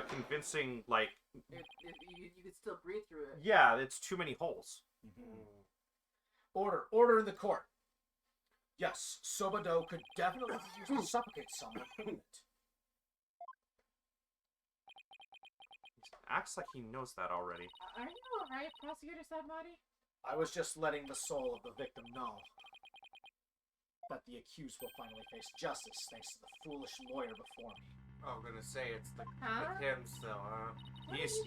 convincing, like... You could still breathe through it. Yeah, it's too many holes. Order in the court. Yes, soba dough could definitely be used to suffocate someone, couldn't it? Acts like he knows that already. Are you alright, Prosecutor Sadmati? I was just letting the soul of the victim know that the accused will finally face justice thanks to the foolish lawyer before me. Oh, I'm gonna say it's the Huh? him still, huh?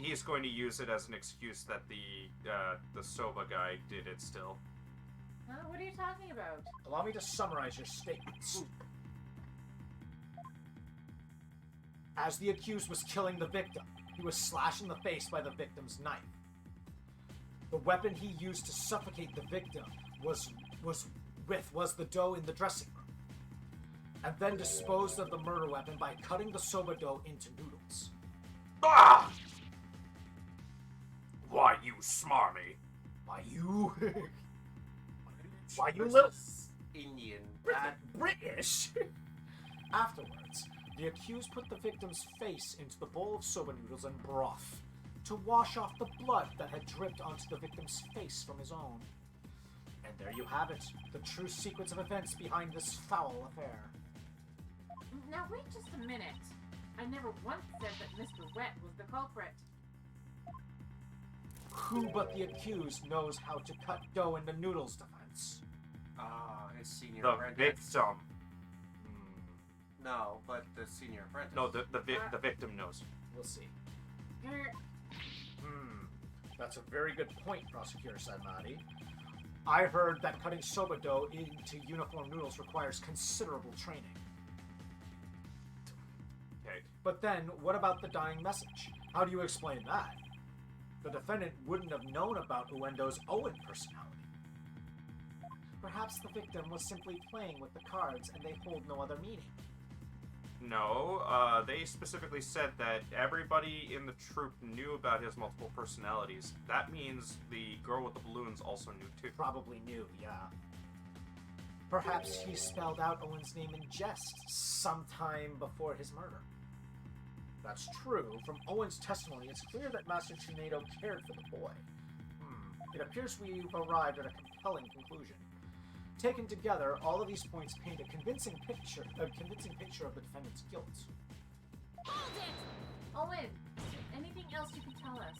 He's going to use it as an excuse that the soba guy did it still. Huh? What are you talking about? Allow me to summarize your statements. As the accused was killing the victim, he was slashed in the face by the victim's knife. The weapon he used to suffocate the victim was the dough in the dressing room, and then disposed of the murder weapon by cutting the soba dough into noodles. Ah! Why, you smarmy. Why you? Why you little Indian. British? Afterwards, the accused put the victim's face into the bowl of soba noodles and broth to wash off the blood that had dripped onto the victim's face from his own. And there you have it, the true sequence of events behind this foul affair. Now wait just a minute. I never once said that Mr. Wet was the culprit. Who but the accused knows how to cut dough into noodles, Defense? His senior The apprentice. victim. No, but the senior apprentice. No, the victim knows. We'll see. Grr. That's a very good point, Prosecutor Sadmati. I heard that cutting soba dough into uniform noodles requires considerable training. Okay. But then, what about the dying message? How do you explain that? The defendant wouldn't have known about Uendo's Owen personality. Perhaps the victim was simply playing with the cards and they hold no other meaning. No, they specifically said that everybody in the troupe knew about his multiple personalities. That means the girl with the balloons also knew too. Probably knew, yeah. Perhaps he spelled out Owen's name in jest sometime before his murder. That's true. From Owen's testimony, it's clear that Master Tsunado cared for the boy. It appears we've arrived at a compelling conclusion. Taken together, all of these points paint a convincing picture of the defendant's guilt. Hold it! Owen, anything else you can tell us?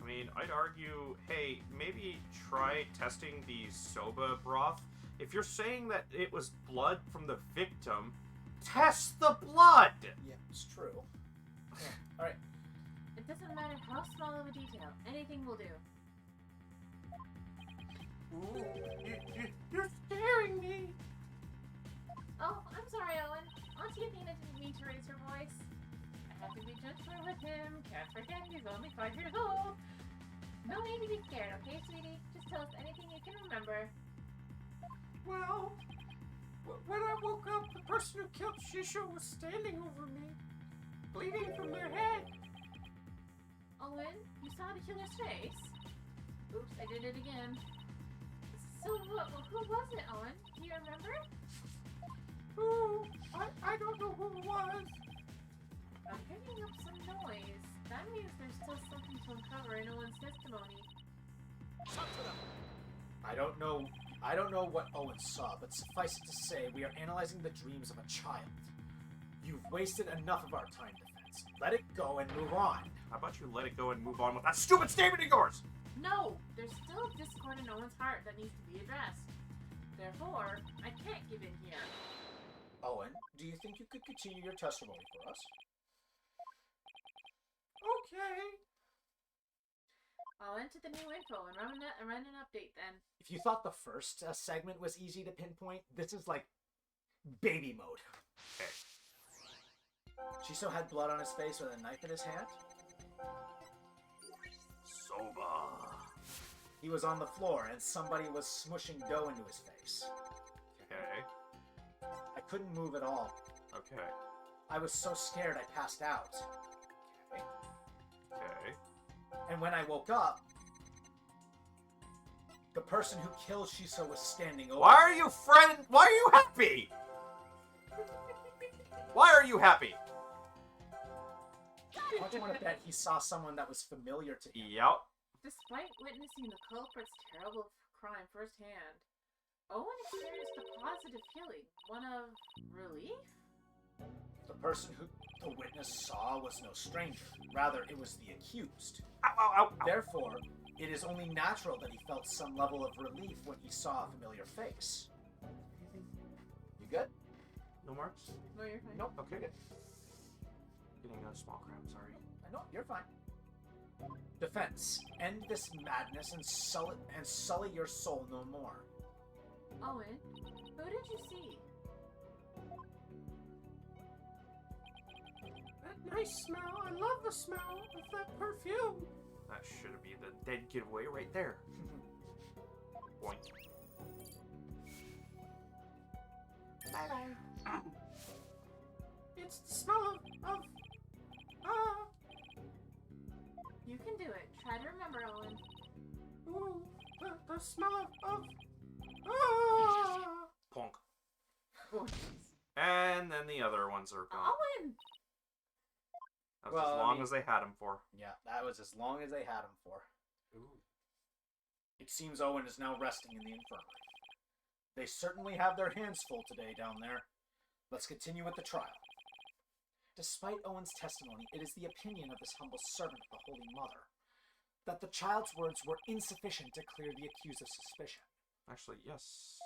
I mean, I'd argue, hey, maybe try testing the soba broth. If you're saying that it was blood from the victim, test the blood! Yeah, it's true. Yeah. Alright. It doesn't matter how small of a detail. Anything will do. Ooh, you're scaring me. Oh, I'm sorry, Owen. Auntie Athena didn't mean to raise her voice. I have to be gentler with him. Can't forget he's only 5 years old. No need to be scared, okay, sweetie? Just tell us anything you can remember. Well, when I woke up, the person who killed Shisho was standing over me, bleeding from their head. Owen, you saw the killer's face? Oops, I did it again. So, who was it, Owen? Do you remember? Ooh, I don't know who it was. I'm picking up some noise. That means there's still something to uncover in Owen's testimony. I don't know what Owen saw, but suffice it to say, we are analyzing the dreams of a child. You've wasted enough of our time, Defense. Let it go and move on. How about you let it go and move on with that stupid statement of yours? No! There's still discord in Owen's heart that needs to be addressed. Therefore, I can't give in here. Owen, do you think you could continue your testimony for us? Okay. I'll enter the new info and run an update then. If you thought the first segment was easy to pinpoint, this is like baby mode. Okay. Shiso had blood on his face with a knife in his hand. Soba. He was on the floor and somebody was smushing dough into his face. Okay. I couldn't move at all. Okay. I was so scared I passed out. Okay. And when I woke up, the person who killed Shiso was standing over. Why are you happy? Why are you happy? Don't you want to bet he saw someone that was familiar to him? Yep. Despite witnessing the culprit's terrible crime firsthand, Owen experienced a positive feeling, one of relief? The person who the witness saw was no stranger. Rather, it was the accused. Ow, ow, ow, ow. Therefore, it is only natural that he felt some level of relief when he saw a familiar face. You good? No marks? No, you're fine. Nope. Okay. Getting a small crab, sorry. No, you're fine. Defense. End this madness and sully your soul no more. Owen, who did you see? That nice smell. I love the smell of that perfume. That should be the dead giveaway right there. Boink. It's the smell of You can do it. Try to remember, Owen. ooh, the smell of Plonk. Oh, jeez. And then the other ones are gone. Owen! That was Well, as I long mean- as they had him for. Yeah, that was as long as they had him for. It seems Owen is now resting in the infirmary. They certainly have their hands full today down there. Let's continue with the trial. Despite Owen's testimony, it is the opinion of this humble servant of the Holy Mother that the child's words were insufficient to clear the accused of suspicion. Actually, yes.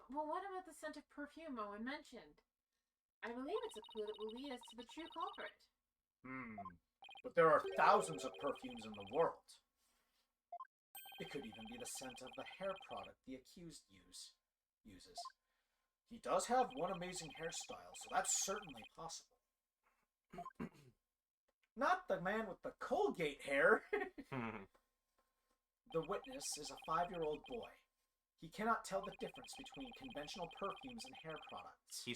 Well, what about the scent of perfume Owen mentioned? I believe it's a clue that will lead us to the true culprit. But there are thousands of perfumes in the world. It could even be the scent of the hair product the accused uses. He does have one amazing hairstyle, so that's certainly possible. Not the man with the Colgate hair. The witness is a 5-year-old boy. He cannot tell the difference between conventional perfumes and hair products. He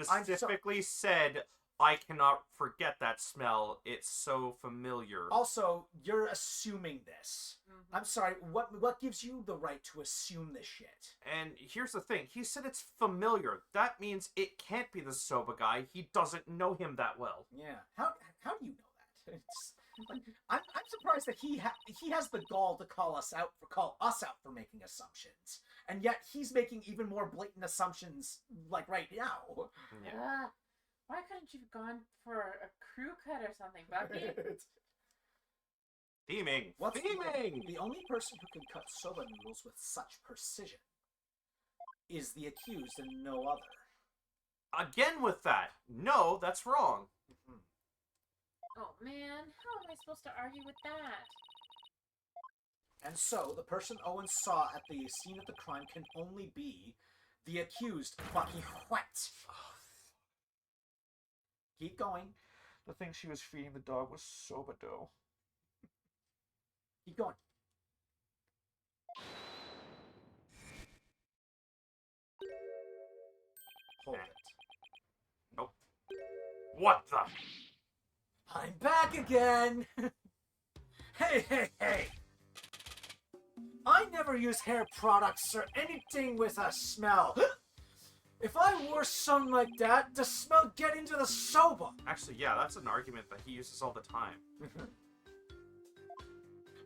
specifically said, I cannot forget that smell. It's so familiar. Also, you're assuming this. Mm-hmm. I'm sorry, what gives you the right to assume this shit? And here's the thing. He said it's familiar. That means it can't be the Soba guy. He doesn't know him that well. Yeah. How do you know that? It's, like, I'm surprised that he has the gall to call us out for making assumptions, and yet he's making even more blatant assumptions like right now. Yeah. Why couldn't you have gone for a crew cut or something, Bucky? Theming. What's Theming! the only person who can cut soba noodles with such precision is the accused and no other. Again with that. No, that's wrong. Oh man, how am I supposed to argue with that? And so, the person Owen saw at the scene of the crime can only be the accused, Bucky Wright. Keep going. The thing she was feeding the dog was soba dough. Keep going. Hold it. Nope. What the? I'm back again! Hey! I never use hair products or anything with a smell. If I wore something like that, the smell get into the soba. Actually, yeah, that's an argument that he uses all the time.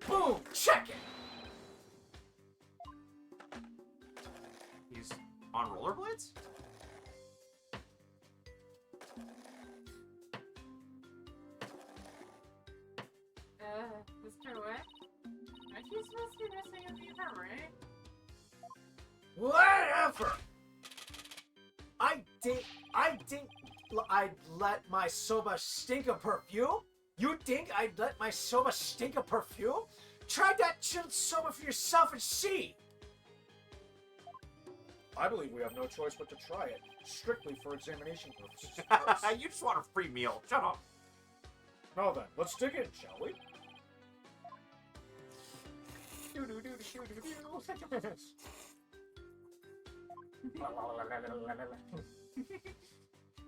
Boom! Check it! He's on rollerblades? Mr. What? Aren't you supposed to be resting in the infirmary? Whatever! I'd let my soba stink of perfume? You think I'd let my soba stink of perfume? Try that chilled soba for yourself and see! I believe we have no choice but to try it, strictly for examination purposes. You just want a free meal. Shut up. Now then, let's dig in, shall we?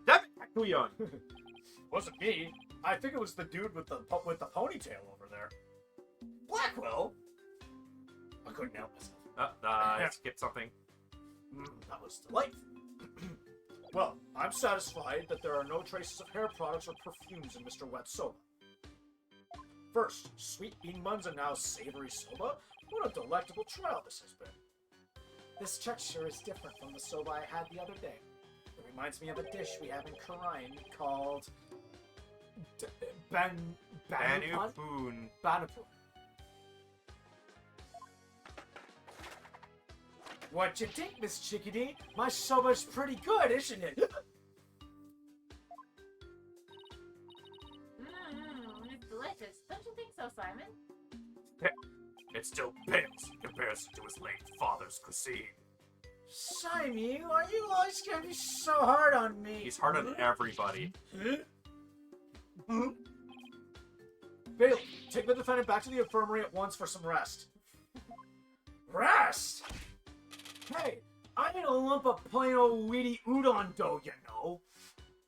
Damn it, Kuyon. Wasn't me. I think it was the dude with the ponytail over there. Blackwell? I couldn't help myself. I skipped something. That was delightful. Well, I'm satisfied that there are no traces of hair products or perfumes in Mr. Wet Soba. First, sweet bean buns and now savory soba? What a delectable trial this has been. This texture is different from the soba I had the other day. It reminds me of a dish we have in Karayan called... Banupun. Banupun. What you think, Miss Chickadee? My soba's pretty good, isn't it? It's delicious. Don't you think so, Simon? It still pales in comparison to his late father's cuisine. Simon, why are you always gonna be so hard on me? He's hard on everybody. Bailey, take the defendant back to the infirmary at once for some rest. Rest? Hey, I ain't a lump of plain old weedy udon dough, you know.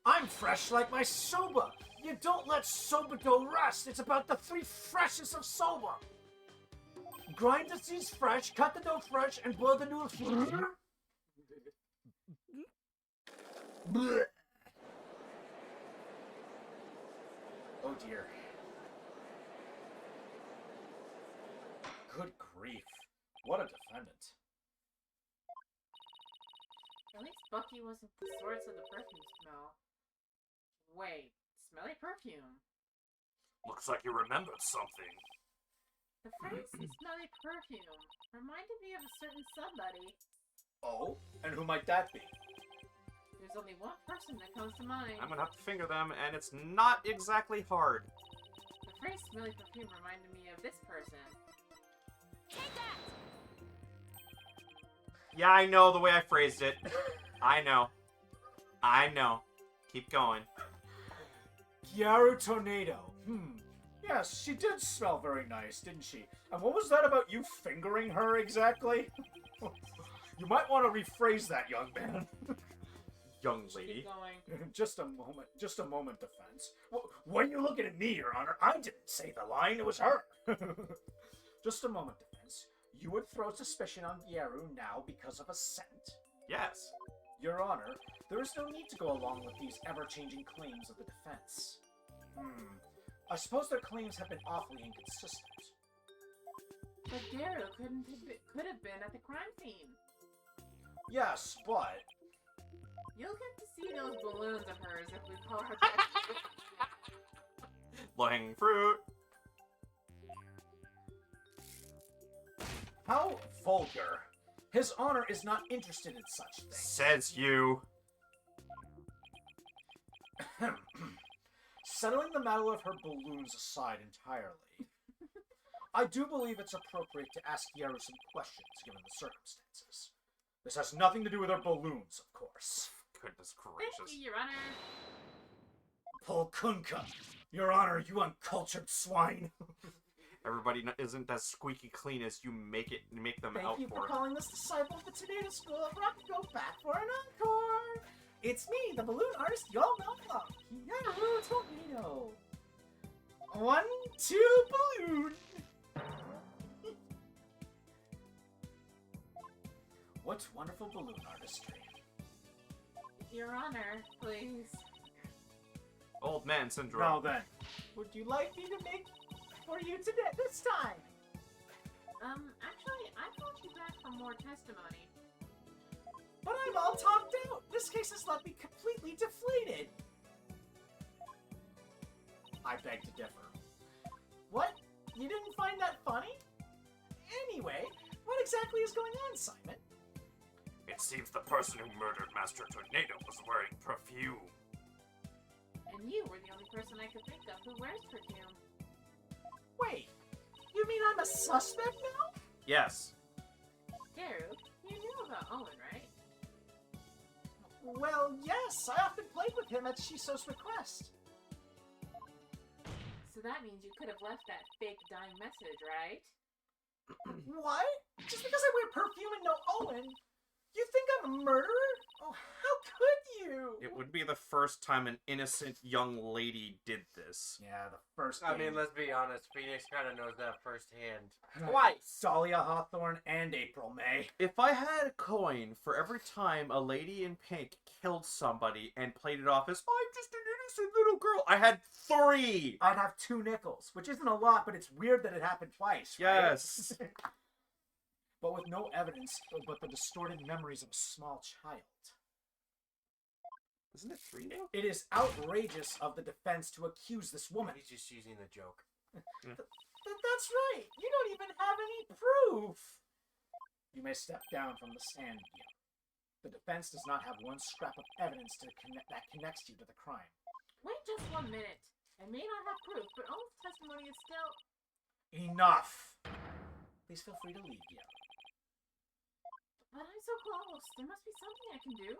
I'm fresh like my soba. You don't let soba dough rest. It's about the 3 freshness of soba. Grind the seeds fresh, cut the dough fresh, and boil the noodles. Blech. Oh dear. Good grief. What a defendant. At least Bucky wasn't the source of the perfume smell. Wait, smelly perfume. Looks like you remembered something. The phrase smelly perfume reminded me of a certain somebody. Oh? And who might that be? There's only one person that comes to mind. I'm gonna have to finger them, and it's not exactly hard. The phrase smelly perfume reminded me of this person. Take that! Yeah, I know the way I phrased it. I know. I know. Keep going. Gyaru Tornado. Yes, she did smell very nice, didn't she? And what was that about you fingering her exactly? You might want to rephrase that, young man. Young lady. Keep going. Just a moment, defense. What are you looking at me, Your Honor? I didn't say the line, it was her. Just a moment, defense. You would throw suspicion on Gyaru now because of a scent? Yes. Your Honor, there is no need to go along with these ever-changing claims of the defense. I suppose their claims have been awfully inconsistent. But Daryl could have been at the crime scene. Yes, but... You'll get to see those balloons of hers if we call her back. Low-hanging fruit. How vulgar. His Honor is not interested in such things. Says you. Settling the matter of her balloons aside entirely, I do believe it's appropriate to ask Gyaru some questions given the circumstances. This has nothing to do with her balloons, of course. Goodness Thank gracious. you, Your Honor. Polkunka, Your Honor, you uncultured swine. Everybody isn't as squeaky clean as you make them Thank out you for for. calling this disciple of the Tornado School of Rock to go back for an encore. It's me, the balloon artist you all know and love, Gyaru Tornado. 1, 2, balloon. What wonderful balloon artistry. Your Honor, please. Old man syndrome. Now then, would you like me to make for you today this time? Actually, I called you back for more testimony. But I'm all talked out. This case has left me completely deflated. I beg to differ. What? You didn't find that funny? Anyway, what exactly is going on, Simon? It seems the person who murdered Master Tornado was wearing perfume. And you were the only person I could think of who wears perfume. Wait, you mean I'm a suspect now? Yes. Daru, you knew about Owen, right? Well, yes, I often played with him at Shiso's request. So that means you could have left that fake dying message, right? What? Just because I wear perfume and no Owen? You think I'm a murderer? Oh, how could you? It would be the first time an innocent young lady did this. Yeah, the first I thing. mean, let's be honest. Phoenix kind of knows that firsthand. Twice. Dahlia Hawthorne and April May. If I had a coin for every time a lady in pink killed somebody and played it off as, I'm just an innocent little girl, I had 3! I'd have 2 nickels, which isn't a lot, but it's weird that it happened twice, right? Yes. But with no evidence but the distorted memories of a small child. Isn't it 3 now? It is outrageous of the defense to accuse this woman. He's just using the joke. That's right. You don't even have any proof. You may step down from the stand, Gil. The defense does not have one scrap of evidence that connects you to the crime. Wait just 1 minute. I may not have proof, but Owen's testimony is still... Enough. Please feel free to leave, Gil. But I'm so close. There must be something I can do.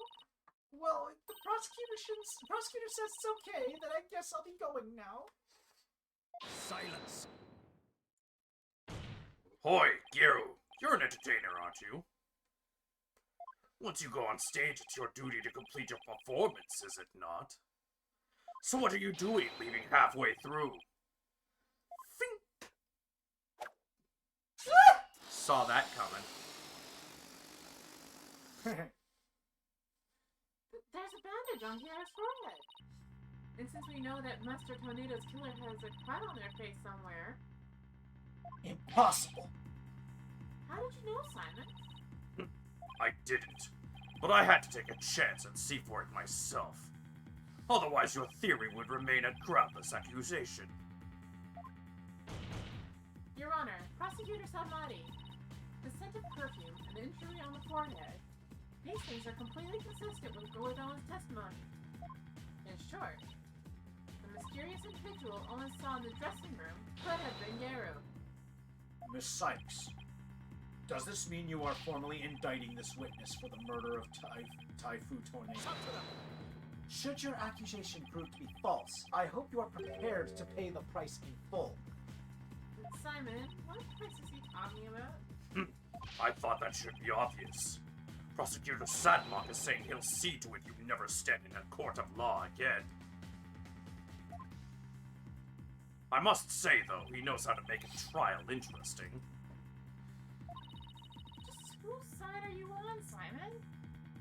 Well, the prosecutor says it's okay, then I guess I'll be going now. Silence. Hoi, Gero. You're an entertainer, aren't you? Once you go on stage, it's your duty to complete your performance, is it not? So what are you doing, leaving halfway through? Fing. Saw that coming. There's a bandage on Garo's forehead. And since we know that Master Tornado's killer has a cut on their face somewhere, Impossible. how did you know, Simon? I didn't. But I had to take a chance and see for it myself. Otherwise, your theory would remain a groundless accusation. Your Honor, Prosecutor Salmati, the scent of perfume and the injury on the forehead, these things are completely consistent with Goidone's testimony. In short, the mysterious individual only saw in the dressing room could have been Garo. Miss Sykes, does this mean you are formally indicting this witness for the murder of Taifu Tornado? Should your accusation prove to be false, I hope you are prepared to pay the price in full. Simon, what price is he talking about? I thought that should be obvious. Prosecutor Sadmock is saying he'll see to it you never stand in a court of law again. I must say, though, he knows how to make a trial interesting. Just whose side are you on, Simon?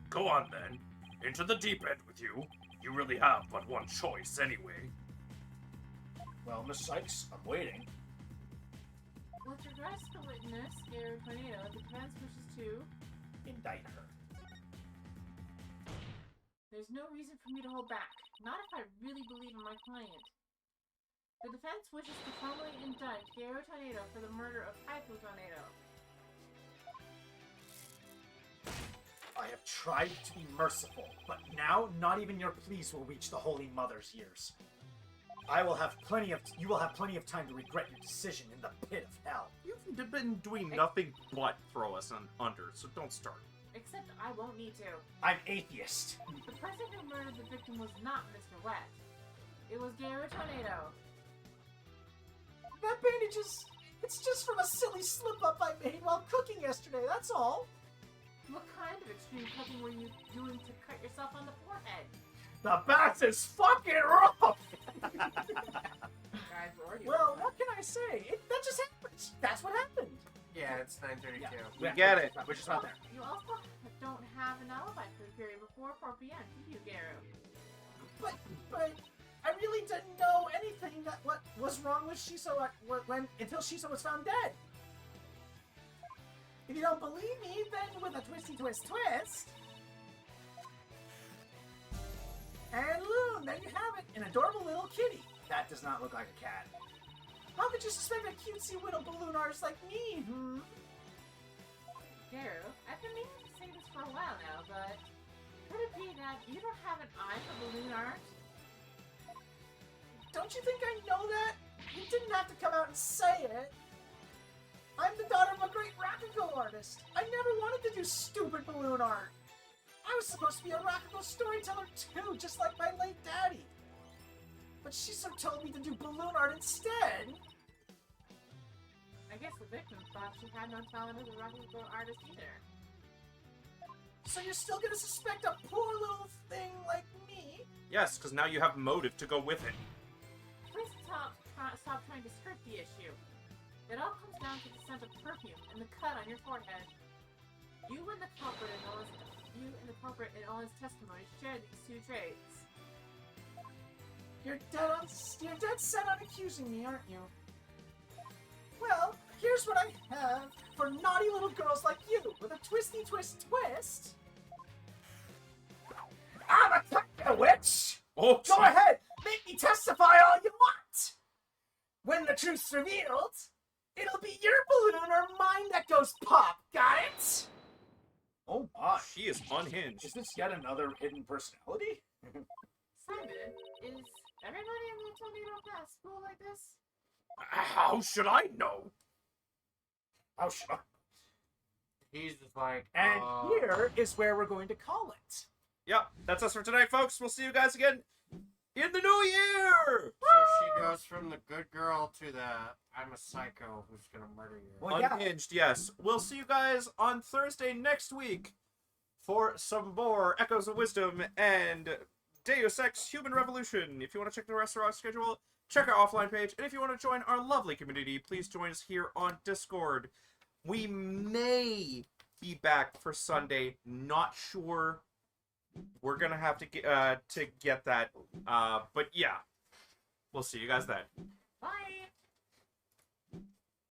Go on, then. Into the deep end with you. You really have but one choice, anyway. Well, Miss Sykes, I'm waiting. With regards to the witness, Garo Tornado, the defense wishes to... Indict her. There's no reason for me to hold back. Not if I really believe in my client. The defense wishes to formally indict Garo Tornado for the murder of Taifu Tornado. I have tried to be merciful, but now not even your pleas will reach the Holy Mother's ears. You will have plenty of time to regret your decision in the pit of hell. You've been doing nothing but throw us under, so don't start. Except I won't need to. I'm atheist. The person who murdered the victim was not Mr. Wet. It was Garo Tornado. That bandage it's just from a silly slip-up I made while cooking yesterday, that's all. What kind of extreme cooking were you doing to cut yourself on the forehead? The bath is fucking rough! Guys, we're already Well, what can I say? That just happens. That's what happened. Yeah, it's 9:32. Yeah. We get it. We're just not there. You also don't have an alibi for the period before 4 p.m., do you, Garo? But I really didn't know anything that what was wrong with Shiso until Shiso was found dead. If you don't believe me, then with a twisty twist. And Loon, there you have it, an adorable little kitty. That does not look like a cat. How could you suspect a cutesy little balloon artist like me, Garo, I've been meaning to say this for a while now, but could it be that you don't have an eye for balloon art? Don't you think I know that? You didn't have to come out and say it. I'm the daughter of a great Rakugo artist. I never wanted to do stupid balloon art. I was supposed to be a Rakugo storyteller too, just like my late daddy. But Shiso told me to do balloon art instead. I guess the victim thought she had no talent as a Rakugo artist either. So you're still gonna suspect a poor little thing like me? Yes, because now you have motive to go with it. Please stop trying to skirt the issue. It all comes down to the scent of perfume and the cut on your forehead. You and the culprit in all his testimony share these two traits. You're dead set on accusing me, aren't you? Well, here's what I have for naughty little girls like you, with a twisty twist. I'm a techno witch! Oh, Go ahead, make me testify all you want! When the truth's revealed, it'll be your balloon or mine that goes pop, got it? Oh my. She is unhinged. Is this yet another hidden personality? Simon, is everybody in the Tornado Pass school like this? How should I know? Oh, sure. He's just like, And here is where we're going to call it. Yep, that's us for tonight, folks. We'll see you guys again in the new year! So she goes from the good girl to the I'm a psycho who's gonna murder you. Well, yeah. Unhinged, yes. We'll see you guys on Thursday next week for some more Echoes of Wisdom and Deus Ex Human Revolution. If you want to check the rest of our schedule, check our offline page. And if you want to join our lovely community, please join us here on Discord. We may be back for Sunday. Not sure. We're gonna have to get that. But yeah, we'll see you guys then. Bye!